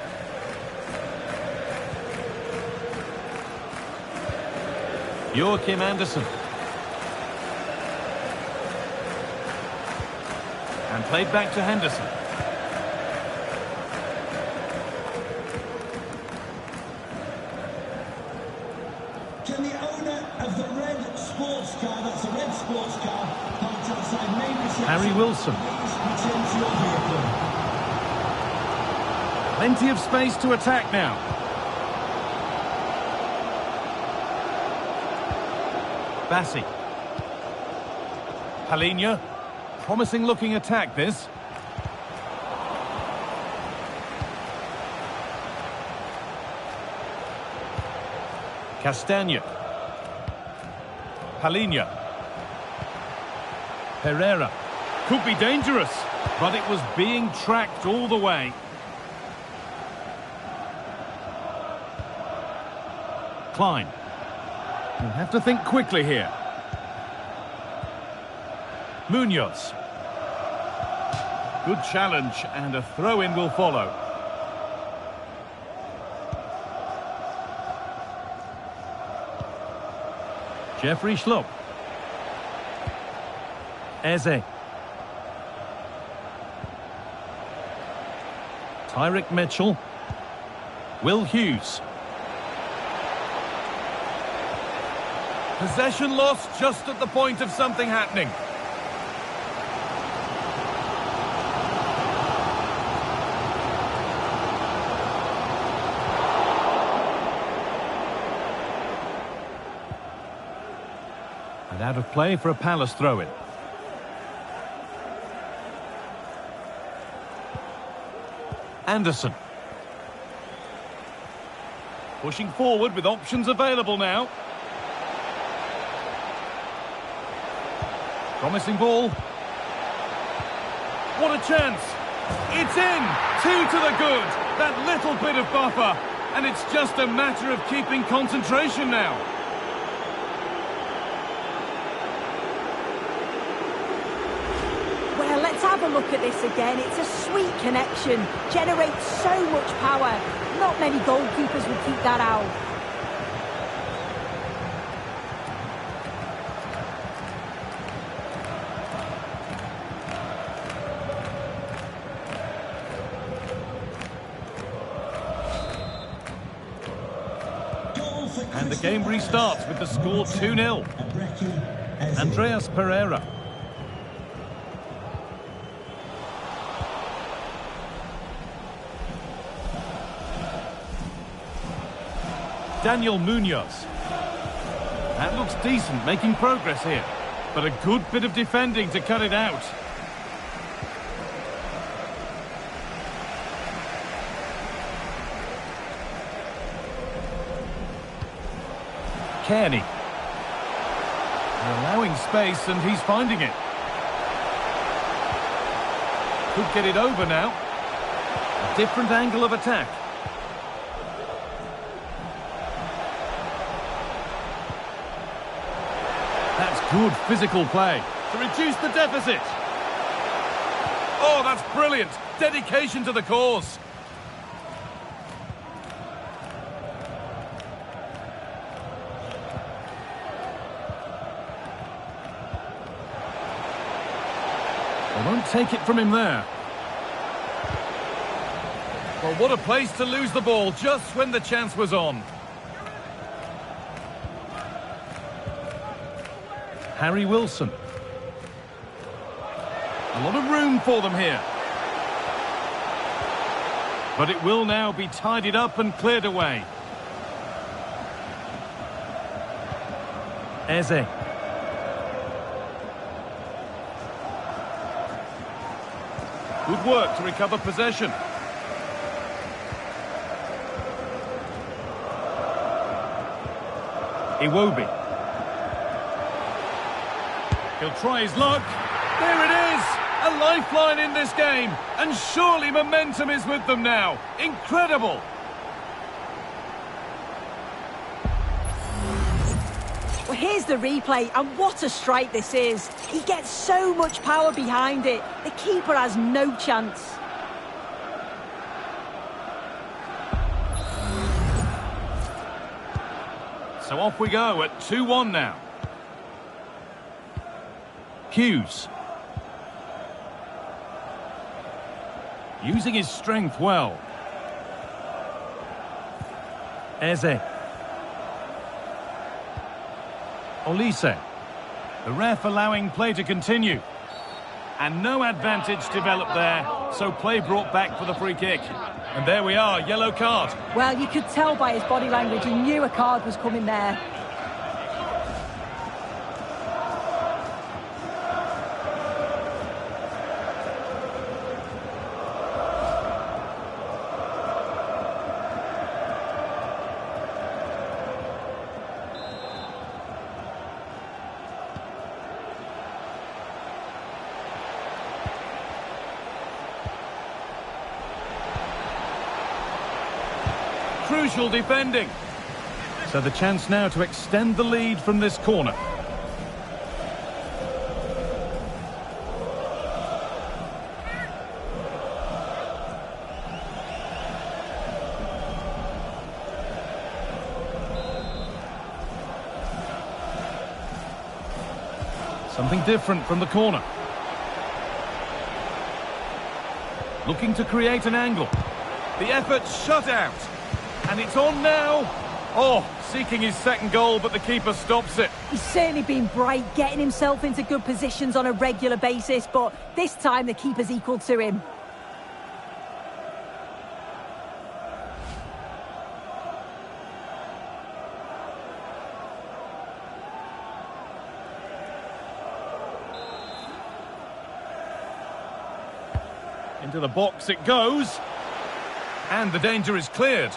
Joachim Andersen. And played back to Henderson. Can the owner of the red sports car, that's a red sports car, parked outside main reception, Harry Wilson. please return to your vehicle? Plenty of space to attack now. Bassi. Palinha. Promising looking attack this. Castagna. Palinha. Pereira. Could be dangerous, but it was being tracked all the way. Klein. You'll have to think quickly here. Munoz. Good challenge, and a throw-in will follow. Jeffrey Schlupp. Eze. Tyrick Mitchell. Will Hughes. Possession lost just at the point of something happening. And out of play for a Palace throw-in. Anderson. Pushing forward with options available now. Promising ball. What a chance. It's in. 2 to the good. That little bit of buffer. And it's just a matter of keeping concentration now. Well, let's have a look at this again. It's a sweet connection. Generates so much power. Not many goalkeepers would keep that out. And the game restarts with the score 2-0. Andreas Pereira. Daniel Munoz. That looks decent, making progress here. But a good bit of defending to cut it out. Kearney. Allowing space, and he's finding it. Could get it over now. A different angle of attack. That's good physical play to reduce the deficit. Oh, that's brilliant. Dedication to the cause. They won't take it from him there. Well, what a place to lose the ball just when the chance was on. Harry Wilson. A lot of room for them here. But it will now be tidied up and cleared away. Eze. Good work to recover possession. Iwobi. He'll try his luck. There it is! A lifeline in this game. And surely momentum is with them now. Incredible! Well, here's the replay, and what a strike this is. He gets so much power behind it. The keeper has no chance. So off we go at 2-1 now. Hughes. Using his strength well. Eze. Olise. The ref allowing play to continue. And no advantage developed there, so play brought back for the free kick. And there we are, yellow card. Well, you could tell by his body language, he knew a card was coming there. Crucial defending. So the chance now to extend the lead from this corner. Something different from the corner. Looking to create an angle. The effort shut out. And it's on now. Oh, seeking his second goal, but the keeper stops it. He's certainly been bright, getting himself into good positions on a regular basis, but this time the keeper's equal to him. Into the box it goes. And the danger is cleared.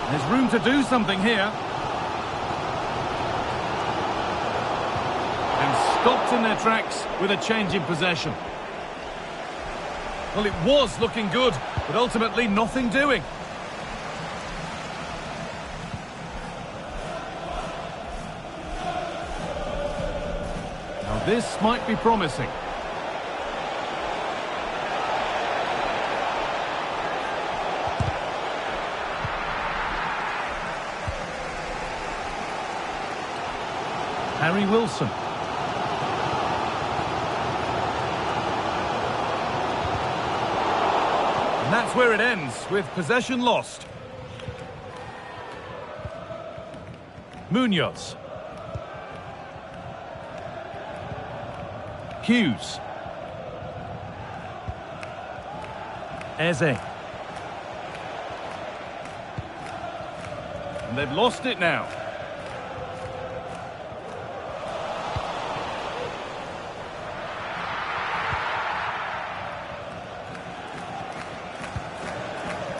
There's room to do something here. And stopped in their tracks with a change in possession. Well, it was looking good, but ultimately nothing doing. Now this might be promising. Harry Wilson. And that's where it ends, with possession lost. Munoz. Hughes. Eze. And they've lost it now.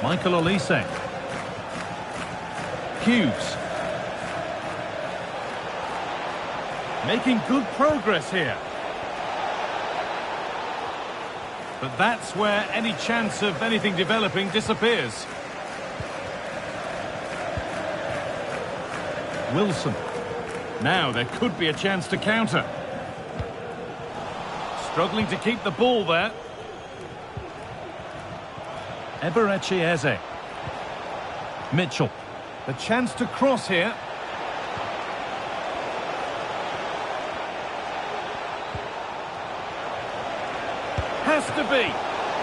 Michael Olise. Hughes. Making good progress here. But that's where any chance of anything developing disappears. Wilson. Now there could be a chance to counter. Struggling to keep the ball there. Eberechi Eze. Mitchell. The chance to cross here. Has to be.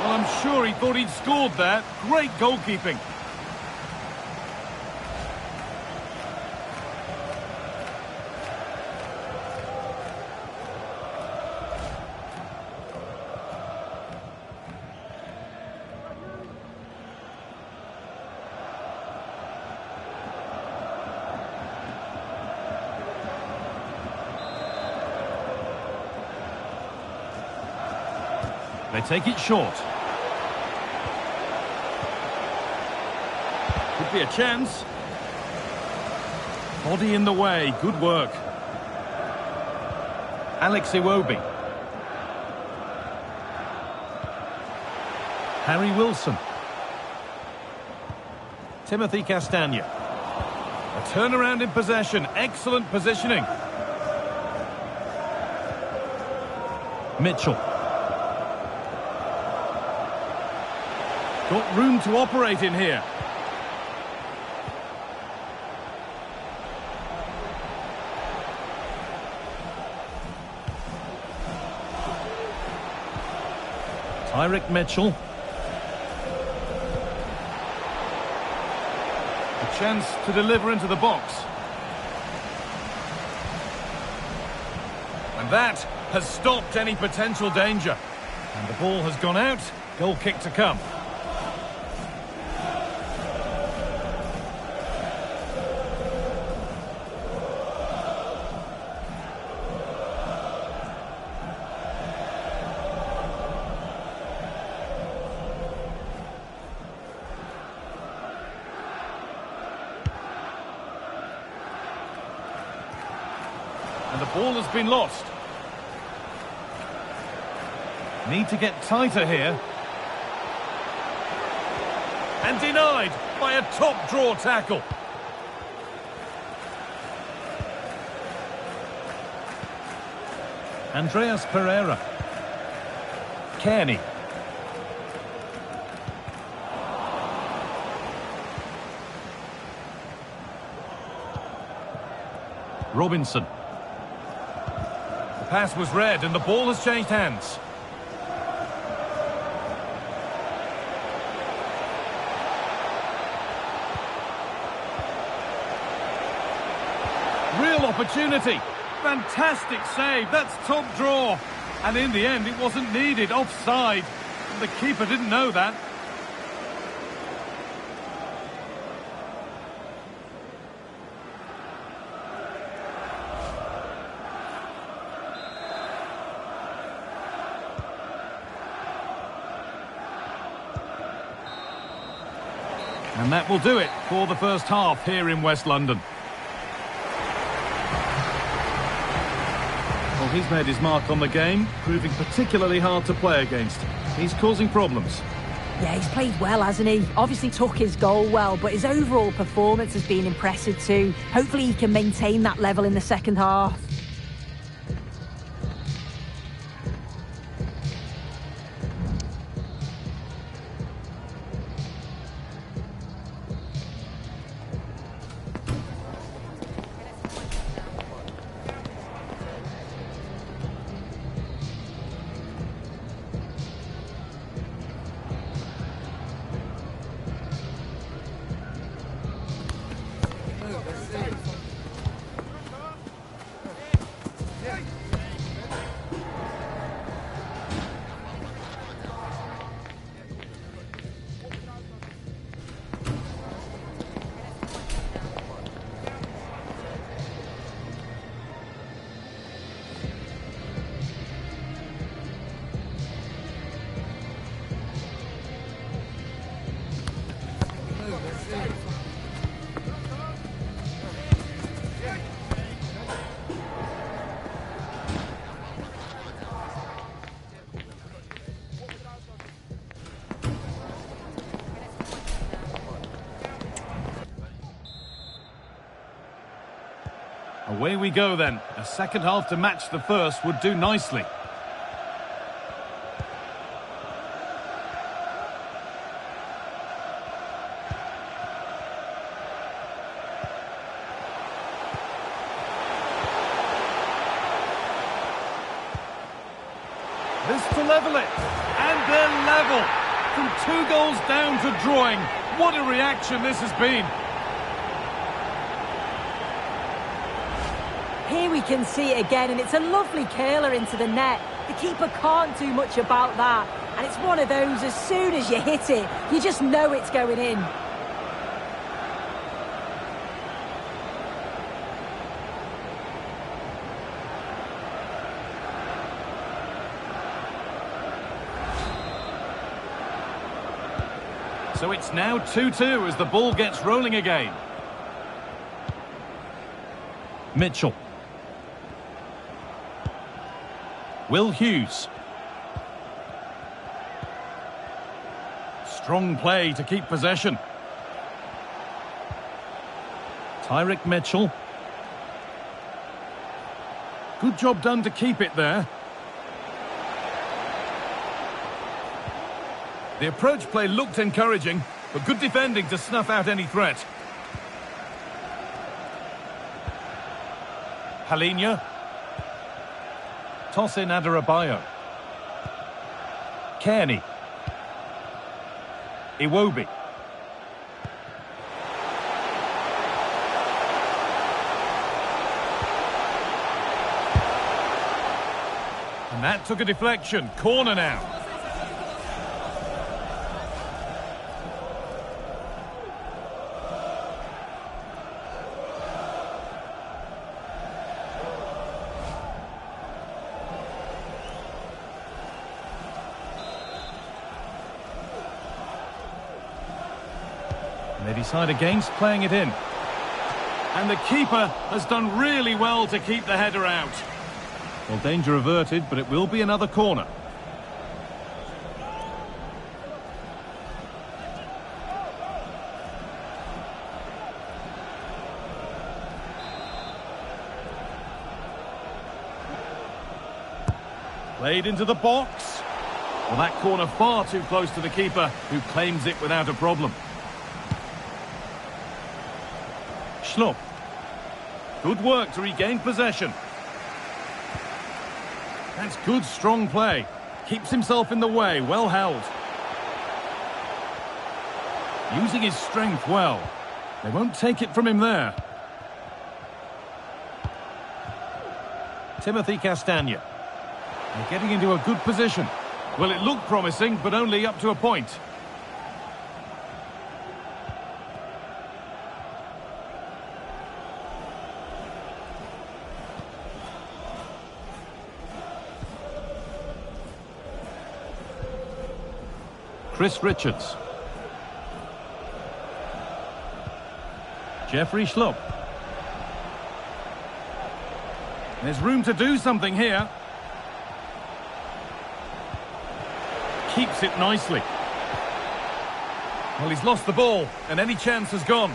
Well, I'm sure he thought he'd scored there. Great goalkeeping. They take it short. Could be a chance. Body in the way. Good work. Alex Iwobi. Harry Wilson. Timothy Castagna. A turnaround in possession. Excellent positioning. Mitchell. Got room to operate in here. Tyrick Mitchell. A chance to deliver into the box. And that has stopped any potential danger. And the ball has gone out. Goal kick to come. And the ball has been lost. Need to get tighter here. And denied by a top draw tackle. Andreas Pereira. Kearney. Robinson. The pass was read and the ball has changed hands. Real opportunity. Fantastic save. That's top draw. And in the end, it wasn't needed. Offside. The keeper didn't know that. And that will do it for the first half here in West London. Well, he's made his mark on the game, proving particularly hard to play against. He's causing problems. Yeah, he's played well, hasn't he? Obviously took his goal well, but his overall performance has been impressive too. Hopefully he can maintain that level in the second half. Away we go then. A second half to match the first would do nicely. This to level it. And they're level. From 2 goals down to drawing. What a reaction this has been. Here we can see it again, and it's a lovely curler into the net. The keeper can't do much about that. And it's one of those, as soon as you hit it, you just know it's going in. So it's now 2-2 as the ball gets rolling again. Mitchell. Will Hughes. Strong play to keep possession. Tyrick Mitchell. Good job done to keep it there. The approach play looked encouraging, but good defending to snuff out any threat. Palhinha. Toss in Adarabayo. Kearney. Iwobi. And that took a deflection. Corner now. They decide against playing it in. And the keeper has done really well to keep the header out. Well, danger averted, but it will be another corner. Played into the box. Well, that corner far too close to the keeper, who claims it without a problem. Schlupp. Good work to regain possession. That's good, strong play. Keeps himself in the way, well held. Using his strength well. They won't take it from him there. Timothy Castagna. They're getting into a good position. Well, it looked promising, but only up to a point. Chris Richards. Jeffrey Schlupp. There's room to do something here. Keeps it nicely. Well, he's lost the ball, and any chance has gone.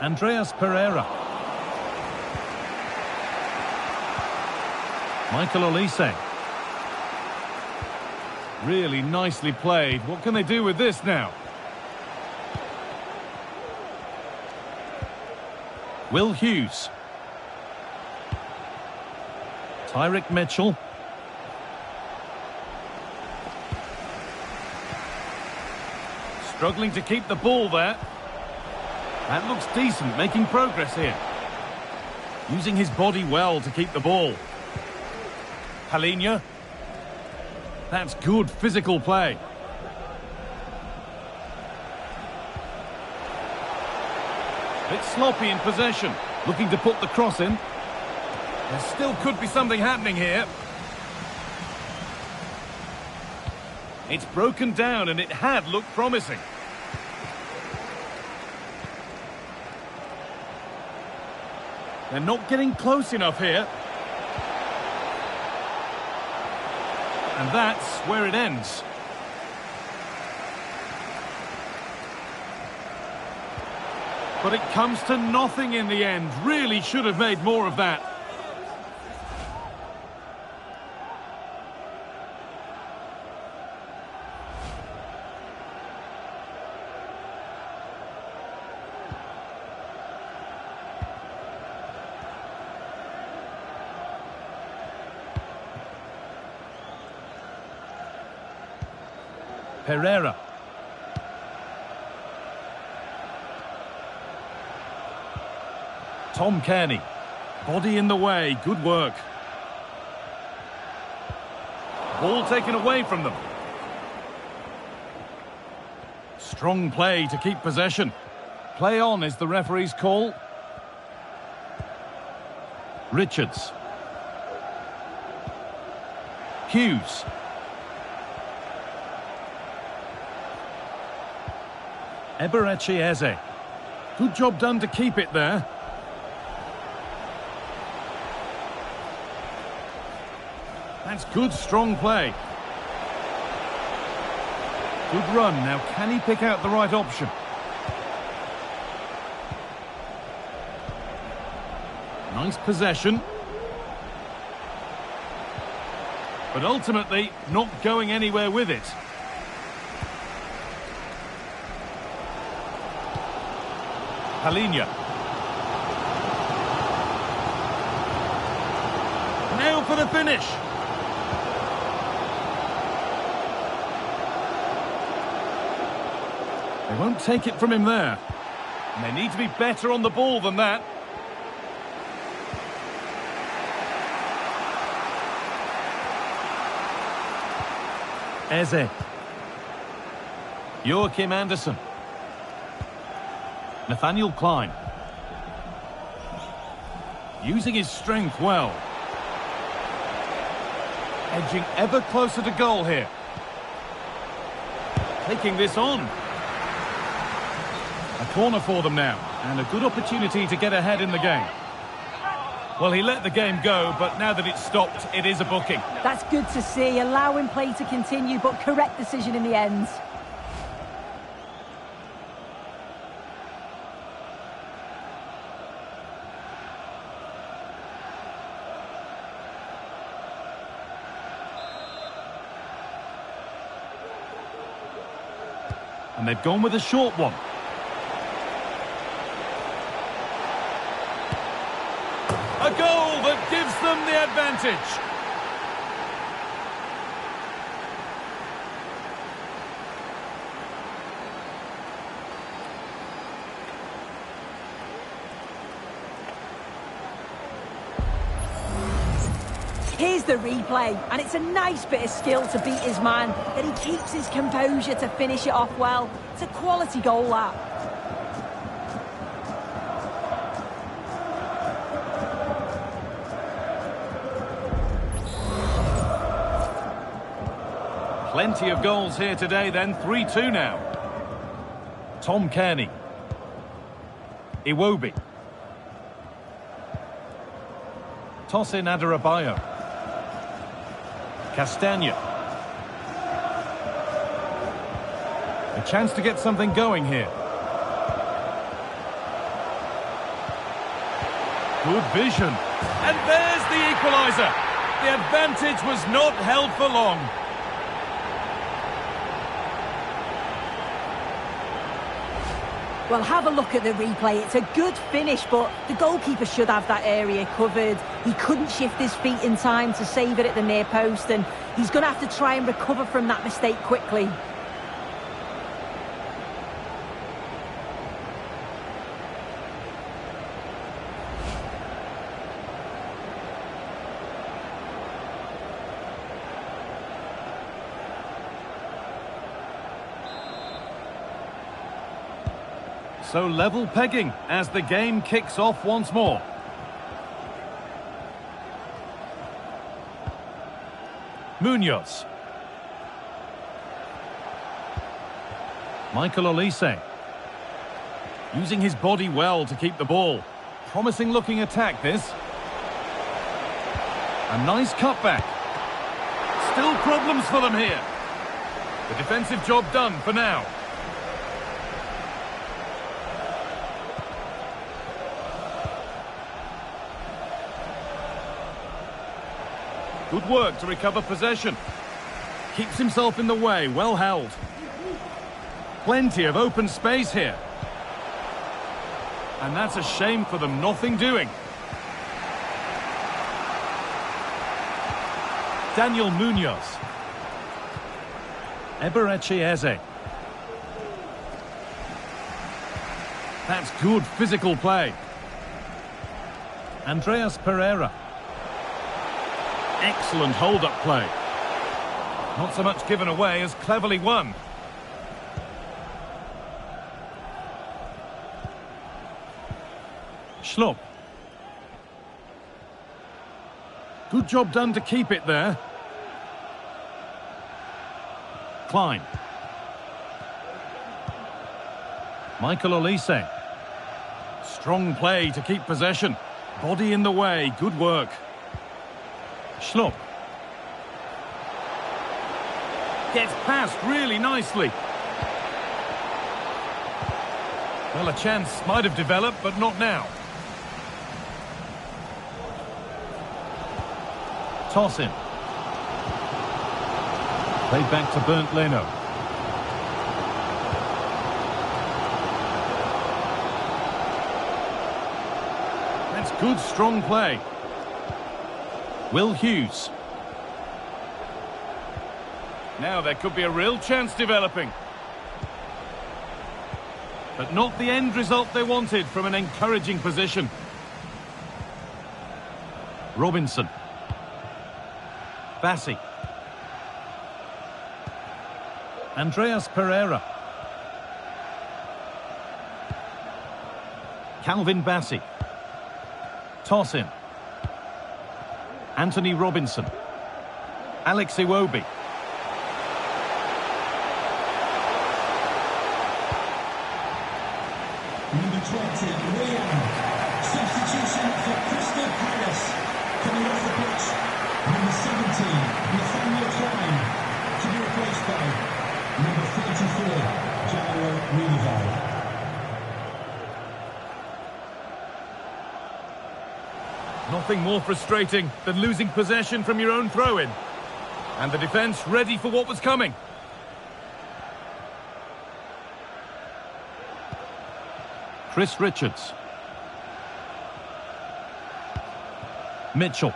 Andreas Pereira. Michael Olise. Really nicely played. What can they do with this now? Will Hughes. Tyrick Mitchell. Struggling to keep the ball there. That looks decent, making progress here. Using his body well to keep the ball. Palhinha. That's good physical play. Bit sloppy in possession. Looking to put the cross in. There still could be something happening here. It's broken down and it had looked promising. They're not getting close enough here. And that's where it ends. But it comes to nothing in the end. Really should have made more of that. Pereira. Tom Kearney. Body in the way. Good work. Ball taken away from them. Strong play to keep possession. Play on is the referee's call. Richards. Hughes. Eberechi Eze. Good job done to keep it there. That's good, strong play. Good run. Now, can he pick out the right option? Nice possession. But ultimately, not going anywhere with it. Palhinha. Now for the finish. They won't take it from him there. And they need to be better on the ball than that. Eze. Joachim Andersen. Nathaniel Klein. Using his strength well. Edging ever closer to goal here. Taking this on. A corner for them now. And a good opportunity to get ahead in the game. Well, he let the game go, but now that it's stopped, it is a booking. That's good to see. Allowing play to continue, but correct decision in the end. And they've gone with a short one. A goal that gives them the advantage. Here's the replay, and it's a nice bit of skill to beat his man, that he keeps his composure to finish it off well. It's a quality goal, that. Plenty of goals here today then, 3-2 now. Tom Kearney. Iwobi. Tosin Adarabioyo. Castagna. A chance to get something going here. Good vision. And there's the equaliser. The advantage was not held for long. Well, have a look at the replay. It's a good finish, but the goalkeeper should have that area covered. He couldn't shift his feet in time to save it at the near post, and he's going to have to try and recover from that mistake quickly. So level pegging as the game kicks off once more. Munoz. Michael Olise. Using his body well to keep the ball. Promising looking attack this. A nice cutback. Still problems for them here. The defensive job done for now. Good work to recover possession. Keeps himself in the way, well held. Plenty of open space here. And that's a shame for them, nothing doing. Daniel Munoz. Eberechi Eze. That's good physical play. Andreas Pereira. Excellent hold-up play. Not so much given away as cleverly won. Schlupp. Good job done to keep it there. Klein. Michael Olise. Strong play to keep possession. Body in the way, good work. Schlupp. Gets past really nicely. Well, a chance might have developed, but not now. Toss in. Played back to Bernd Leno. That's good, strong play. Will Hughes. Now there could be a real chance developing. But not the end result they wanted from an encouraging position. Robinson. Bassi. Andreas Pereira. Calvin Bassi. Toss in. Anthony Robinson. Alex Iwobi. Number 20, William. Substitution for Crystal Palace. Coming off the pitch, number 17, Nathaniel Klein. To be replaced by number 34, Jairo Rival. Nothing more frustrating than losing possession from your own throw-in. And the defence ready for what was coming. Chris Richards. Mitchell.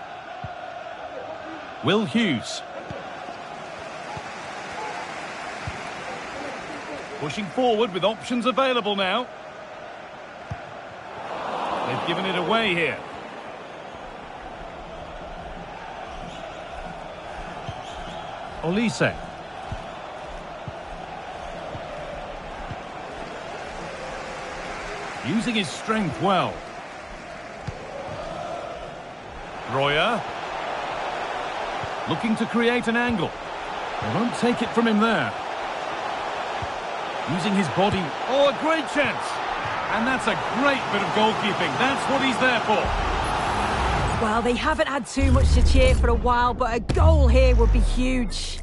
Will Hughes. Pushing forward with options available now. They've given it away here. Olise. Using his strength well. Royer. Looking to create an angle. They won't take it from him there. Using his body. Oh, a great chance. And that's a great bit of goalkeeping. That's what he's there for. Well, they haven't had too much to cheer for a while, but a goal here would be huge.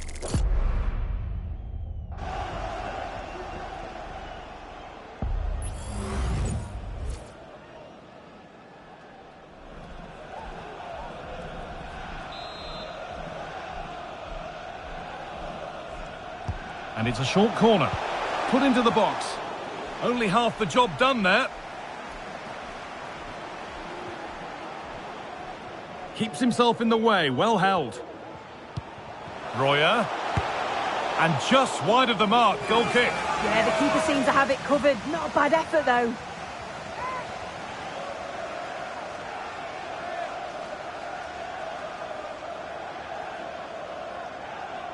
And it's a short corner. Put into the box. Only half the job done there. Keeps himself in the way. Well held. Royer. And just wide of the mark. Goal kick. Yeah, the keeper seems to have it covered. Not a bad effort, though.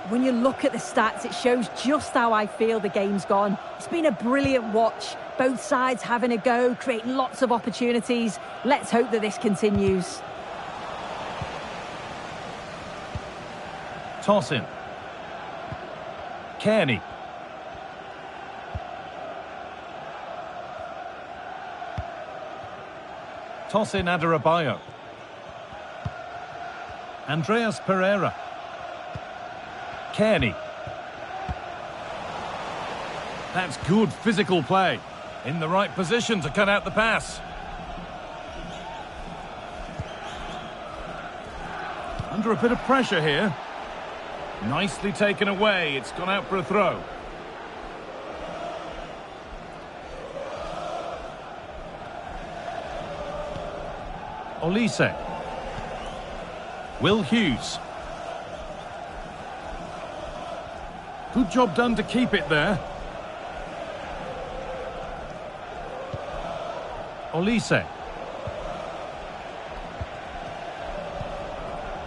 When you look at the stats, it shows just how I feel the game's gone. It's been a brilliant watch. Both sides having a go, creating lots of opportunities. Let's hope that this continues. Toss in. Kearney. Toss in Adarabioyo. Andreas Pereira. Kearney. That's good physical play. In the right position to cut out the pass. Under a bit of pressure here. Nicely taken away. It's gone out for a throw. Olise. Will Hughes. Good job done to keep it there. Olise.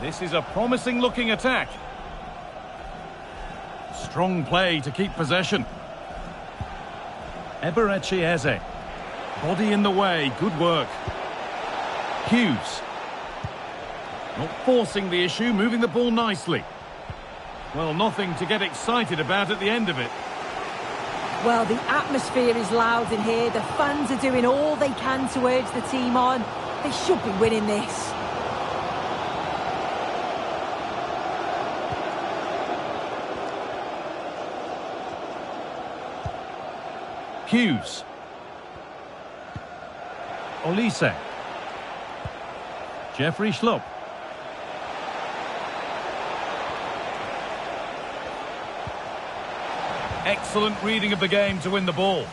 This is a promising looking attack. Strong play to keep possession. Eberechi Eze. Body in the way. Good work. Hughes. Not forcing the issue, moving the ball nicely. Well, nothing to get excited about at the end of it. Well, the atmosphere is loud in here. The fans are doing all they can to urge the team on. They should be winning this. Hughes. Olise. Jeffrey Schlupp. Excellent reading of the game to win the ball.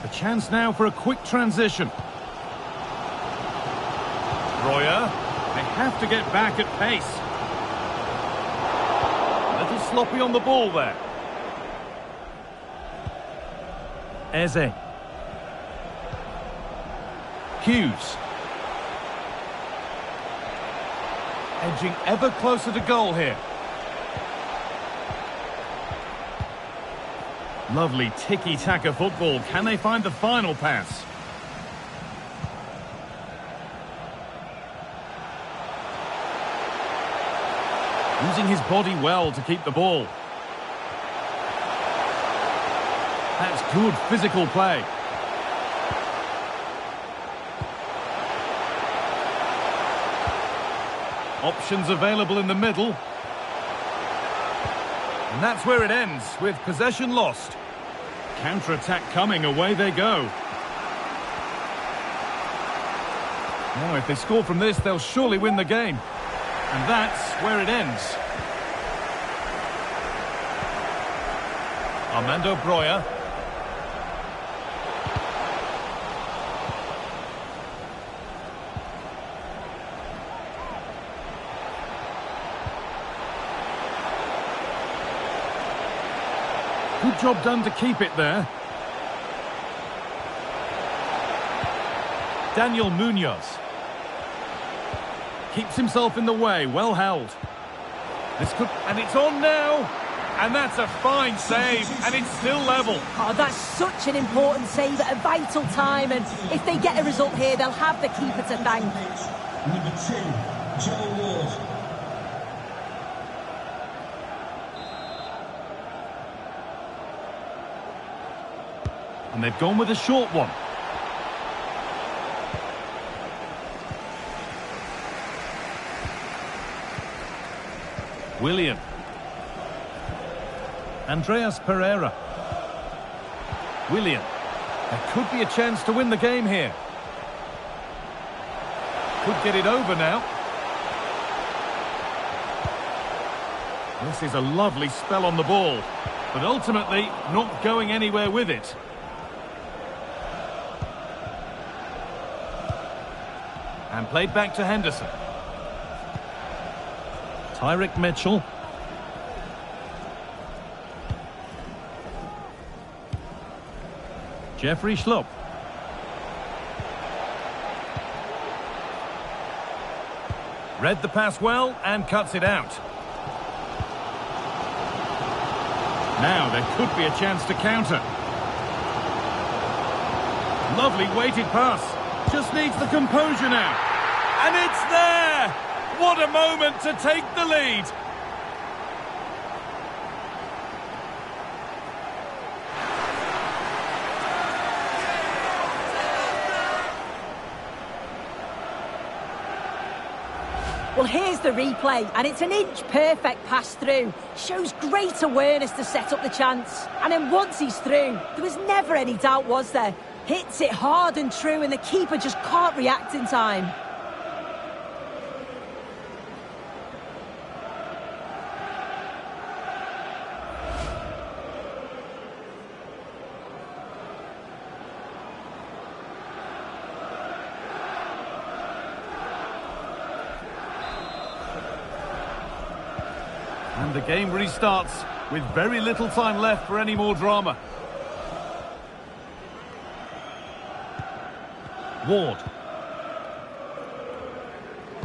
A chance now for a quick transition. Royer. They have to get back at pace. A little sloppy on the ball there. Eze. Hughes. Edging ever closer to goal here. Lovely tiki-taka football. Can they find the final pass? Using his body well to keep the ball. That's good physical play. Options available in the middle. And that's where it ends, with possession lost. Counter-attack coming, away they go. Now, if they score from this, they'll surely win the game. And that's where it ends. Armando Broja. Good job done to keep it there. Daniel Munoz. Keeps himself in the way, well held. And it's on now. And that's a fine save, and it's still level. Oh, that's such an important save at a vital time, and if they get a result here, they'll have the keeper to thank. Number 2, Joel Ward. And they've gone with a short one. William. Andreas Pereira. William. There could be a chance to win the game here. Could get it over now. This is a lovely spell on the ball, but ultimately not going anywhere with it. And played back to Henderson. Tyrick Mitchell. Jeffrey Schlupp. Read the pass well and cuts it out. Now there could be a chance to counter. Lovely weighted pass. Just needs the composure now. And it's there! What a moment to take the lead. Well, here's the replay, and it's an inch-perfect pass-through. Shows great awareness to set up the chance. And then once he's through, there was never any doubt, was there? Hits it hard and true, and the keeper just can't react in time. And the game restarts with very little time left for any more drama. Ward.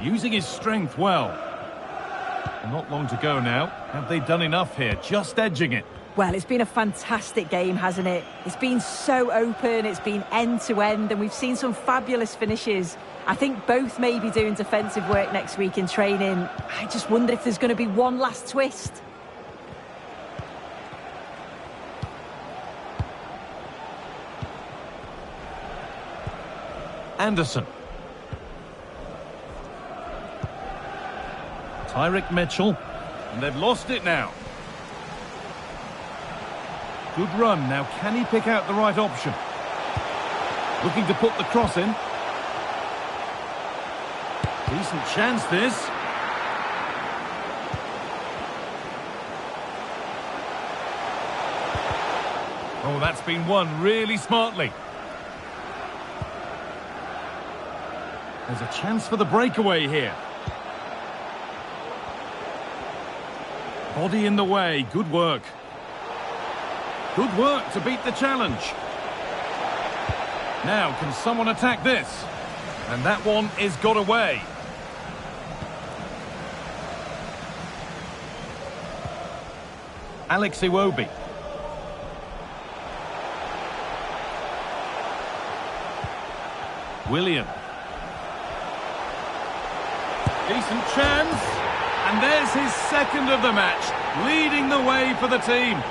Using his strength well. Not long to go now. Have they done enough here? Just edging it. Well, it's been a fantastic game, hasn't it? It's been so open, it's been end-to-end, and we've seen some fabulous finishes. I think both may be doing defensive work next week in training. I just wonder if there's going to be one last twist. Anderson. Tyrick Mitchell. And they've lost it now. Good run. Now, can he pick out the right option? Looking to put the cross in. Decent chance, this. Oh, that's been won really smartly. There's a chance for the breakaway here. Body in the way. Good work. Good work to beat the challenge. Now, can someone attack this? And that one is got away. Alex Iwobi. William. Decent chance. And there's his second of the match, leading the way for the team.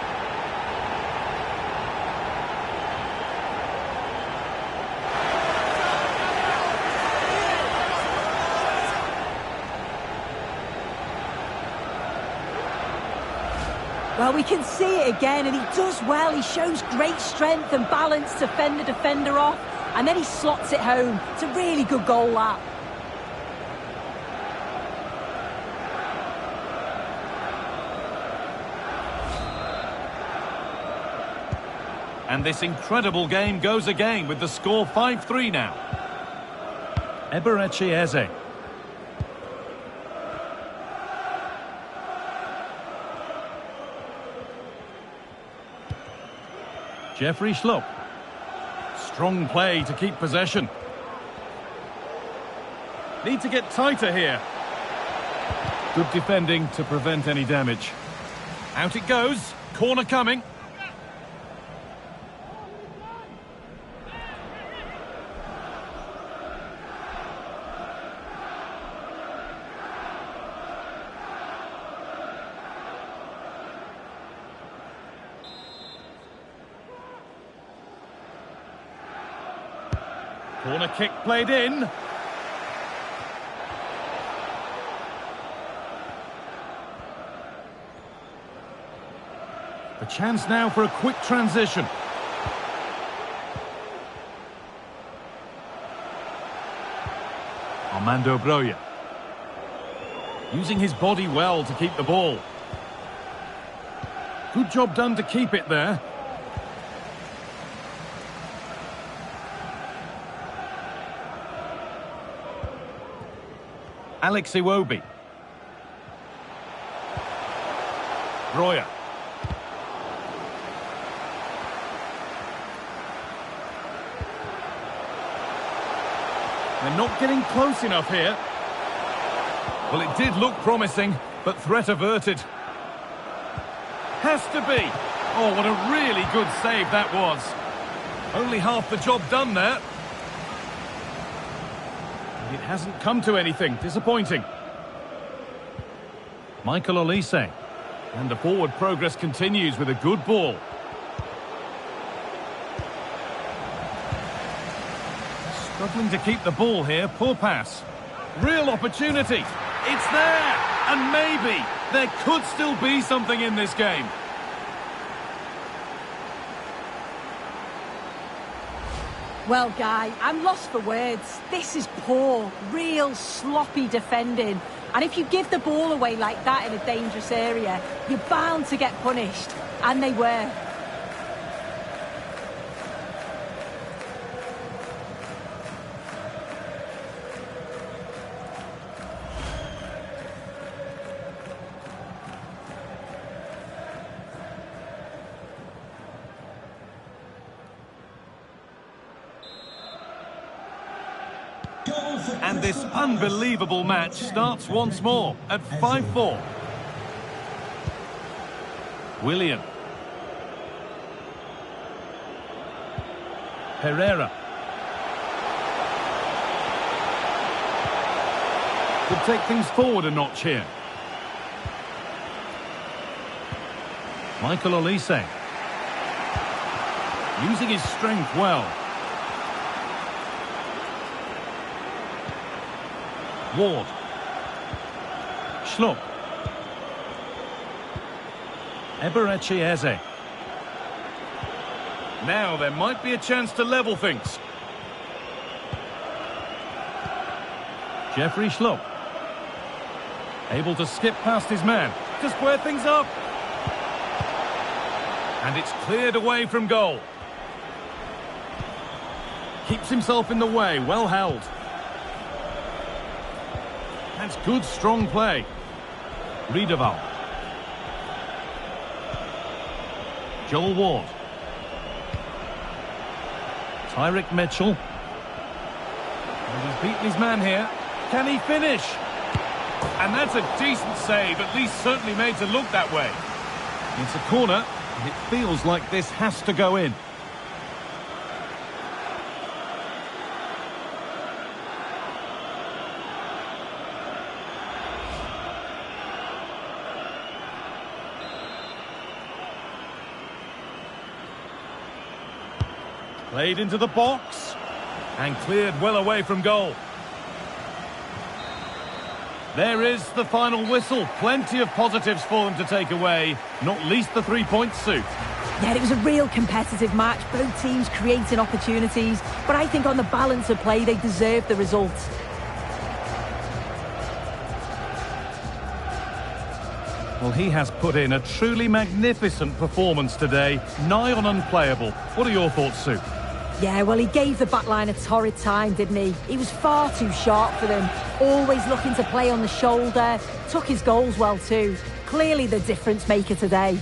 Well, we can see it again, and he does well. He shows great strength and balance to fend the defender off, and then he slots it home. It's a really good goal, that. And this incredible game goes again with the score 5-3 now. Eberechi Eze. Jeffrey Schlupp. Strong play to keep possession. Need to get tighter here. Good defending to prevent any damage. Out it goes. Corner coming. Corner kick played in. A chance now for a quick transition. Armando Broja. Using his body well to keep the ball. Good job done to keep it there. Alex Iwobi. Broja. They're not getting close enough here. Well, it did look promising, but threat averted. Has to be. Oh, what a really good save that was. Only half the job done there. It hasn't come to anything. Disappointing. Michael Olise. And the forward progress continues with a good ball. Struggling to keep the ball here. Poor pass. Real opportunity. It's there. And maybe there could still be something in this game. Well, Guy, I'm lost for words. This is poor, real sloppy defending. And if you give the ball away like that in a dangerous area, you're bound to get punished. And they were. And this unbelievable match starts once more at 5-4. Willian. Pereira. Could take things forward a notch here. Michael Olise. Using his strength well. Ward. Schlupp. Eberechi Eze. Now there might be a chance to level things. Jeffrey Schlupp. Able to skip past his man to square things up. And it's cleared away from goal. Keeps himself in the way, well held. That's good, strong play. Riedewald. Joel Ward. Tyrick Mitchell. And he's beaten his man here. Can he finish? And that's a decent save, at least certainly made to look that way. It's a corner, and it feels like this has to go in. Played into the box and cleared well away from goal. There is the final whistle. Plenty of positives for them to take away, not least the 3-point suit. Yeah, it was a real competitive match. Both teams creating opportunities, but I think on the balance of play, they deserved the result. Well, he has put in a truly magnificent performance today, nigh on unplayable. What are your thoughts, Sue? Yeah, well, he gave the back line a torrid time, didn't he? He was far too sharp for them. Always looking to play on the shoulder. Took his goals well too. Clearly the difference maker today.